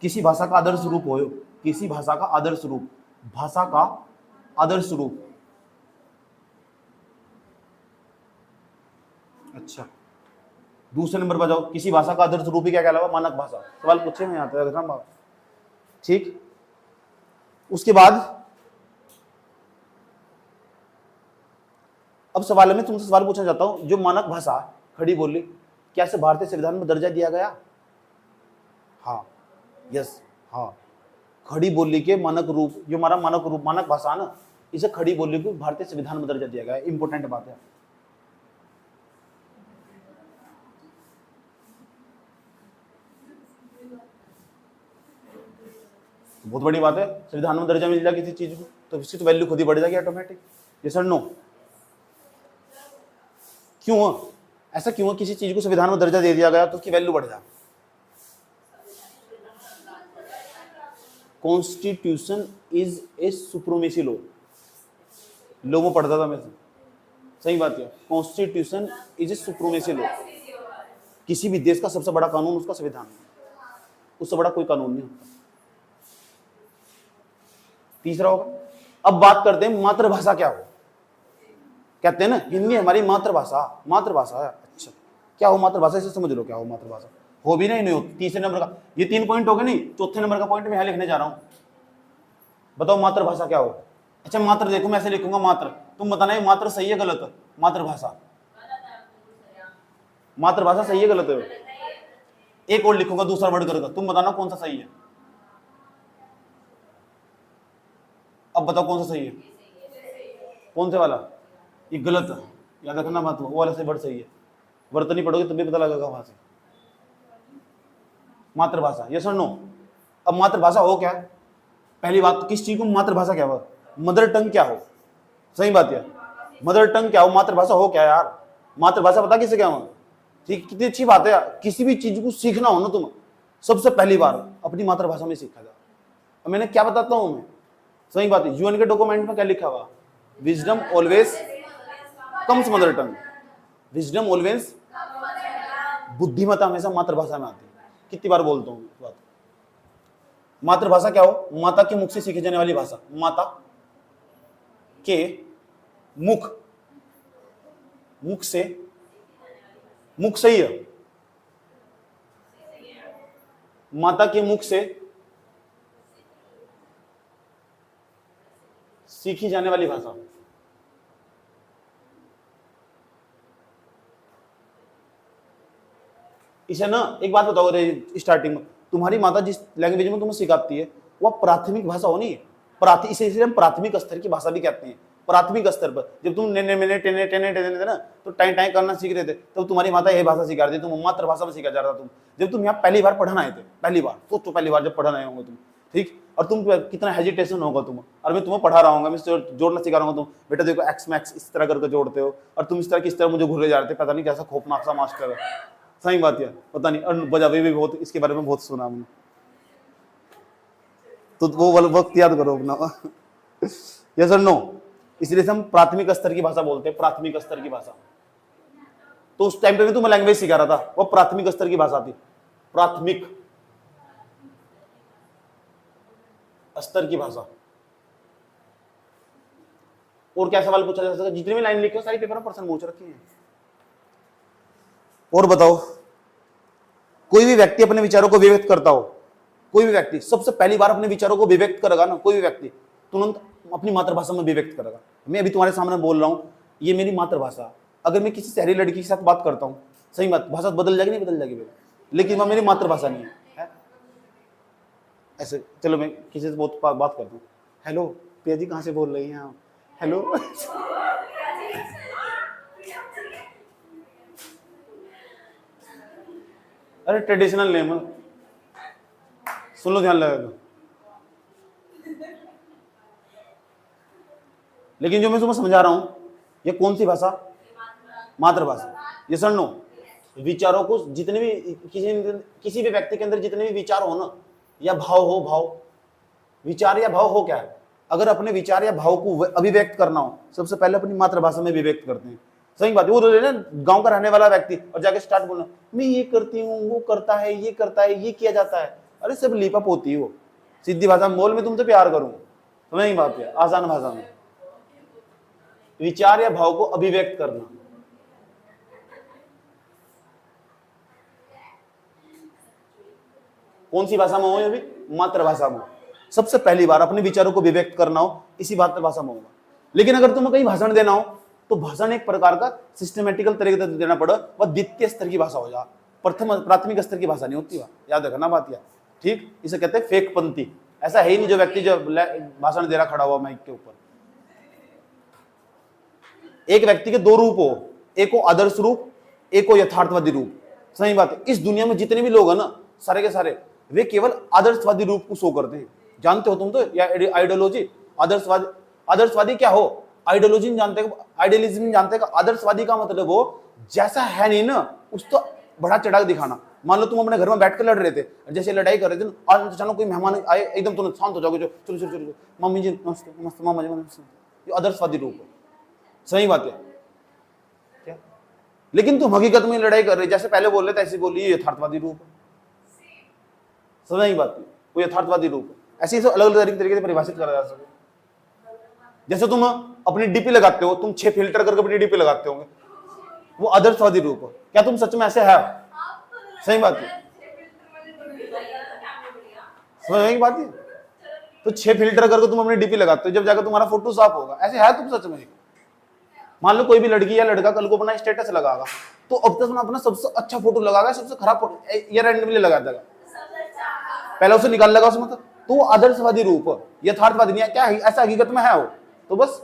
किसी भाषा का आदर्श रूप हो, किसी भाषा का आदर्श रूप, भाषा का आदर्श रूप। अच्छा दूसरे नंबर पर जाओ, किसी भाषा का आदर्श रूप ही क्या कहलावा, मानक भाषा। सवाल पूछे मैं यहाँ पे, ठीक। उसके बाद अब सवाल में तुमसे सवाल पूछना चाहता हूं, जो मानक भाषा खड़ी बोली, क्या इसे भारतीय संविधान में दर्जा दिया गया। हाँ, यस, हाँ। खड़ी बोली के मानक रूप, जो हमारा मानक रूप मानक भाषा ना, इसे खड़ी बोली को भारतीय संविधान में दर्जा दिया गया है। इंपॉर्टेंट बात है। बहुत बड़ी बात है, संविधान में दर्जा मिल जाए किसी चीज को तो इसकी तो वैल्यू खुद ही बढ़ जाएगी ऑटोमेटिक। यस और नो, क्यों ऐसा, क्यों किसी चीज को संविधान में दर्जा दे दिया गया तो उसकी वैल्यू बढ़ जाए। Constitution is a supremacy law, law में पढ़ता था मैं, सही बात है। Constitution is a supremacy law. किसी भी देश का सबसे बड़ा कानून उसका संविधान है, उससे बड़ा कोई कानून नहीं होता। तीसरा होगा, अब बात करते हैं मातृभाषा क्या हो। कहते हैं ना हिंदी हमारी मातृभाषा, मातृभाषा है। अच्छा क्या हो मातृभाषा, इसे समझ लो क्या हो मातृभाषा। हो भी नहीं होती। तीसरे नंबर का ये 3 पॉइंट हो गए, नहीं चौथे नंबर का पॉइंट मैं यहाँ लिखने जा रहा हूं। बताओ मातृभाषा क्या हो। अच्छा मात्र देखो मैं ऐसे लिखूंगा मात्र, तुम बताना ये मात्र सही है गलत है। मातृभाषा, मातृभाषा सही है गलत है। एक और लिखूंगा दूसरा वर्ड करके, तुम बताना कौन सा सही है। अब बताओ कौन सा सही है, कौन से वाला, ये गलत है। याद रखना बात, वो वाला से वर्ड सही है। वर्त नहीं पढ़ोगे तभी पता लगेगा वहां से। मातृभाषा, यस और नो। अब मातृभाषा हो क्या है, पहली बात तो किस चीज को मातृभाषा क्या हो, मदर टंग क्या हो। सही बात है, मदर टंग क्या हो, मातृभाषा हो क्या यार। मातृभाषा पता किसे क्या हो, ठीक कितनी अच्छी बात है। किसी भी चीज को सीखना हो ना तुम, सबसे पहली बार अपनी मातृभाषा में सीखा जाए। अब मैंने क्या बताता हूं मैं, सही बात है। यूएन के डॉक्यूमेंट में क्या लिखा हुआ, wisdom always comes mother tongue. Wisdom always, बुद्धिमत्ता हमेशा मातृभाषा में आती है। कितनी बार बोलता हूं इस बात। मातृभाषा क्या हो, माता के मुख से सीखी जाने वाली भाषा। माता के मुख, मुख से, मुख सही है, माता के मुख से सीखी जाने वाली भाषा। इसे ना एक बात बताओ स्टार्टिंग में, तुम्हारी माता जिस लैंग्वेज में तुम्हें सिखाती है वह प्राथमिक भाषा होनी है। इसे इसलिए हम प्राथमिक स्तर की भाषा भी कहते हैं। प्राथमिक स्तर पर जब तुम ने मैंने टेने टेने टेने थे ना, तो टाइम टाइम करना सीख रहे थे, तो तुम्हारी माता यही भाषा सिखा रही थी, तुम मातृभाषा में सीखा जा रहा था। तुम जब तुम यहाँ पहली बार पढ़ने आए थे, पहली बार सोचो, पहली बार जब पढ़ने आए होंगे तुम, ठीक, और तुम कितना हेजिटेशन होगा तुम, और मैं तुम्हें पढ़ा रहा हूँ, मैं जोड़ना सिखा रहा हूँ, तुम बेटा देखो एक्स मैक्स इस तरह करके जोड़ते हो, और तुम इस तरह किस तरह मुझे घूरे जा रहे थे, पता नहीं कैसा खौफनाक सा मास्टर है। सही बात है, पता नहीं। और बजावे भी बहुत, इसके बारे में बहुत सुना हमने, तो वो वक्त याद करो अपना। यस और नो। इसलिए हम प्राथमिक स्तर की भाषा बोलते हैं, प्राथमिक स्तर की भाषा। तो उस टाइम पे भी तो मैं लैंग्वेज सिखा रहा था, वो प्राथमिक स्तर की भाषा थी, प्राथमिक स्तर की भाषा। और क्या सवाल पूछा जा सकता है, जितनी भी लाइन लिखी हो सारी पेपर में पर्सन पूछ रखी है। और बताओ, कोई भी व्यक्ति अपने विचारों को व्यक्त करता हो, कोई भी व्यक्ति सबसे पहली बार अपने विचारों को व्यक्त करेगा ना, कोई भी व्यक्ति तुरंत अपनी मातृभाषा में व्यक्त करेगा। मैं अभी तुम्हारे सामने बोल रहा हूं, ये मेरी मातृभाषा। अगर मैं किसी शहरी लड़की के साथ बात करता हूं, सही बात, भाषा बदल जाएगी, नहीं बदल जाएगी, लेकिन वह मेरी मातृभाषा नहीं है। ऐसे चलो मैं किसी से बहुत बात करता हूँ, हेलो प्रिया जी कहाँ से बोल रही हैं आप, हेलो। अरे ट्रेडिशनल नेम है, सुन लो ध्यान लगेगा। लेकिन जो मैं तुम्हें समझा रहा हूं, ये कौन सी भाषा, मातृभाषा। ये सर नो, विचारों को जितने भी किसी भी व्यक्ति के अंदर जितने भी विचार हो ना, या भाव हो, भाव, विचार या भाव हो क्या है, अगर अपने विचार या भाव को अभिव्यक्त करना हो, सबसे पहले अपनी मातृभाषा में अभिव्यक्त करते हैं। सही बात है। वो ना गांव का रहने वाला व्यक्ति और जाके स्टार्ट बोलना, मैं ये करती हूँ, वो करता है, ये करता है, ये किया जाता है, अरे सब लिपअप होती है वो। सीधी भाषा में बोल, मैं तुमसे प्यार करूं, समझ नहीं बात है, आसान भाषा में विचार या भाव को अभिव्यक्त करना। कौन सी भाषा में हो, अभी मातृभाषा में। सबसे पहली बार अपने विचारों को अभिव्यक्त करना हो, इसी मातृभाषा में होगा। लेकिन अगर तुम्हें कहीं भाषण देना हो, तो भाषण एक प्रकार का सिस्टमेटिकल तरीके से देना पड़े, वह द्वितीय स्तर की भाषा हो जा, प्रथम प्राथमिक स्तर की भाषा नहीं होती वह, याद रखना बात यह, ठीक। इसे कहते हैं फेक पंक्ति। ऐसा है ही नहीं जो व्यक्ति जो भाषण दे रहा खड़ा हुआ माइक के ऊपर। एक व्यक्ति के दो रूप हो, एक हो आदर्श रूप, एक हो यथार्थवादी रूप। सही बात है। इस दुनिया में जितने भी लोग हैं ना, सारे के सारे वे केवल आदर्शवादी रूप को शो करते हैं। जानते हो तुम तो, या आइडियोलॉजी, आदर्शवादी क्या हो, आइडियोलॉजी नहीं जानते, आइडियलिज्म नहीं जानते। आदर्शवादी का मतलब वो जैसा है नहीं ना, उस तो बड़ा चढ़ा दिखाना। मान लो तुम अपने घर में बैठकर लड़ रहे थे, जैसे लड़ाई कर रहे थे, आज अचानक कोई मेहमान आए, एकदम तुम शांत हो जाओगे, जो चलो चलो चलो मम्मी जी नमस्ते, नमस्ते मामा जी नमस्ते। ये आदर्शवादी रूप है। सही बात है। लेकिन तुम हकीकत में लड़ाई कर रहे, जैसे पहले बोल रहे थे ऐसे बोलिए, यथार्थवादी रूप है। समझ नहीं बात, वो यथार्थवादी रूप है। ऐसे ही अलग अलग तरीके से परिभाषित करा जा सके। जैसे तुम अपनी डीपी लगाते हो, तुम 6 फिल्टर करके अपनी डीपी लगाते होंगे, वो आदर्शवादी रूप है। क्या तुम सच में ऐसे है? सही बात है, समझ नहीं बात है। तो 6 फिल्टर करके तुम अपनी डीपी लगाते हो, जब जाकर तुम्हारा फोटो साफ होगा। ऐसे है तुम सच में? मान लो कोई भी लड़की या लड़का कल को अपना स्टेटस लगागा, तो अब तक अपना सबसे अच्छा फोटो लगागा, सबसे खराब फोटो ये रैंडमली लगा देगा, पहले उसे निकाल लगा उसमें। तो वो आदर्शवादी रूप, यथार्थवादी नहीं है। क्या ऐसा हकीकत में है वो? तो बस,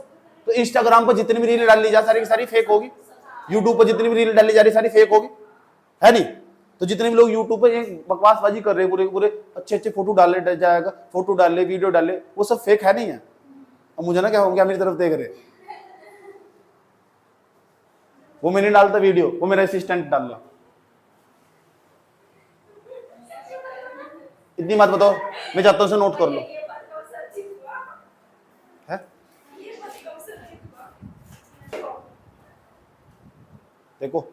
तो इंस्टाग्राम पर जितनी भी रील डाली जा सारी की सारी फेक होगी, यूट्यूब पर जितनी भी रील डाली जा रही सारी फेक होगी, है नहीं? तो जितने भी लोग यूट्यूब पर ये बकवासबाजी कर रहे हैं, पूरे पूरे अच्छे अच्छे फोटो डाले जाएगा, फोटो डाले, वीडियो डाले, वो सब फेक है नहीं है? अब मुझे ना क्या हो गया, मेरी तरफ देख रहे, वो मैंने डालता वीडियो, वो मेरा असिस्टेंट डाल रहा। इतनी बात बताओ, मैं चाहता हूं उसे नोट कर लो। है? देखो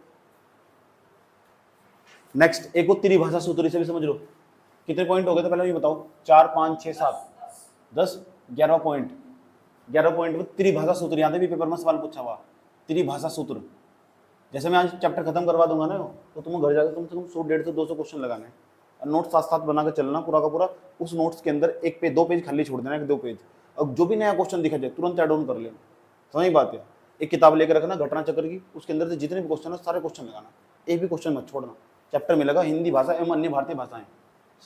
नेक्स्ट, एक वो त्रिभाषा सूत्र, इसे भी समझ लो। कितने पॉइंट हो गए थे पहले ये बताओ? 4 5 6 7 10 11 पॉइंट। 11 पॉइंट में त्रिभाषा सूत्र, यहाँ भी पेपर में सवाल पूछा हुआ, त्रिभाषा सूत्र। जैसे मैं आज चैप्टर खत्म करवा दूंगा ना, तो तुम घर जाकर कम से कम 100 150 200 क्वेश्चन लगाने हैं, और नोट साथ साथ बना के चलना पूरा का पूरा। उस नोट्स के अंदर 1 पेज 2 पेज खाली छोड़ देना, 1 2 पेज। अब जो भी नया क्वेश्चन दिखा जाए तुरंत ऐड ऑन कर लेना। समझ बात है? एक किताब लेकर रखना घटना चक्र की, उसके अंदर से जितने भी क्वेश्चन है सारे क्वेश्चन लगाना, एक भी क्वेश्चन मत छोड़ना। चैप्टर मिलेगा हिंदी भाषा एवं अन्य भारतीय भाषाएं,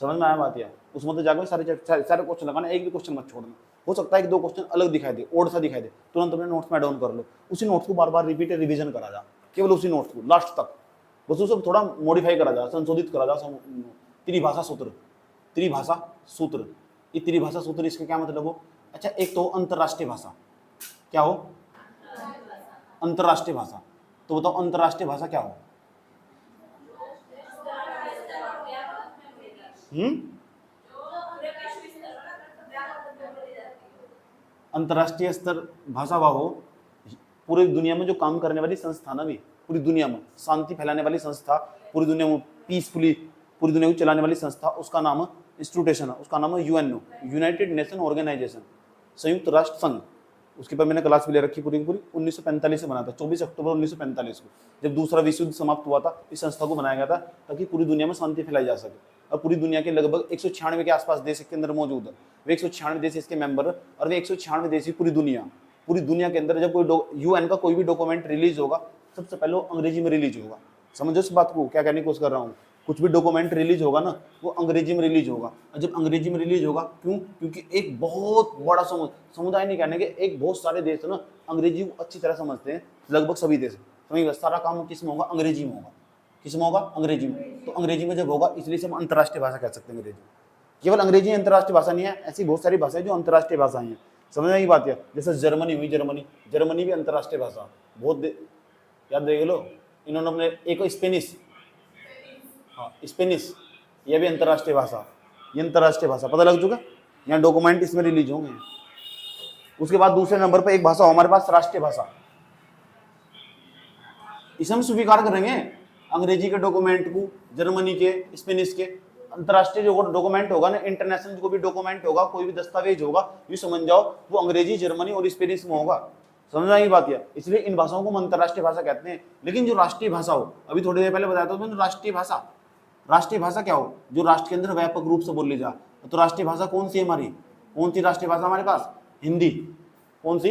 समझ में आया बात? है उसमें तो जाकर सारे क्वेश्चन लगाना, एक भी क्वेश्चन मत छोड़ना। हो सकता है 1 2 क्वेश्चन अलग दिखाई दे, ओड सा दिखाई दे, तुरंत अपने नोट्स में ऐड ऑन कर लो। उसी नोट्स को बार बार रिपीट रिवीजन करा जा, केवल उसी नोट्स को लास्ट तक, बस उसे थोड़ा मॉडिफाई करा जा, संशोधित करा जा। त्रिभाषा सूत्र, त्रिभाषा सूत्र, ये त्रिभाषा सूत्र, इसका क्या मतलब हो? अच्छा, एक तो अंतरराष्ट्रीय भाषा, क्या हो? अंतरराष्ट्रीय भाषा। तो बताओ अंतरराष्ट्रीय भाषा क्या हो? अंतरराष्ट्रीय स्तर भाषा वह हो पूरी दुनिया में जो काम करने वाली संस्था ना, भी पूरी दुनिया में शांति फैलाने वाली संस्था, पूरी दुनिया में पीसफुली पूरी दुनिया को चलाने वाली संस्था, उसका नाम इंस्टीट्यूशन है, उसका नाम है यूएनओ, यूनाइटेड नेशन ऑर्गेनाइजेशन, संयुक्त राष्ट्र संघ। उसके पर मैंने क्लास भी ले रखी पूरी की पूरी। 1945 से बना था, 24 अक्टूबर 1945 को, जब दूसरा विश्व युद्ध समाप्त हुआ था, इस संस्था को बनाया गया था ताकि पूरी दुनिया में शांति फैलाई जा सके। और पूरी दुनिया के लगभग 196 के आसपास देश के अंदर मौजूद है, वे 196 देश इसके मेंबर है, और वे 196 देश ही पूरी दुनिया के अंदर जब कोई यूएन का कोई भी डॉक्यूमेंट रिलीज होगा, सबसे पहले अंग्रेजी में रिलीज होगा। समझो इस बात को, क्या कहने की कोशिश कर रहा हूँ? कुछ भी डॉक्यूमेंट रिलीज होगा ना, वो अंग्रेजी में रिलीज होगा। और जब अंग्रेजी में रिलीज होगा, क्यों? क्योंकि एक बहुत बड़ा समुदाय नहीं कहने के, एक बहुत सारे देश है ना, अंग्रेजी को अच्छी तरह समझते हैं, लगभग सभी देश। समझिए, सारा काम किस में होगा? अंग्रेजी में होगा। किस में होगा? अंग्रेजी में। तो अंग्रेजी में जब होगा, इसलिए हम अंतर्राष्ट्रीय भाषा कह सकते हैं अंग्रेजी। केवल अंग्रेजी अंतर्राष्ट्रीय भाषा नहीं है, ऐसी बहुत सारी भाषाएं जो अंतर्राष्ट्रीय भाषाएं हैं। समझने की बात है? जैसे जर्मनी हुई, जर्मनी भी अंतर्राष्ट्रीय भाषा, बहुत याद देख लो। इन्होंने अपने एक स्पेनिश, हाँ स्पेनिश, यह भी अंतर्राष्ट्रीय भाषा, ये अंतर्राष्ट्रीय भाषा, पता लग चुका? यहाँ डॉक्यूमेंट इसमें रिलीज होंगे। उसके बाद दूसरे नंबर पर एक भाषा हमारे पास राष्ट्रीय भाषा, इसे हम स्वीकार करेंगे अंग्रेजी के डॉक्यूमेंट को, जर्मनी के, स्पेनिश के। अंतर्राष्ट्रीय जो डॉक्यूमेंट होगा ना, इंटरनेशनल जो भी डॉक्यूमेंट होगा, कोई भी दस्तावेज होगा, ये समझ जाओ वो अंग्रेजी, जर्मनी और स्पेनिश में होगा। समझना की बात है? इसलिए इन भाषाओं को हम अंतर्राष्ट्रीय भाषा कहते हैं। लेकिन जो राष्ट्रीय भाषा हो, अभी थोड़ी देर पहले बताया था मैंने, राष्ट्रीय भाषा, राष्ट्रीय भाषा क्या हो? जो राष्ट्र के अंदर व्यापक रूप से बोली जा। तो राष्ट्रीय भाषा कौन सी है हमारी? कौन सी राष्ट्रीय भाषा हमारे पास? हिंदी। कौन सी?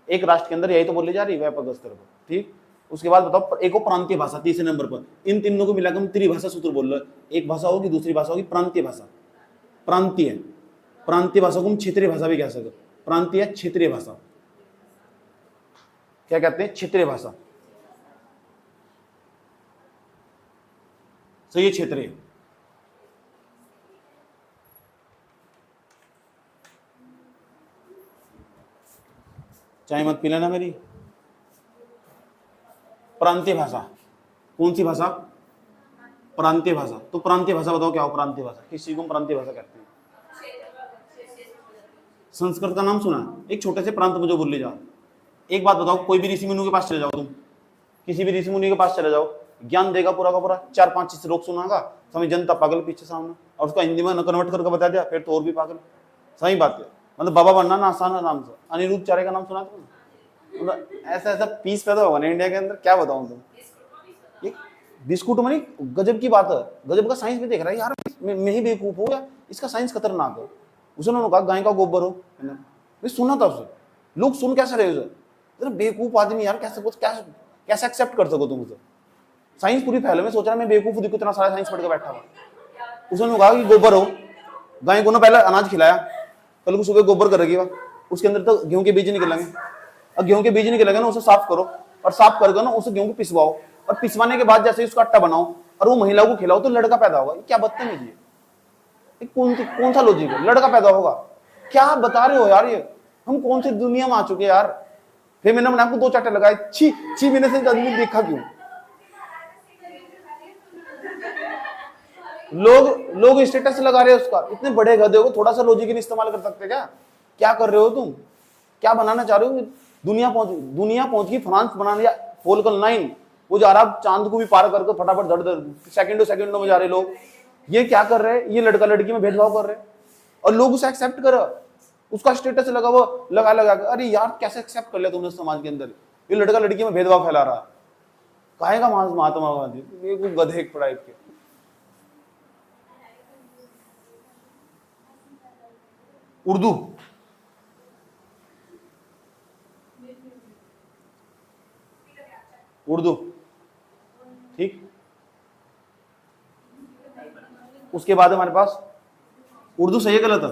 एक राष्ट्र के अंदर यही तो बोली जा रही है व्यापक स्तर पर, ठीक। उसके बाद बताओ एक प्रांतीय भाषा, तीसरे नंबर पर। इन तीनों को मिलाकर हम त्रिभाषा सूत्र बोल रहे हैं। एक भाषा होगी, दूसरी भाषा होगी प्रांतीय भाषा। प्रांतीय भाषा को हम क्षेत्रीय भाषा भी कह सकते हैं। प्रांतीय क्षेत्रीय भाषा क्या कहते हैं? क्षेत्रीय भाषा। सही है, क्षेत्रीय। चाय मत पी लेना मेरी। प्रांतीय भाषा, कौन सी भाषा? प्रांतीय भाषा। तो प्रांतीय भाषा बताओ क्या हो? प्रांतीय भाषा किस चीज को प्रांतीय भाषा कहते हैं? संस्कृत का नाम सुना? एक छोटे से प्रांत में जो बोली जा। एक बात बताओ, कोई भी ऋषि मुनि के पास चले जाओ तुम, किसी भी ऋषि मुनि के पास चले जाओ, ज्ञान देगा पूरा का पूरा, 4-5 श्लोक सुनागा, समझ जनता पागल पीछे सामने, और उसका हिंदी में कन्वर्ट करके बता दिया, फिर तो और भी पागल। सही बात है, मतलब बाबा बनना ना आसान है नाम से। अनिरुद्ध चारे का नाम सुना तुमने? मतलब ऐसा ऐसा पीस पैदा होगा ना इंडिया के अंदर, क्या बताऊं तुम। ये बिस्कुट में नहीं, गजब की बात है, गजब का साइंस भी देख रहा है यार, मैं ही बेवकूफ हूँ या इसका साइंस खतरनाक है। उसने कहा गाय का गोबर हो, मैं सुना था उसे, लोग सुन कैसे रहे उसे, बेवकूफ आदमी यार, कैसे कुछ कैसे एक्सेप्ट कर सको तुम उसे। साइंस पूरी फैले में सोच रहा मैं बेवकूफ देखो इतना सारा साइंस पढ़ के बैठा हुआ। उसने कहा कि गोबर हो, गाय को ना पहले अनाज खिलाया, कल को सुबह गोबर करेगी वह, उसके अंदर तो गेहूं के बीज निकलेंगे, और गेहूं के बीज निकलेंगे ना उसे साफ करो, और साफ करके ना उसे गेहूं को पिसवाओ, और पिसवाने के बाद जैसे उसका आटा बनाओ और वो महिला को खिलाओ तो लड़का पैदा होगा। क्या बदतमीजी है, कौन सा लॉजिक है, लड़का पैदा होगा, क्या बता रहे हो यार, ये हम कौन सी दुनिया में आ चुके यार। फिर मैंने अपने आपको 2 चाटे लगाए, छी छी, मैंने से आदमी देखा क्यों। लोग स्टेटस लगा रहे हैं उसका, इतने बड़े गधे हो, थोड़ा सा लॉजिक नहीं इस्तेमाल कर सकते क्या कर रहे हो तुम, क्या बनाना चाह रहे हो। दुनिया पहुंच गई फ्रांस बनाने, या फोल्कन 9 वो जा रहा, चांद को भी पार करके फटाफट धड़ सेकंडों में जा रहे लोग। ये क्या कर रहे हैं, ये लड़का लड़की में भेदभाव कर रहे हैं, और लोग उसे एक्सेप्ट कर, उसका स्टेटस लगा के, अरे यार कैसे एक्सेप्ट कर लिया तुमने समाज के अंदर, ये लड़का लड़की में भेदभाव फैला रहा है। काहेगा महात्मा गांधी, ये गधे एक पढ़ाई के। उर्दू, उर्दू ठीक। उसके बाद हमारे पास उर्दू सही है गलत है,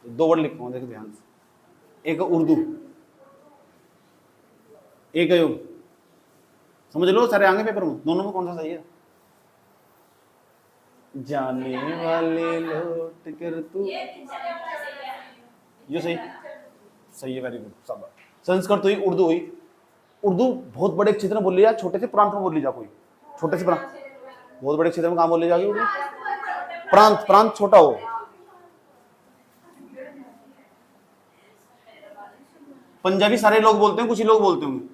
2 वर्ड लिखा हूं, देखो ध्यान से, एक उर्दू, एक योग, समझ लो सारे आगे पेपर में, दोनों में कौन सा सही है। जाने वाले लौट कर तू, ये सही है, वेरी गुड, सब। संस्कृत हुई, उर्दू हुई। उर्दू बहुत बड़े क्षेत्र में बोल ली जा, छोटे से प्रांत में बोल ली जा, कोई छोटे से प्रांत, बहुत बड़े क्षेत्र में कहां बोली जाएगी उर्दू, प्रांत छोटा हो। पंजाबी सारे लोग बोलते हैं, कुछ ही लोग बोलते होंगे,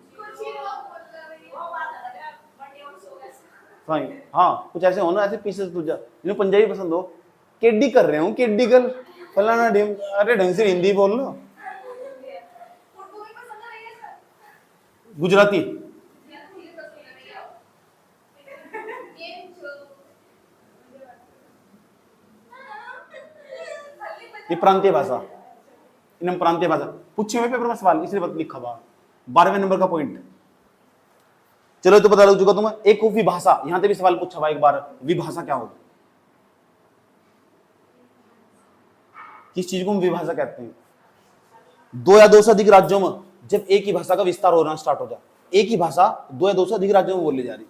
हाँ कुछ ऐसे हो ना, ऐसे पीसेस तुझा जिन्हें पंजाबी पसंद हो, केडी कर रहे हो, केडी कर फलाना ढीम, अरे ढंग से हिंदी बोल लो। गुजराती, ये प्रांतीय भाषा, इन्हें प्रांतीय भाषा पूछे हुए पेपर में सवाल, इसलिए लिखा हुआ 12वें नंबर का पॉइंट। चलो तो पता लग चुका तुम्हें। एक विभाषा, यहां से भी सवाल पूछा हुआ एक बार, विभाषा क्या होती, किस चीज को हम विभाषा कहते हैं। 2 या 2 से अधिक राज्यों में जब एक ही भाषा का विस्तार होना स्टार्ट हो जाए, एक ही भाषा 2 या 2 से अधिक राज्यों में बोली जा रही,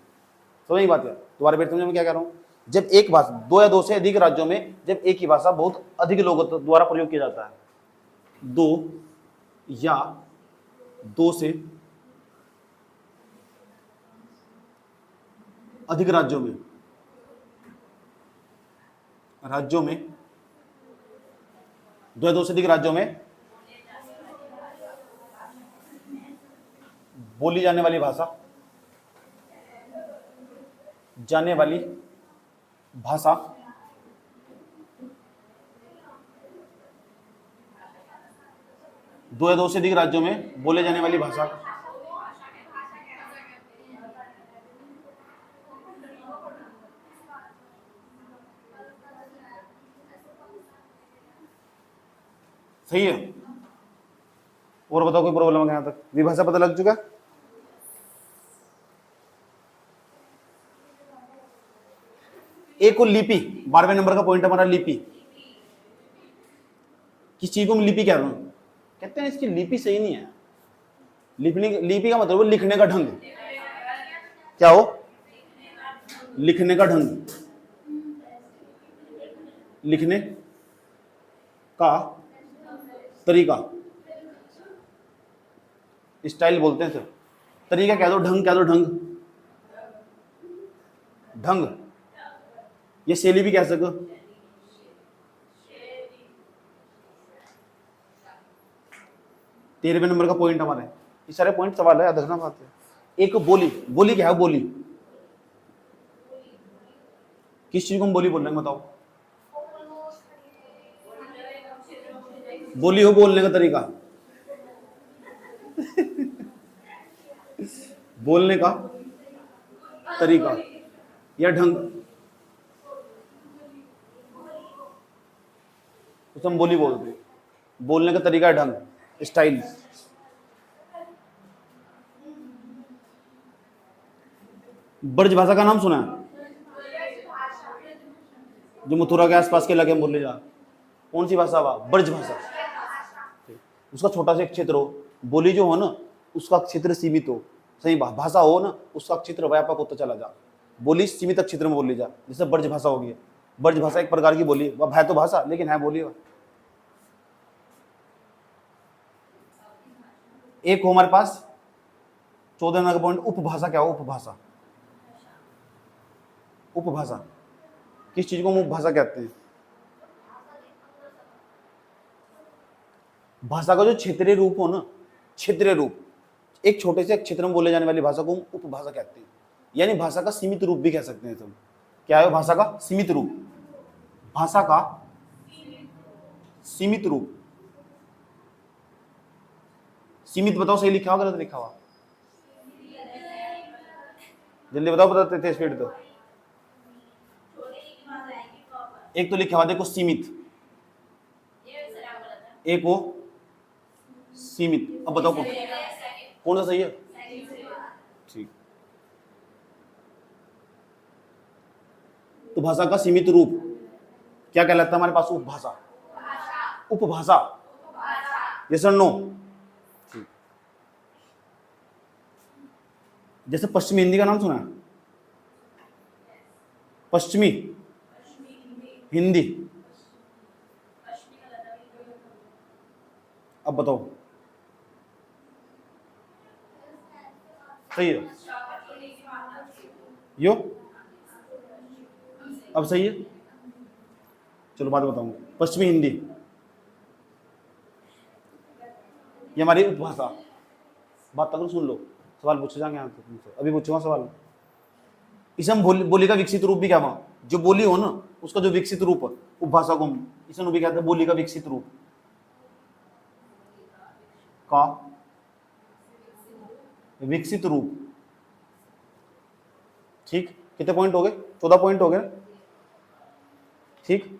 समझ बात है, दोबारा फिर समझो मैं क्या कह रहा हूं। जब एक भाषा 2 या 2 से अधिक राज्यों में जब एक ही भाषा बहुत अधिक लोगों द्वारा प्रयोग किया जाता है, 2 या 2 से अधिक राज्यों में 2 या 2 से अधिक राज्यों में बोली जाने वाली भाषा, दो या 2 से अधिक राज्यों में बोले जाने वाली भाषा, सही है। और बताओ कोई प्रॉब्लम है यहां तक, विभाषा पता लग चुका। एक को लिपि, 12वें नंबर का पॉइंट हमारा लिपि, किस चीज को हम लिपि कह रहे हैं, कहते हैं इसकी लिपि सही नहीं है। लिपि का मतलब लिखने का ढंग, क्या हो, लिखने का ढंग, लिखने का तरीका, स्टाइल बोलते हैं सर, तरीका कह दो, ढंग कह दो, ढंग ये शैली भी कह सको। 13वें नंबर का पॉइंट हमारा है, ये सारे पॉइंट सवाल है, याद रखना बात है। एक बोली, बोली क्या है? बोली किस चीज को हम बोली बोल रहे हैं बताओ? बोली हो बोलने का तरीका बोलने का तरीका या ढंग, उसे हम बोली बोलते हैं। बोलने का तरीका, ढंग, स्टाइल। ब्रज भाषा का नाम सुना है? जो मथुरा के आसपास के इलाके में बोले जा, कौन सी भाषा हुआ? ब्रज भाषा। उसका छोटा सा एक क्षेत्र हो, बोली जो हो ना उसका क्षेत्र सीमित हो, सही भाषा हो ना उसका क्षेत्र व्यापक होता चला जा। बोली सीमित क्षेत्र में बोली जा, जैसे ब्रज भाषा होगी। ब्रज भाषा एक प्रकार की बोली, वह है तो भाषा लेकिन है बोली। एक हो हमारे पास 14 नंबर का पॉइंट, उपभाषा क्या हो? उपभाषा, उपभाषा किस चीज को हम उपभाषा कहते हैं? भाषा का जो क्षेत्रीय रूप हो ना, क्षेत्रीय रूप, एक छोटे से क्षेत्र में बोले जाने वाली भाषा को हम उपभाषा कहते हैं, यानी भाषा का सीमित रूप भी कह सकते हैं तुम। क्या है भाषा का सीमित रूप? भाषा का सीमित रूप, सीमित बताओ सही लिखा हुआ गलत लिखा हुआ? जल्दी बताओ, बताते थे स्पीड तो। एक तो लिखा हुआ देखो सीमित, एक वो सीमित। अब बताओ कौन सा सही है? ठीक। तो भाषा का सीमित रूप क्या कहलाता है हमारे पास? उपभाषा। उपभाषा, यस और नो? ठीक। जैसे पश्चिमी हिंदी का नाम सुना है? पश्चिमी हिंदी, अब बताओ सही है? यो अब सही है? चलो बात बताऊंगा। पश्चिमी हिंदी ये हमारी उपभाषा। बात करो, सुन लो, सवाल पूछे जाएंगे यहाँ तुमसे, अभी पूछूंगा सवाल। इसे हम बोली का विकसित रूप भी क्या हुआ? जो बोली हो ना उसका जो विकसित रूप है, उपभाषा को हम इसे भी कहते हैं बोली का विकसित रूप। का विकसित रूप। ठीक, कितने पॉइंट हो गए? 14 पॉइंट हो गए। ठीक,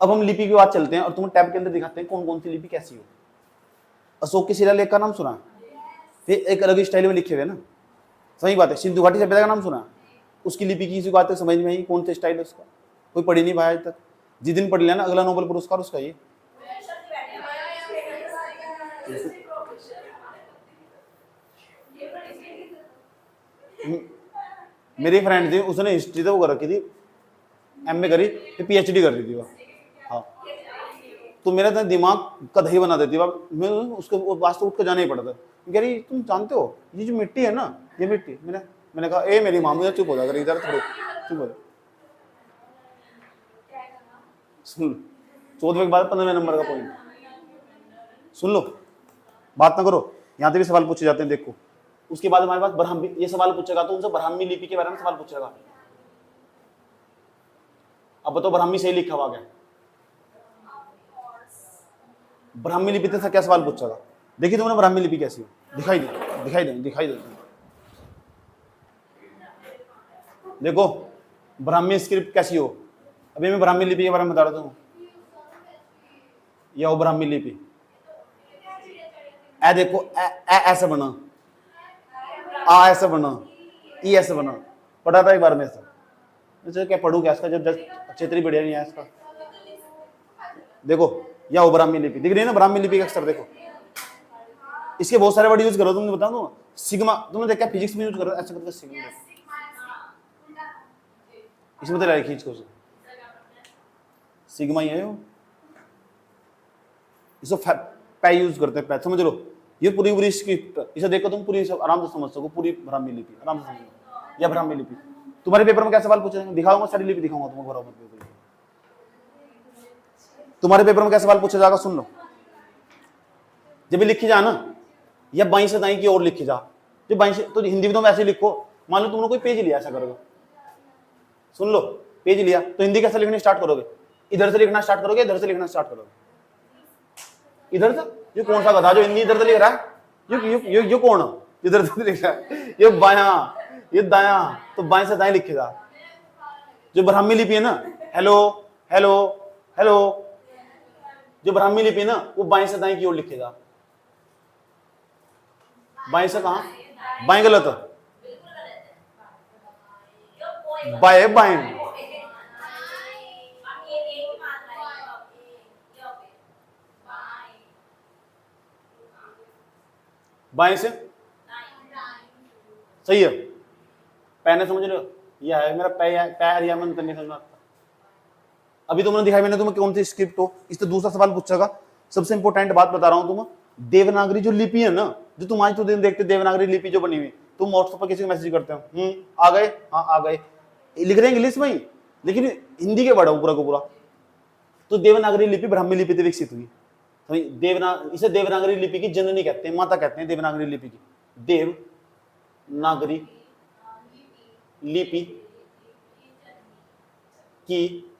अब हम लिपि की बात चलते हैं और तुम्हें टैब के अंदर दिखाते हैं कौन कौन सी लिपि कैसी हो। अशोक के शिलालेख का नाम सुना? फिर एक अलग स्टाइल में लिखे हुए ना, सही बात है। सिंधु घाटी सभ्यता का नाम सुना? उसकी लिपि की बात है, समझ में आई कौन सा स्टाइल है उसका? कोई पढ़ी नहीं भाई आज तक? जिस दिन पढ़ लिया ना अगला नोबेल पुरस्कार उसका ये। मेरी फ्रेंड थी, उसने हिस्ट्री तो वो कर रखी थी, एमए करी, फिर पीएचडी कर रही थी वो। हाँ, तो मेरा तो दिमाग का दही बना देती, मैं उसके पास तो उठ कर जाना ही पड़ता। कह रही तुम जानते हो ये जो मिट्टी है ना, ये मिट्टी, मैंने कहा ए मेरी मामू चुप हो जाकर इधर थोड़े चुप हो। सुन, 14वें के बाद 15वें नंबर का पॉइंट सुन लो, बात ना करो, यहाँ से भी सवाल पूछे जाते हैं देखो। उसके बाद हमारे पास ब्राह्मी, ये सवाल पूछेगा तो उनसे ब्राह्मी लिपि के बारे में सवाल पूछेगा। अब बताओ ब्राह्मी सही लिखा हुआ क्या? ब्राह्मी लिपि से क्या सवाल पूछेगा? देखिए तुमने ब्राह्मी लिपि कैसी हो, दिखाई दे दिखाई दे दिखाई दे। देखो ब्राह्मी स्क्रिप्ट कैसी हो। अभी मैं ब्राह्मी लिपि के बारे में बता रहा हूँ। यह हो ब्राह्मी लिपि, ए देखो ऐसे बना, आ ऐसे बना, ई ऐसे बना। पढ़ा था एक बार में ऐसा, क्या पढ़ू क्या इसका, जब क्षेत्रीय बढ़िया नहीं है इसका। देखो यह हो ब्राह्मी लिपि, दिख रही है ना ब्राह्मी लिपि का अक्षर? देखो इसके बहुत सारे वर्ड यूज करो, तुमने बता दो। सिग्मा तुमने देखा फिजिक्स में यूज करो, ऐसा करके सिग्मा, इसमें तो खींच को सिग्मा ही है वो, इसको पै यूज करते हैं, पै, समझ लो। ये पूरी पूरी स्क्रिप्ट, इसे देखो तुम पूरी आराम से समझ सको, पूरी ब्राह्मी लिपि आराम से समझ। या ब्राह्मी लिपि तुम्हारे पेपर में क्या सवाल पूछे? दिखाऊंगा सारी लिपि दिखाऊंगा तुम्हें बराबर पेपर। तुम्हारे पेपर में क्या सवाल पूछा जाएगा सुन लो। जब भी लिखी जा ना, या बाईं से दाएं की ओर लिखी जा। जो बाईं से, तो हिंदी में तुम ऐसे लिखो, मान लो तुमने कोई पेज लिया, ऐसा करोगे, सुन लो, पेज लिया तो हिंदी कैसे लिखनी स्टार्ट करोगे? इधर से लिखना स्टार्ट करोगे, इधर से लिखना स्टार्ट करोगे? इधर से? ये कौन सा गधा जो हिंदी इधर से लिख रहा है? ये कौन इधर से लिख रहा है? ये बायां, ये दायां, तो बाएं से दाएं लिखेगा। जो ब्राह्मी लिपि है ना, हेलो हेलो हेलो, जो ब्राह्मी लिपि है ना, वो बाएं से दाएं की ओर लिखेगा। बाएं से कहां? बाएं गलत, बाएं बाएं, बाएं से सही है। पैने समझ रहे हो? यह है मेरा पैर या मन करने समझ। अभी तुमने दिखाई, मैंने तुम्हें कौन सी स्क्रिप्ट हो, इससे दूसरा सवाल पूछेगा। सबसे इंपॉर्टेंट बात बता रहा हूं तुम्हें, देवनागरी जो लिपि है ना, जो तुम आज तो दिन देखते देवनागरी लिपि जो बनी हुई, तुम व्हाट्सएप पर किसी को मैसेज करते हो, आ गए, हाँ आ गए, लिख रहे हैं इंग्लिश में ही, लेकिन हिंदी के वर्ड हो पूरा को पूरा। तो देवनागरी लिपि ब्राह्मी लिपि से विकसित हुई। इसे देवनागरी लिपि की जननी कहते हैं, माता कहते हैं देवनागरी लिपि की। देवनागरी लिपि की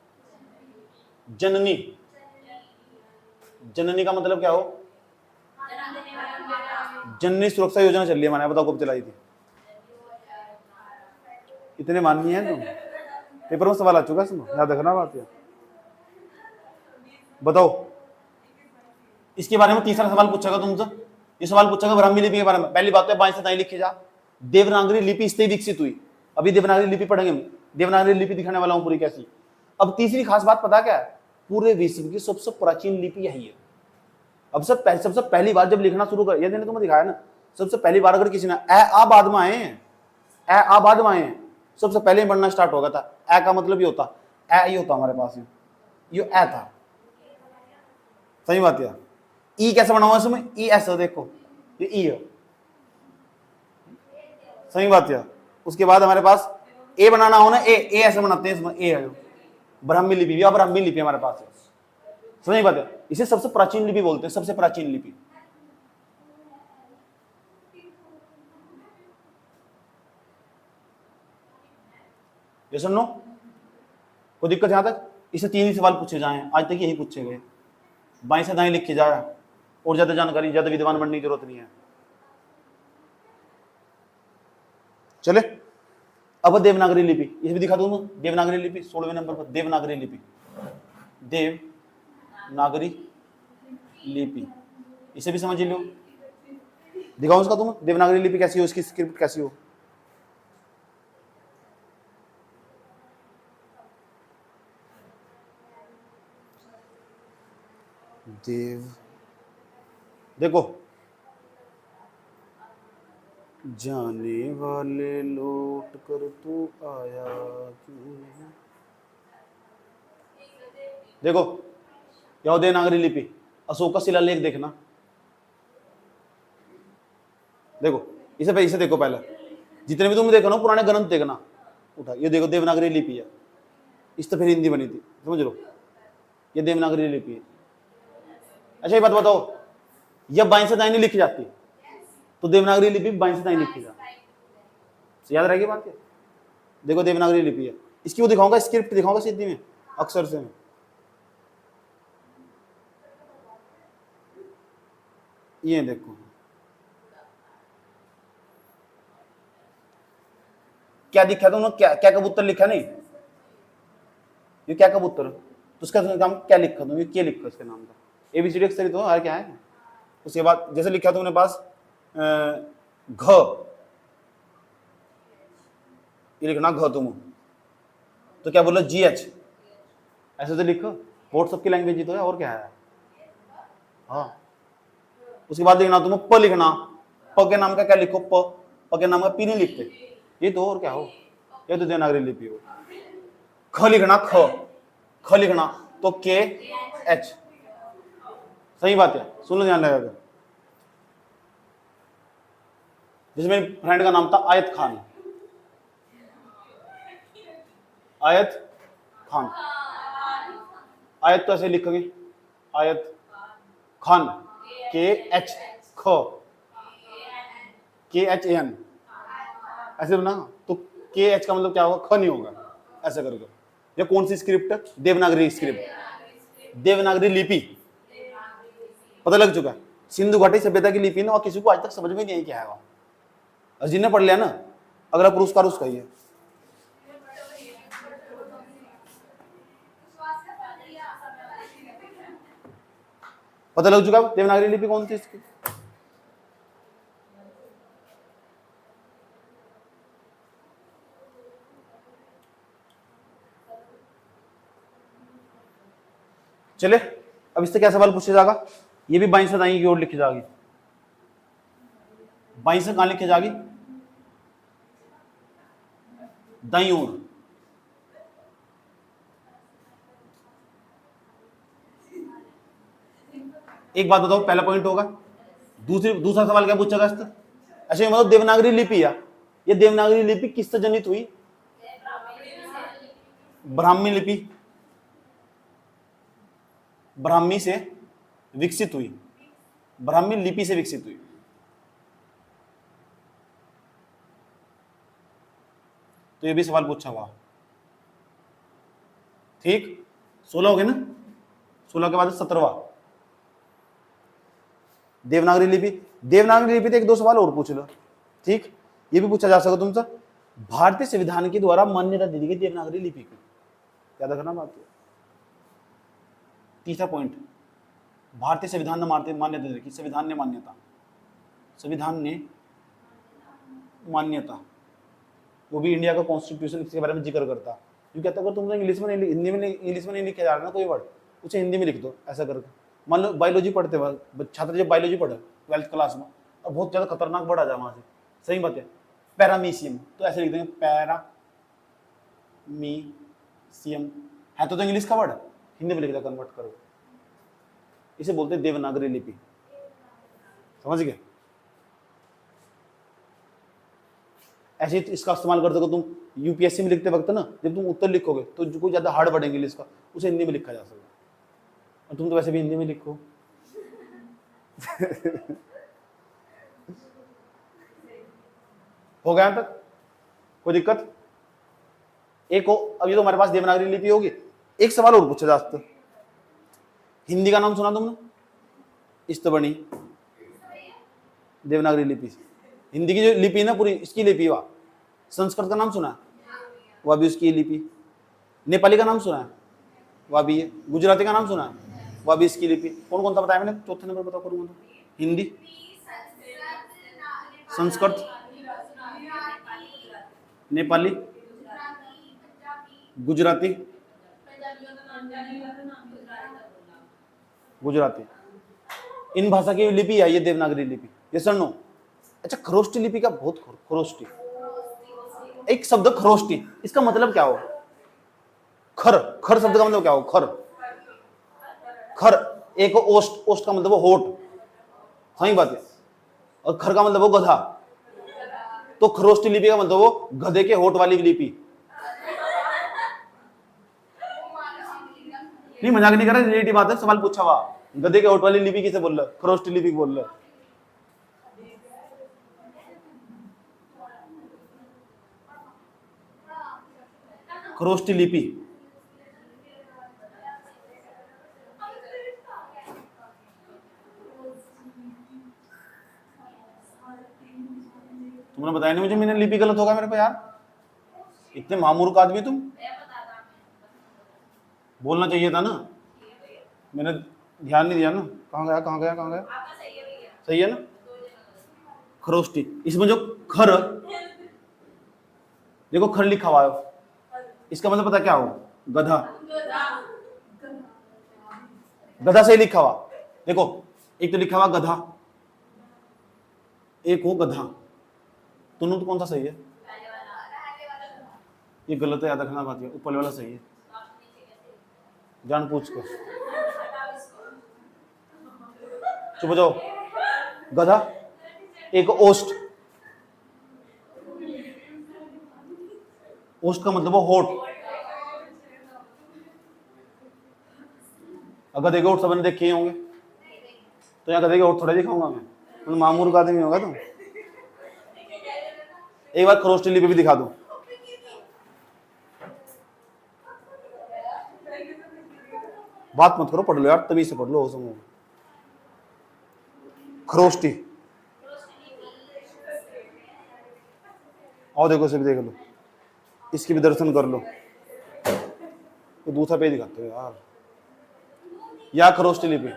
जननी। जननी का मतलब क्या हो? जननी सुरक्षा योजना चल रही है हमारे, बताओ कब चलाई थी? इतने माननीय है तुम, पेपर में सवाल आ चुका है, सुनो याद रखना बात है। बताओ इसके बारे में तीसरा सवाल पूछेगा तुमसे। ये सवाल पूछेगा ब्राह्मी लिपि के बारे में। पहली बात है बाएं से दाएं लिखी जा। देवनागरी लिपि इससे विकसित हुई। अभी देवनागरी लिपि पढ़ेंगे, देवनागरी लिपि दिखाने वाला हूं पूरी कैसी। अब तीसरी खास बात पता क्या है? पूरे विश्व की सबसे प्राचीन लिपि यही है। अब सबसे पहली बार जब लिखना शुरू कर, ये मैंने तुम्हें दिखाया ना, सबसे पहली बार अगर किसी ने ए आ बाद में आए हैं, ए आ बाद में आए हैं, सबसे पहले बढ़ना स्टार्ट हो गया था। ए का मतलब ये होता, ए ये होता हमारे पास, ये ए था, सही बात है। ई कैसे बना हुआ इसमें? ई ऐसा देखो, ये ई है, सही बात है। उसके बाद हमारे पास ए बनाना हो ना, ए ऐसे बनाते हैं, इसमें ए है, ब्राह्मी लिपि, या ब्राह्मी लिपि हमारे पास है, समझ बात है। इसे सबसे प्राचीन लिपि बोलते हैं, सबसे प्राचीन लिपि। ये सुनो, कोई दिक्कत यहां तक? इसे 3 ही सवाल पूछे जाए आज तक, यही पूछे गए। बाएं से दाएं लिख के जाए, और ज्यादा जानकारी, ज्यादा विद्वान बनने की जरूरत नहीं है। चले अब देवनागरी लिपि, इसे भी दिखा दूं। देवनागरी लिपि 16वें नंबर पर, देवनागरी लिपि, देवनागरी लिपि, इसे भी समझ लो। दिखाओ उसका तुम, देवनागरी लिपि कैसी हो, इसकी स्क्रिप्ट कैसी हो। देव, देखो, जाने वाले लौट कर तू आया क्यों नहीं। देखो यह देवनागरी लिपि, अशोक का शिलालेख देखना। देखो इसे देखो, पहले जितने भी तुम देखो ना पुराने ग्रंथ देखना, उठा, ये देखो देवनागरी लिपि है, इस तो फिर हिंदी बनी थी, समझ लो, ये देवनागरी लिपि है। अच्छा ये बात बताओ, यह बाएं से दाएं नहीं लिखी जाती, तो देवनागरी लिपि बाएं से दाएं लिखी जाती, याद रहेगी बात। देखो देवनागरी लिपि है, इसकी वो दिखाऊंगा, स्क्रिप्ट दिखाऊंगा सीधी में, अक्षर से। ये देखो क्या दिखा तुमने, क्या कबूतर लिखा नहीं, ये क्या कबूतर, तो उसका नाम क्या लिखा तुम, ये क्या लिखा इसके नाम का, एबीसीडी अक्षर तो क्या है। उसके बाद जैसे लिखा तुमने पास घ, ये लिखना घ तुम, तो क्या बोलो GH, ऐसे तो लिखो, व्हाट्सएप की लैंग्वेज ही तो है, और क्या है। हाँ उसके बाद लिखना तुम प लिखना, प के नाम का क्या लिखो, प के नाम का पी नहीं लिखते, ये तो और क्या हो, ये तो देवनागरी लिपि हो। ख लिखना, ख लिखना तो KH, सही बात है, सुन लो ध्यान लगाकर। जैसे मेरे फ्रेंड का नाम था आयत खान, आयत खान, आयत तो ऐसे लिखोगे, आयत खान, KH, ख, KHAN ऐसे बना, तो KH का मतलब क्या होगा, ख नहीं होगा, ऐसा करके। या कौन सी स्क्रिप्ट, देवनागरी स्क्रिप्ट, देवनागरी लिपि, पता लग चुका है। सिंधु घाटी सभ्यता की लिपि ना, और किसी को आज तक समझ में नहीं आई क्या है वो, और जिन्हें पढ़ लिया ना, अगला पुरस्कार उसका ही है। पता लग चुका है देवनागरी लिपि कौन थी इसकी। चले, अब इससे क्या सवाल पूछा जाएगा, ये भी बाईं से दाईं की ओर लिखी जाएगी, बाईं से कहां लिखी जाएगी, दाईं ओर। एक बात बताओ, पहला पॉइंट होगा, दूसरा सवाल क्या पूछेगा इससे, अच्छा मतलब देवनागरी लिपि या ये देवनागरी लिपि किससे जनित हुई, ब्राह्मी लिपि, ब्राह्मी से विकसित हुई, ब्राह्मी लिपि से विकसित हुई। तो ये भी सवाल पूछा हुआ, ठीक। 16 हो गए ना, 16 के बाद 17वां देवनागरी लिपि। देवनागरी लिपि तो एक दो सवाल और पूछ लो, ठीक। ये भी पूछा जा सकता तुमसे, भारतीय संविधान के द्वारा मान्यता दी गई देवनागरी लिपि को, याद रखना बात। तीसरा पॉइंट, भारतीय संविधान ने मान्यता दी, संविधान ने मान्यता, संविधान ने मान्यता, वो भी इंडिया का कॉन्स्टिट्यूशन इसके बारे में जिक्र करता। क्यों कहता है, अगर तुमने इंग्लिश में नहीं, हिंदी में इंग्लिश में नहीं लिखा जा रहा ना कोई वर्ड, उसे हिंदी में लिख दो, ऐसा करके। मान लो बायोलॉजी पढ़ते वक्त छात्र जब बायोलॉजी पढ़े 12th क्लास में, और बहुत ज़्यादा खतरनाक वर्ड आ जाए वहाँ से, सही बात है, पैरामीशियम, तो ऐसे लिख देंगे पैरामीशियम, है तो इंग्लिश का वर्ड, हिंदी में लिख दो कन्वर्ट करो, इसे बोलते हैं देवनागरी लिपि, समझ गए। ऐसे इसका इस्तेमाल कर सको तुम यूपीएससी में लिखते वक्त ना, जब तुम उत्तर लिखोगे तो जो कोई ज्यादा हार्ड वर्ड इंग्लिश का, उसे हिंदी में लिखा जा सकता, और तुम तो वैसे भी हिंदी में लिखो। हो गया तक कोई दिक्कत। एक हो, अब ये तो हमारे पास देवनागरी लिपि होगी, एक सवाल और पूछा जा सकता, हिंदी का नाम सुना तुमने, इस्तबनी, देवनागरी लिपि, हिंदी की जो लिपि है ना पूरी, इसकी लिपि वह। संस्कृत का नाम सुना है, वह भी उसकी लिपि। नेपाली का नाम सुना है, वह भी है। गुजराती का नाम सुना है, वह भी इसकी लिपि। कौन कौन सा बताया मैंने, चौथे नंबर बताओ करूँगा तो, हिंदी, संस्कृत, नेपाली, गुजराती, गुजराती, इन भाषा की लिपि है ये देवनागरी लिपि, ये सर नो। अच्छा, खरोष्टी लिपि का बहुत, खरोष्टी, एक शब्द खरोष्टी, इसका मतलब क्या हो, खर, खर शब्द का मतलब क्या हो, खर, खर एक ओस्ट, ओस्ट का मतलब वो होठ, सही बात है, और खर का मतलब वो गधा, तो खरोष्टी लिपि का मतलब वो गधे के होठ वाली लिपि। नहीं मजाक नहीं कर रहा, रिलेटिव बात है, सवाल पूछा हुआ, गधे के होठ वाली लिपि किसे बोल रहा, खरोष्टी लिपि बोल रहा। खरोष्टी लिपि, तुमने बताया नहीं मुझे, मैंने लिपि गलत होगा मेरे पे यार, इतने महामूर्ख आदमी तुम, बोलना चाहिए था ना, मैंने ध्यान नहीं दिया ना, कहाँ गया कहाँ गया कहाँ गया, सही है ना। खरोष्टी, इसमें जो खर, देखो खर लिखा हुआ है, इसका मतलब पता क्या हो, गधा, गधा से लिखा हुआ, देखो एक तो लिखा हुआ गधा, एक हो गधा, दोनों तो कौन सा सही है, ये गलत है, याद रखना बात है, ऊपर वाला सही है, जान पूछ कर, चुप हो जाओ। गधा, एक ओस्ट, ओस्ट का मतलब वो होठ, अगर गधे के होठ सबने देखे होंगे, तो यहाँ गधे के होठ थोड़ा दिखाऊंगा मैं, तो मामूर का आदमी होगा तुम। एक बार खरोष्टी लिपि भी दिखा दूं। बात मत करो, पढ़ लो यार, तभी से पढ़ लो, हो समझो। खरोष्टी, और देखो इसे भी देख लो, इसकी भी दर्शन कर लो। तो दूसरा पेज दिखाते हो यार, या खरोष्टी लिपि,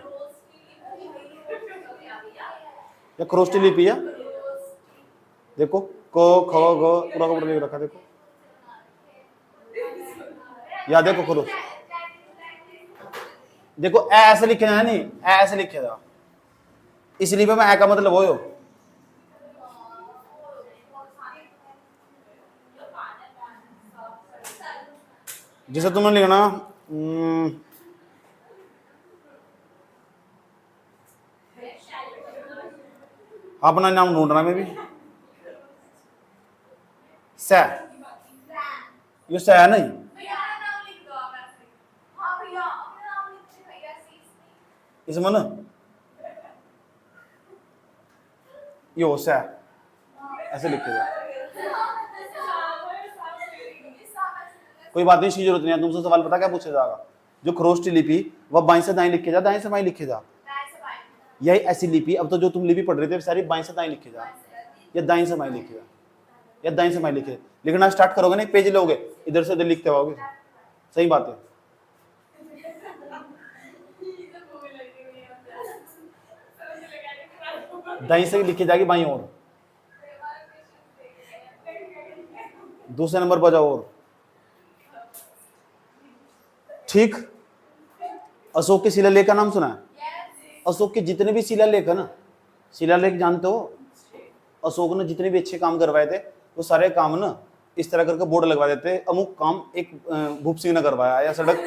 या खरोष्टी लिपि है, देखो क ख ग पूरा का पूरा लिख रखा, देखो या देखो खरोष्ट, देखो ए ऐसे लिखे है नहीं, ए ऐसे लिखे था, इस लिपि में ए का मतलब वो हो। जैसे तुमने लिखना अपना नाम ढूंढना में भी स, ये स है नहीं, इसमें ना ये हो स ऐसे लिखेगा। कोई बात नहीं, इसकी जरूरत नहीं है। तुमसे सवाल पता क्या पूछा जाएगा, जो खरोष्टी लिपि वह बाएं से दाएं लिखे जा, दाएं से बाएं लिखे जा, यही ऐसी लिपि, अब तो जो तुम लिपि पढ़ रहे थे सारी बाएं से दाएं लिखे जा, या दाएं से बाएं लिखे जा, या दाएं से बाएं लिखे। लिखना स्टार्ट करोगे ना, एक पेज लोगे, इधर से इधर लिखते रहोगे। सही बात है। दाएं से लिखी जाएगी बाईं ओर, दूसरे नंबर पर जाओ और, ठीक। अशोक के शिलालेख का नाम सुना है? अशोक के जितने भी शिलालेख है ना, शिलालेख जानते हो, अशोक ने जितने भी अच्छे काम करवाए थे वो सारे काम ना इस तरह करके बोर्ड लगवा देते, अमुक काम एक भूप सिंह ने करवाया, या सड़क,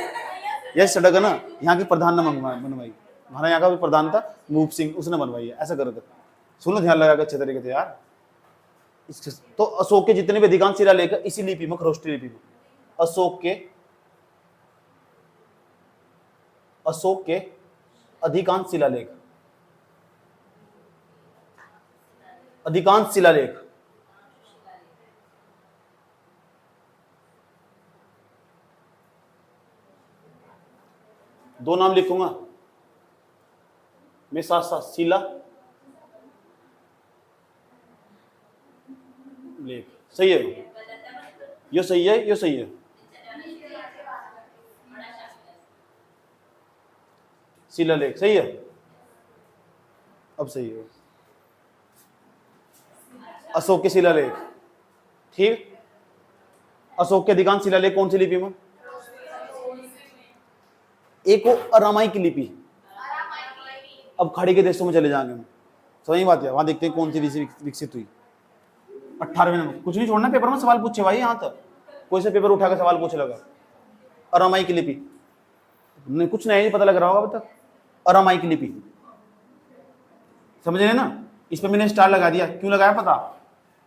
यह सड़क है ना यहाँ की प्रधान ने बनवाई, हमारे यहाँ का भी प्रधान था भूप सिंह, उसने बनवाई है, ऐसा करके सुनो, ध्यान लगा के अच्छे तरीके से यार। तो अशोक के जितने भी अधिकांश शिलालेख इसी लिपि में, खरोष्टी लिपि में, अशोक के अधिकांश शिलालेख, अधिकांश शिलालेख दो नाम लिखूंगा मैं साथ साथ, शिला लेख। सही है, ये सही है, ये सही है। शिलालेख सही है, अब सही है। अशोक के शिलालेख, ठीक। अशोक के अधिकांश शिलालेख कौन सी लिपि में? एक को अरामाई की लिपि। अब खाड़ी के देशों में चले जाएंगे हम, सही बात है, वहां देखते हैं कौन सी विकसित हुई। 18वें नंबर, कुछ नहीं छोड़ना पेपर में, सवाल पूछे भाई, यहां तक कोई से पेपर उठा कर सवाल पूछे लगा। अरामाई की लिपि, नहीं कुछ नहीं पता लग रहा होगा अब तक। अरामाई की लिपि समझ रहे ना, इस पर मैंने स्टार लगा दिया, क्यों लगाया पता?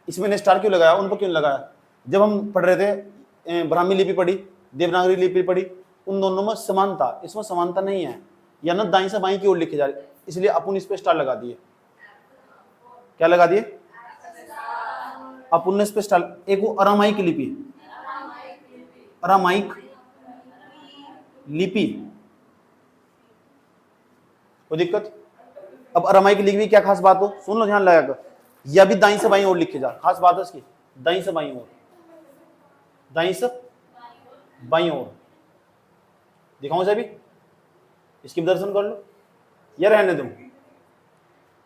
इसमें मैंने स्टार क्यों लगाया, उन पर क्यों लगाया? जब हम पढ़ रहे थे ब्राह्मी लिपि पढ़ी, देवनागरी लिपि पढ़ी, उन दोनों में समानता, इसमें समानता नहीं है, या ना दाईं से बाईं की ओर लिखे जा रही, इसलिए अपन इस पे स्टार लगा दिए। क्या लगा दिए? अपन ने इस पे स्टार। एक वो अरामाइक लिपि, अरामाइक लिपि, कोई दिक्कत? अब अरामाइक लिपि में क्या खास बात हो, सुन लो ध्यान लगाकर, यह भी दाईं से बाईं ओर लिखे जा, खास बात है इसकी, दाईं से बाईं ओर, दाईं से बाईं ओर। दिखाऊं इसे भी, इसकी भी दर्शन कर लो, या रहने दो,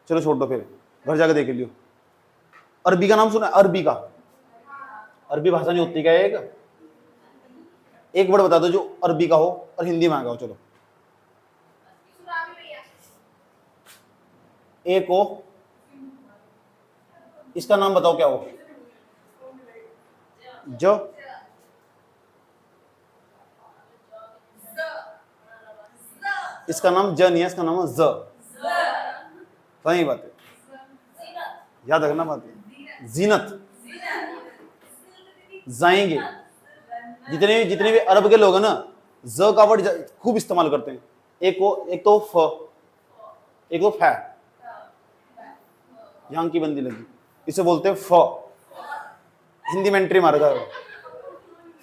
चलो छोड़ दो, फिर घर जाकर देख लियो। अरबी का नाम सुना? अरबी का, अरबी भाषा नहीं होती क्या? एक वर्ड बता दो जो अरबी का हो और हिंदी में आएगा हो। चलो एक हो, इसका नाम बताओ क्या हो? जो, इसका नाम ज नहीं है, इसका नाम है ज। सही बात है, याद रखना बात है। जीनत, जाएंगे। जितने भी अरब के लोग हैं ना, ज का वर्ड खूब इस्तेमाल करते हैं। एक तो फ, एक तो फै, यहां की बंदी लगी, इसे बोलते हैं फ। हिंदी में एंट्री मारेगा।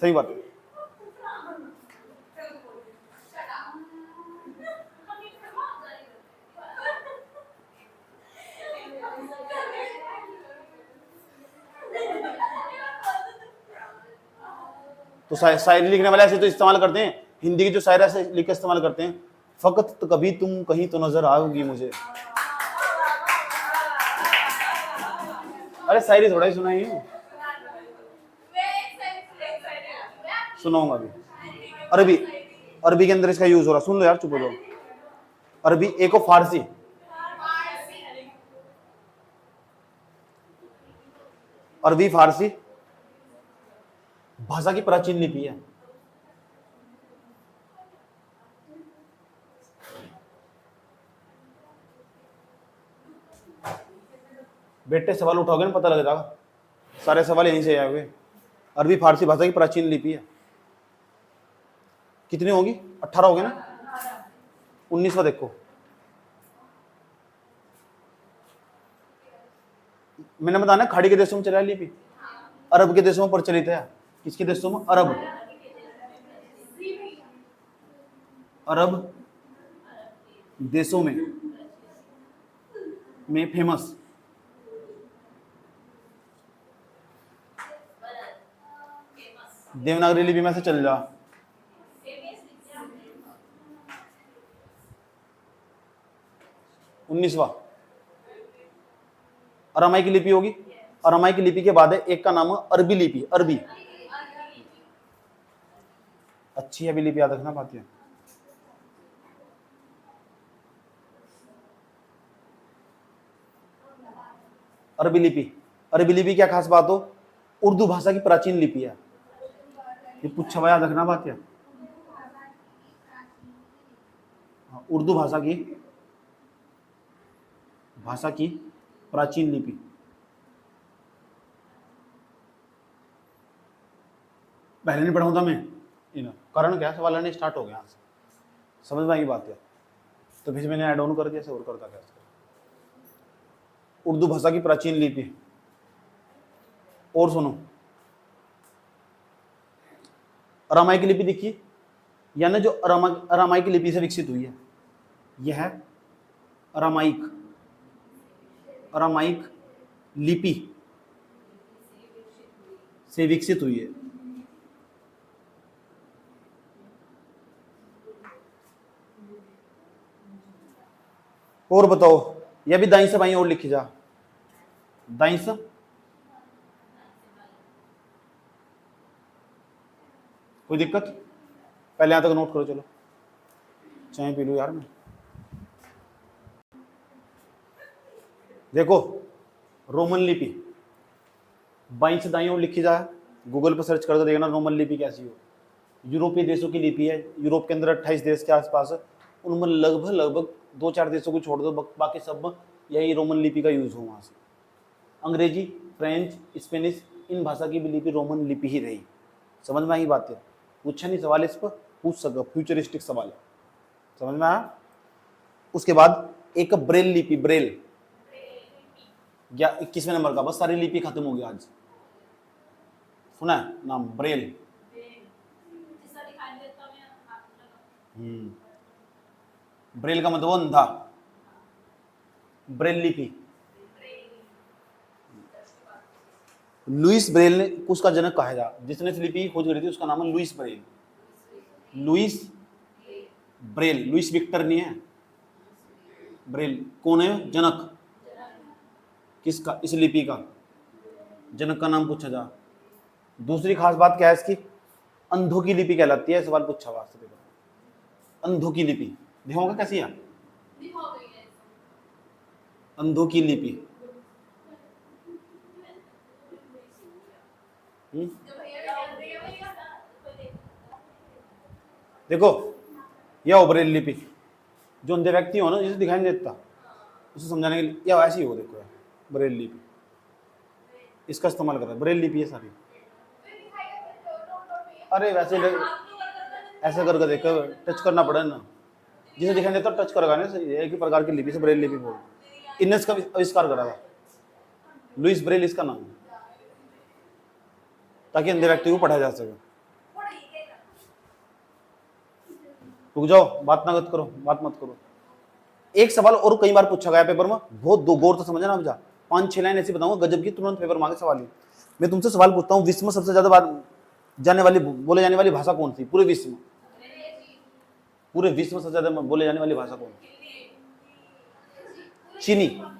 सही बात है। तो शायरी लिखने वाले ऐसे तो इस्तेमाल करते हैं, हिंदी की जो शायर ऐसे लिख के इस्तेमाल करते हैं, फकत तो कभी तुम कहीं तो नजर आओगी मुझे। अरे शायरी थोड़ा ही सुनाई है, सुनाऊंगा अभी। अरबी, अरबी के अंदर इसका यूज हो रहा, सुन लो यार, चुप हो जाओ। अरबी एक और फारसी। अरबी फारसी भाषा की प्राचीन लिपि है। बेटे सवाल उठाओगे ना पता लग जाएगा, सारे सवाल यहीं से आए हुए। अरबी फारसी भाषा की प्राचीन लिपि है। कितनी होगी? 18 हो गए ना। 19वां देखो, मैंने बताया ना खाड़ी के देशों में चला लिपि, अरब के देशों में प्रचलित है। किसके देशों में? अरब, अरब देशों में फेमस। देवनागरी लिपि में से चल जा। उन्नीसवा अरामाई की लिपि होगी। अरामाई की लिपि के बाद है एक का नाम है अरबी लिपि। अरबी अच्छी है, अभी लिपि याद रखना पाती है। अरबी लिपि, अरबी लिपि क्या खास बात हो? उर्दू भाषा की प्राचीन लिपि है। ये पूछा हुआ याद रखना बात है। उर्दू भाषा की प्राचीन लिपि। पहले नहीं पढ़ा था मैं, कारण क्या सवाल आने स्टार्ट हो गया, समझ में आई बात है, तो फिर मैंने ऐड ऑन कर दिया, ऐसे और करता कैसे। उर्दू भाषा की प्राचीन लिपि। और सुनो, अरामाई की लिपि देखिए, यानी जो अरामाई की लिपि से विकसित हुई है, यह है अरामाइक लिपि से विकसित हुई है। और बताओ, यह भी दाई से बाई और लिखी जा। दाई से कोई दिक्कत? पहले यहां तक नोट करो, चलो चाय पी लो यार मैं। देखो, रोमन लिपि बाई से दाई और लिखी जाए, गूगल पर सर्च कर दो, देखना रोमन लिपि कैसी हो। यूरोपीय देशों की लिपि है। यूरोप के अंदर 28 देश के आसपास है, उनमें लगभग 2-4 देशों को छोड़ दो, बाकी सब यही रोमन लिपि का यूज हो वहाँ से। अंग्रेजी, फ्रेंच, स्पेनिश, इन भाषा की भी लिपि रोमन लिपि ही रही। समझ में आई बात है? पूछा नहीं सवाल, इस पर पूछ सको, फ्यूचरिस्टिक सवाल है। समझ में आया? उसके बाद एक ब्रेल लिपि। ब्रेल या 21वें नंबर का, बस सारी लिपि खत्म हो गया आज। सुना है नाम ब्रेल? ब्रेल का मतलब अंधा। ब्रेल लिपि लुइस ब्रेल ने उसका जनक कहा जा, जिसने इस लिपि की खोज करी थी उसका नाम है Louis Braille. Louis Braille, Louis Victor नहीं है, ब्रेल कौन है? जनक। किसका? इस लिपि का जनक का नाम पूछा जा। दूसरी खास बात क्या है इसकी? अंधों की लिपि कहलाती है। सवाल पूछा हुआ है, अंधों की लिपि देखोगे कैसी है? अंधों की लिपि। देखो, यह ब्रेल लिपि, जो अंधे व्यक्ति हो ना, जिसे दिखाई नहीं देता, उसे समझाने के लिए या ऐसी हो। देखो ब्रेल लिपि, इसका इस्तेमाल कर रहा है। ब्रेल लिपि है सारी। अरे वैसे ऐसा करके देखो, टच करना पड़े ना, जिसे दिखाई देता टच करेगा ना, एक ही प्रकार की लिपि से ब्रेल लिपि बोल। इनने इसका आविष्कार करा था, लुइस ब्रेल इसका नाम है। ताकि अंधे व्यक्ति को पढ़ाया जा सके। रुक जाओ, बात ना मत करो, बात मत करो। एक सवाल और कई बार पूछा गया पेपर में, बहुत दो गौर तो समझना अब जा, 5-6 लाइन ऐसी बताऊंगा गजब की, तुरंत पेपर मांगे सवाल ही। मैं तुमसे सवाल पूछता हूँ, विश्व में सबसे ज्यादा बार बोले जाने वाली भाषा कौन सी पूरे विश्व में? पूरे विश्व में सबसे ज्यादा बोले जाने वाली भाषा कौन? चीनी। हाँ।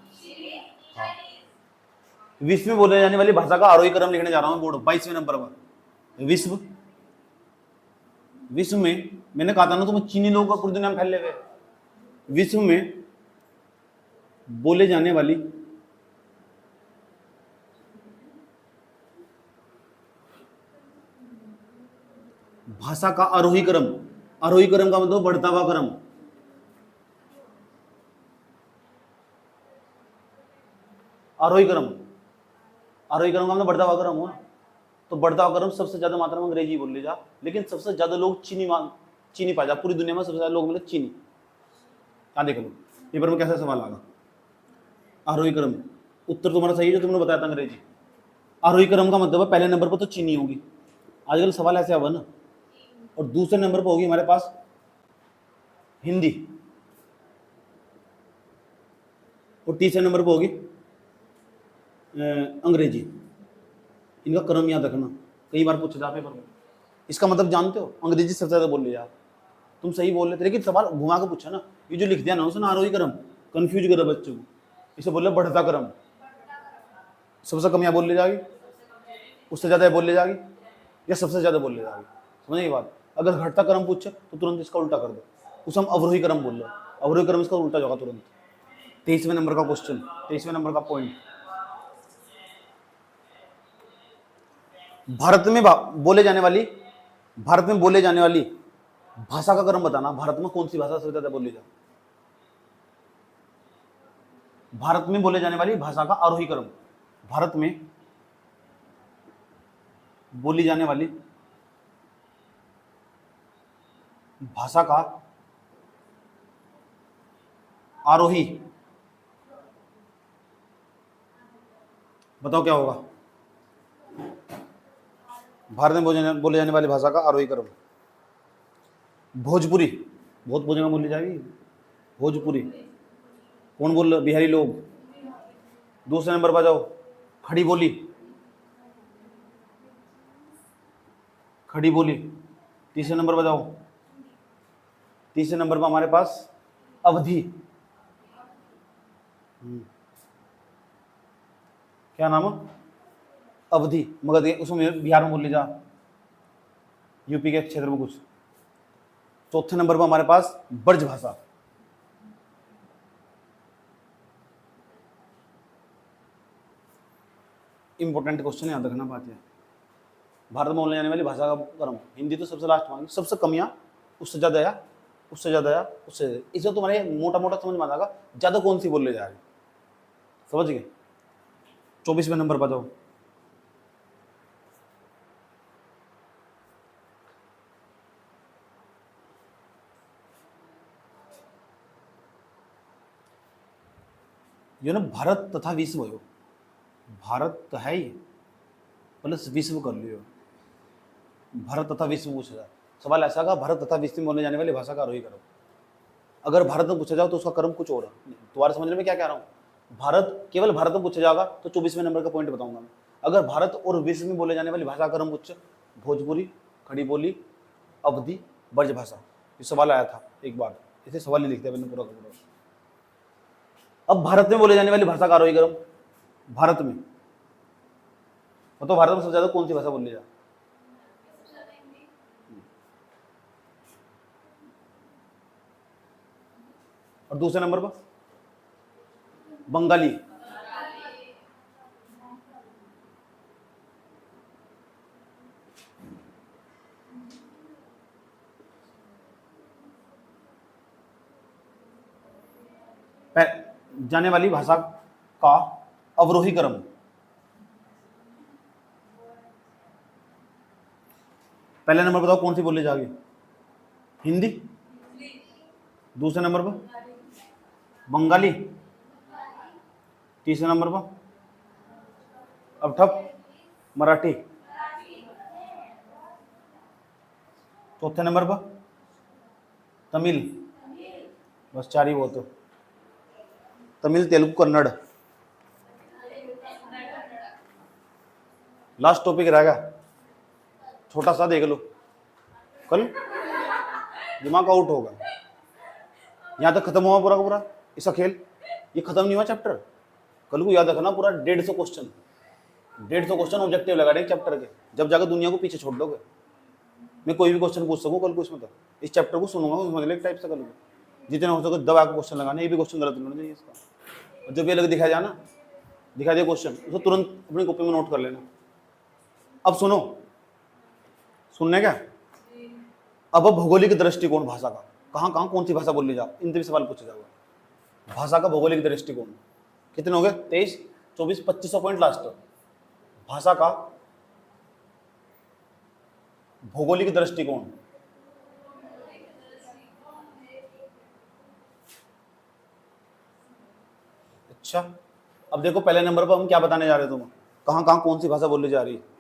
विश्व में बोले जाने वाली भाषा का आरोही क्रम लिखने जा रहा हूं बोर्ड 22वें नंबर पर। विश्व में मैंने कहा था ना तुम्हें, चीनी लोगों का पूरी दुनिया में फैले हुए। विश्व में बोले जाने वाली भाषा का आरोही क्रम, आरोही क्रम का मतलब बढ़ता हुआ क्रम। आरोही क्रम, आरोही क्रम का मतलब बढ़ता हुआ क्रम हुआ। तो बढ़ता हुआ क्रम सबसे ज्यादा मात्रा में अंग्रेजी बोल ली जा, लेकिन सबसे ज्यादा लोग चीनी पाया जा पूरी दुनिया में, सबसे ज्यादा लोग मतलब चीनी। क्या देख लो पेपर में कैसा सवाल आगा। आरोही क्रम, उत्तर तुम्हारा सही है जो तुमने बताया था अंग्रेजी। आरोही क्रम का मतलब है पहले नंबर पर तो चीनी होगी, आजकल सवाल ऐसे आवा ना। और दूसरे नंबर पर होगी हमारे पास हिंदी, और तीसरे नंबर पर होगी अंग्रेजी। इनका क्रम याद रखना, कई बार पूछा जा पेपर में। इसका मतलब जानते हो, अंग्रेजी सबसे ज्यादा बोल लिया। तुम सही बोल रहे थे, लेकिन सवाल घुमा के पूछा ना। ये जो लिख दिया ना उसने आरोही क्रम, कंफ्यूज करा बच्चों को। इसे बोल रहे बढ़ता क्रम। सबसे कम यहाँ बोल ले जाएगी, उससे ज्यादा बोल ले जाएगी, या सबसे ज्यादा बोल ले जाएगी। समझ ये बात। अगर घटता क्रम पूछे तो तुरंत इसका उल्टा कर दो, उसे हम अवरोही क्रम बोल लो। अवरोही क्रम इसका उल्टा होगा तुरंत। 23वें नंबर का क्वेश्चन, 23वें नंबर का पॉइंट। भारत में बोले जाने वाली भाषा का क्रम बताना। भारत में कौन सी भाषा सबसे ज्यादा बोली जाए? भारत में बोले जाने वाली भाषा का आरोही क्रम, भारत में बोली जाने वाली भाषा का आरोही, बताओ क्या होगा? भारत में बोले जाने वाली भाषा का आरोही क्रम। भोजपुरी, बहुत बोझेगा बोली जाएगी भोजपुरी। कौन बोल रहे? बिहारी लोग। दूसरे नंबर पर जाओ, खड़ी बोली, खड़ी बोली। तीसरे नंबर पर जाओ, तीसरे नंबर पर हमारे पास अवधी। क्या नाम है? अवधी। मगध, उसमें बिहार में बोल ली जा, यूपी के क्षेत्र में कुछ। चौथे नंबर पर हमारे पास ब्रज भाषा। इंपॉर्टेंट क्वेश्चन याद रखना बात है। भारत में बोलने जाने वाली भाषा का क्रम, हिंदी तो सबसे लास्ट मांगी, सबसे कम या उससे ज्यादा या उससे ज्यादा या उससे, इसे तुम्हारे मोटा मोटा समझ में आ जाएगा ज्यादा कौन सी बोलने जा रही। समझ गए? 24वें नंबर पर जाओ। ये ना भारत तथा विश्व हो, भारत तो है ही प्लस विश्व कर लियो। भारत तथा विश्व पूछा जाए, सवाल ऐसा का भारत तथा विश्व में बोलने जाने वाली भाषा का आरोही क्रम। अगर भारत में पूछा जाओ तो उसका क्रम कुछ और है। तुम्हारे समझने में क्या कह रहा हूँ? भारत, केवल भारत में पूछा जाएगा तो 24वें नंबर का पॉइंट बताऊंगा मैं। अगर भारत और विश्व में बोले जाने वाली भाषा का क्रम पूछे, भोजपुरी, खड़ी बोली, अवधी, ब्रज भाषा। ये सवाल आया था एक बार, इसे सवाल ही लिखते हैं मैंने पूरा का पूरा। अब भारत में बोले जाने वाली भाषा का आरोही क्रम, भारत में तो भारत में सबसे ज्यादा कौन सी भाषा बोली जाए? और दूसरे नंबर पर बंगाली। जाने वाली भाषा का अवरोही क्रम, पहले नंबर बताओ कौन सी बोली जाएगी? हिंदी। दूसरे नंबर पर बंगाली। तीसरे नंबर पर अब ठप मराठी। चौथे नंबर पर तमिल, बस 4 ही वो तो, तमिल, तेलुगु, कन्नड़। लास्ट टॉपिक रहेगा, छोटा सा देख लो, कल दिमाग आउट होगा। यहाँ तक खत्म हुआ पूरा का पूरा इसका खेल, ये खत्म नहीं हुआ चैप्टर। कल को याद रखना पूरा 150 क्वेश्चन, 150 क्वेश्चन ऑब्जेक्टिव लगा रहे चैप्टर के, जब जाकर दुनिया को पीछे छोड़ दोगे। मैं कोई भी क्वेश्चन पूछ सकूँ कल को इसमें, तो इस चैप्टर को सुनूंगा समझ ले एक टाइप से। कल को जितने हो सके दबा के क्वेश्चन लगाने, ये भी क्वेश्चन गलत नहीं होना चाहिए इसका। और जब ये अलग दिखाया जाए ना, दिखा दिया क्वेश्चन, उसको तुरंत अपनी कॉपी में नोट कर लेना। अब सुनो, सुनने क्या, अब भौगोलिक दृष्टिकोण भाषा का, कहाँ कहाँ कौन सी भाषा बोली जाओ, इन भी सवाल पूछा जाएगा। भाषा का भौगोलिक दृष्टिकोण कितने हो गए, 23, 24, 2500 पॉइंट लास्ट। भाषा का भौगोलिक दृष्टिकोण, अच्छा। अब देखो पहले नंबर पर हम क्या बताने जा रहे हैं, तुम कहाँ कहाँ कौन सी भाषा बोली जा रही है।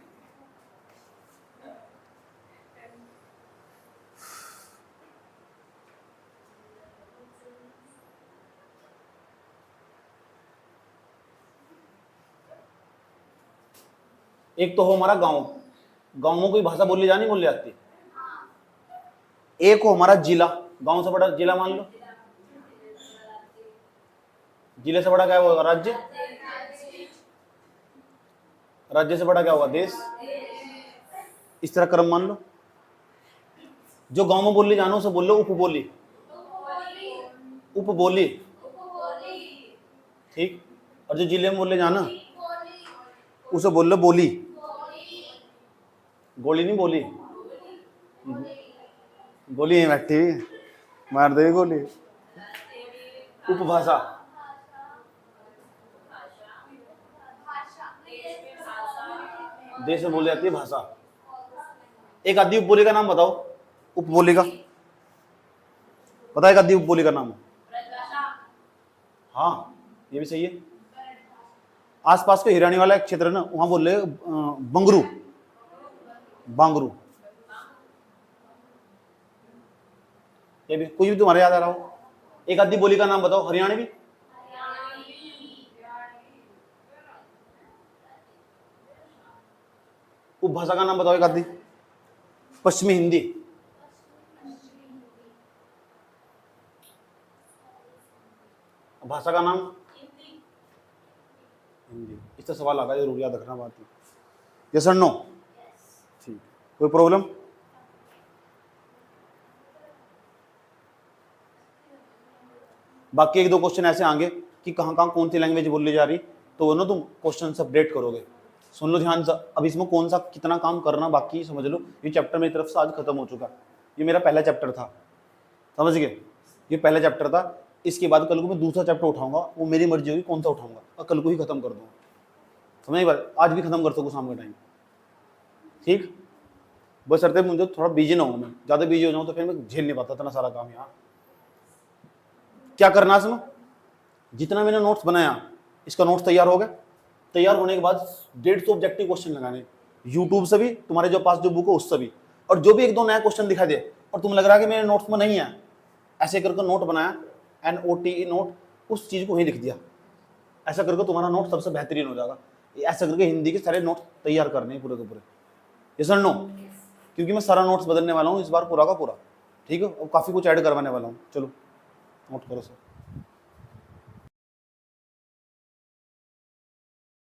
एक तो हो हमारा गांव, गांव में कोई भाषा बोली जानी बोली जाती। एक हो हमारा जिला, गांव से बड़ा जिला मान लो, जिले से बड़ा क्या होगा राज्य, राज्य से बड़ा क्या होगा देश। इस तरह क्रम मान लो। जो गांव में बोली जानो उसे बोल लो उपबोली, उपबोली, ठीक। और जो जिले में बोले जाना उसे बोल लो बोली, गोली नहीं बोली, गोली है बैठी मार दे गोली। उपभाषा, देश में बोली जाती है भाषा। एक आदि उपबोली का नाम बताओ, उपबोली का पता है, एक आदि उपबोली का नाम। हाँ ये भी सही है। आसपास के हिरानी वाला एक क्षेत्र है ना, वहां बोल रहे बंगरू, बांगरू। ये भी कोई भी तुम्हारे याद आ रहा हो, एक आदि बोली का नाम बताओ। हरियाणवी, उपभाषा का नाम बताओ एक आदि। पश्चिमी हिंदी, भाषा का नाम हिंदी। इससे सवाल आएगा, जरूर याद रखना बात है। यस और नो, ठीक, कोई प्रॉब्लम। बाकी एक दो क्वेश्चन ऐसे आएंगे कि कहाँ कहाँ कौन सी लैंग्वेज बोली जा रही, तो वो ना तुम क्वेश्चन से अपडेट करोगे। सुन लो ध्यान से, अब इसमें कौन सा कितना काम करना बाकी समझ लो। ये चैप्टर मेरी तरफ से आज खत्म हो चुका। ये मेरा पहला चैप्टर था, समझ गए, ये पहला चैप्टर था। इसके बाद कल को मैं दूसरा चैप्टर उठाऊंगा, वो मेरी मर्जी होगी कौन सा उठाऊंगा, और कल को ही खत्म कर दूंगा। समझ बात, आज भी खत्म कर सकूँ शाम के टाइम, ठीक। बस करते मुझे थोड़ा बिजी ना हूँ, मैं ज़्यादा बिजी हो जाऊँ तो फिर मैं झेल नहीं पाता इतना सारा काम यहाँ। क्या करना है इसमें, जितना मैंने नोट्स बनाया इसका नोट्स तैयार हो गया। तैयार होने के बाद 150 ऑब्जेक्टिव क्वेश्चन लगाने, यूट्यूब से भी, तुम्हारे जो पास जो बुक हो उससे भी। और जो भी एक दो नया क्वेश्चन दिखा दे और तुम्हें लग रहा है कि मेरे नोट्स में नहीं है, ऐसे करके नोट बनाया, NOTE नोट, उस चीज़ को ही लिख दिया। ऐसा करके तुम्हारा नोट सबसे बेहतरीन हो जाएगा। ऐसा करके हिंदी के सारे नोट्स तैयार करने हैं पूरे के पूरे। यस और नो, क्योंकि मैं सारा नोट्स बदलने वाला हूँ इस बार पूरा का पूरा, ठीक है, और काफ़ी कुछ ऐड करवाने वाला हूँ। चलो नोट करो सर।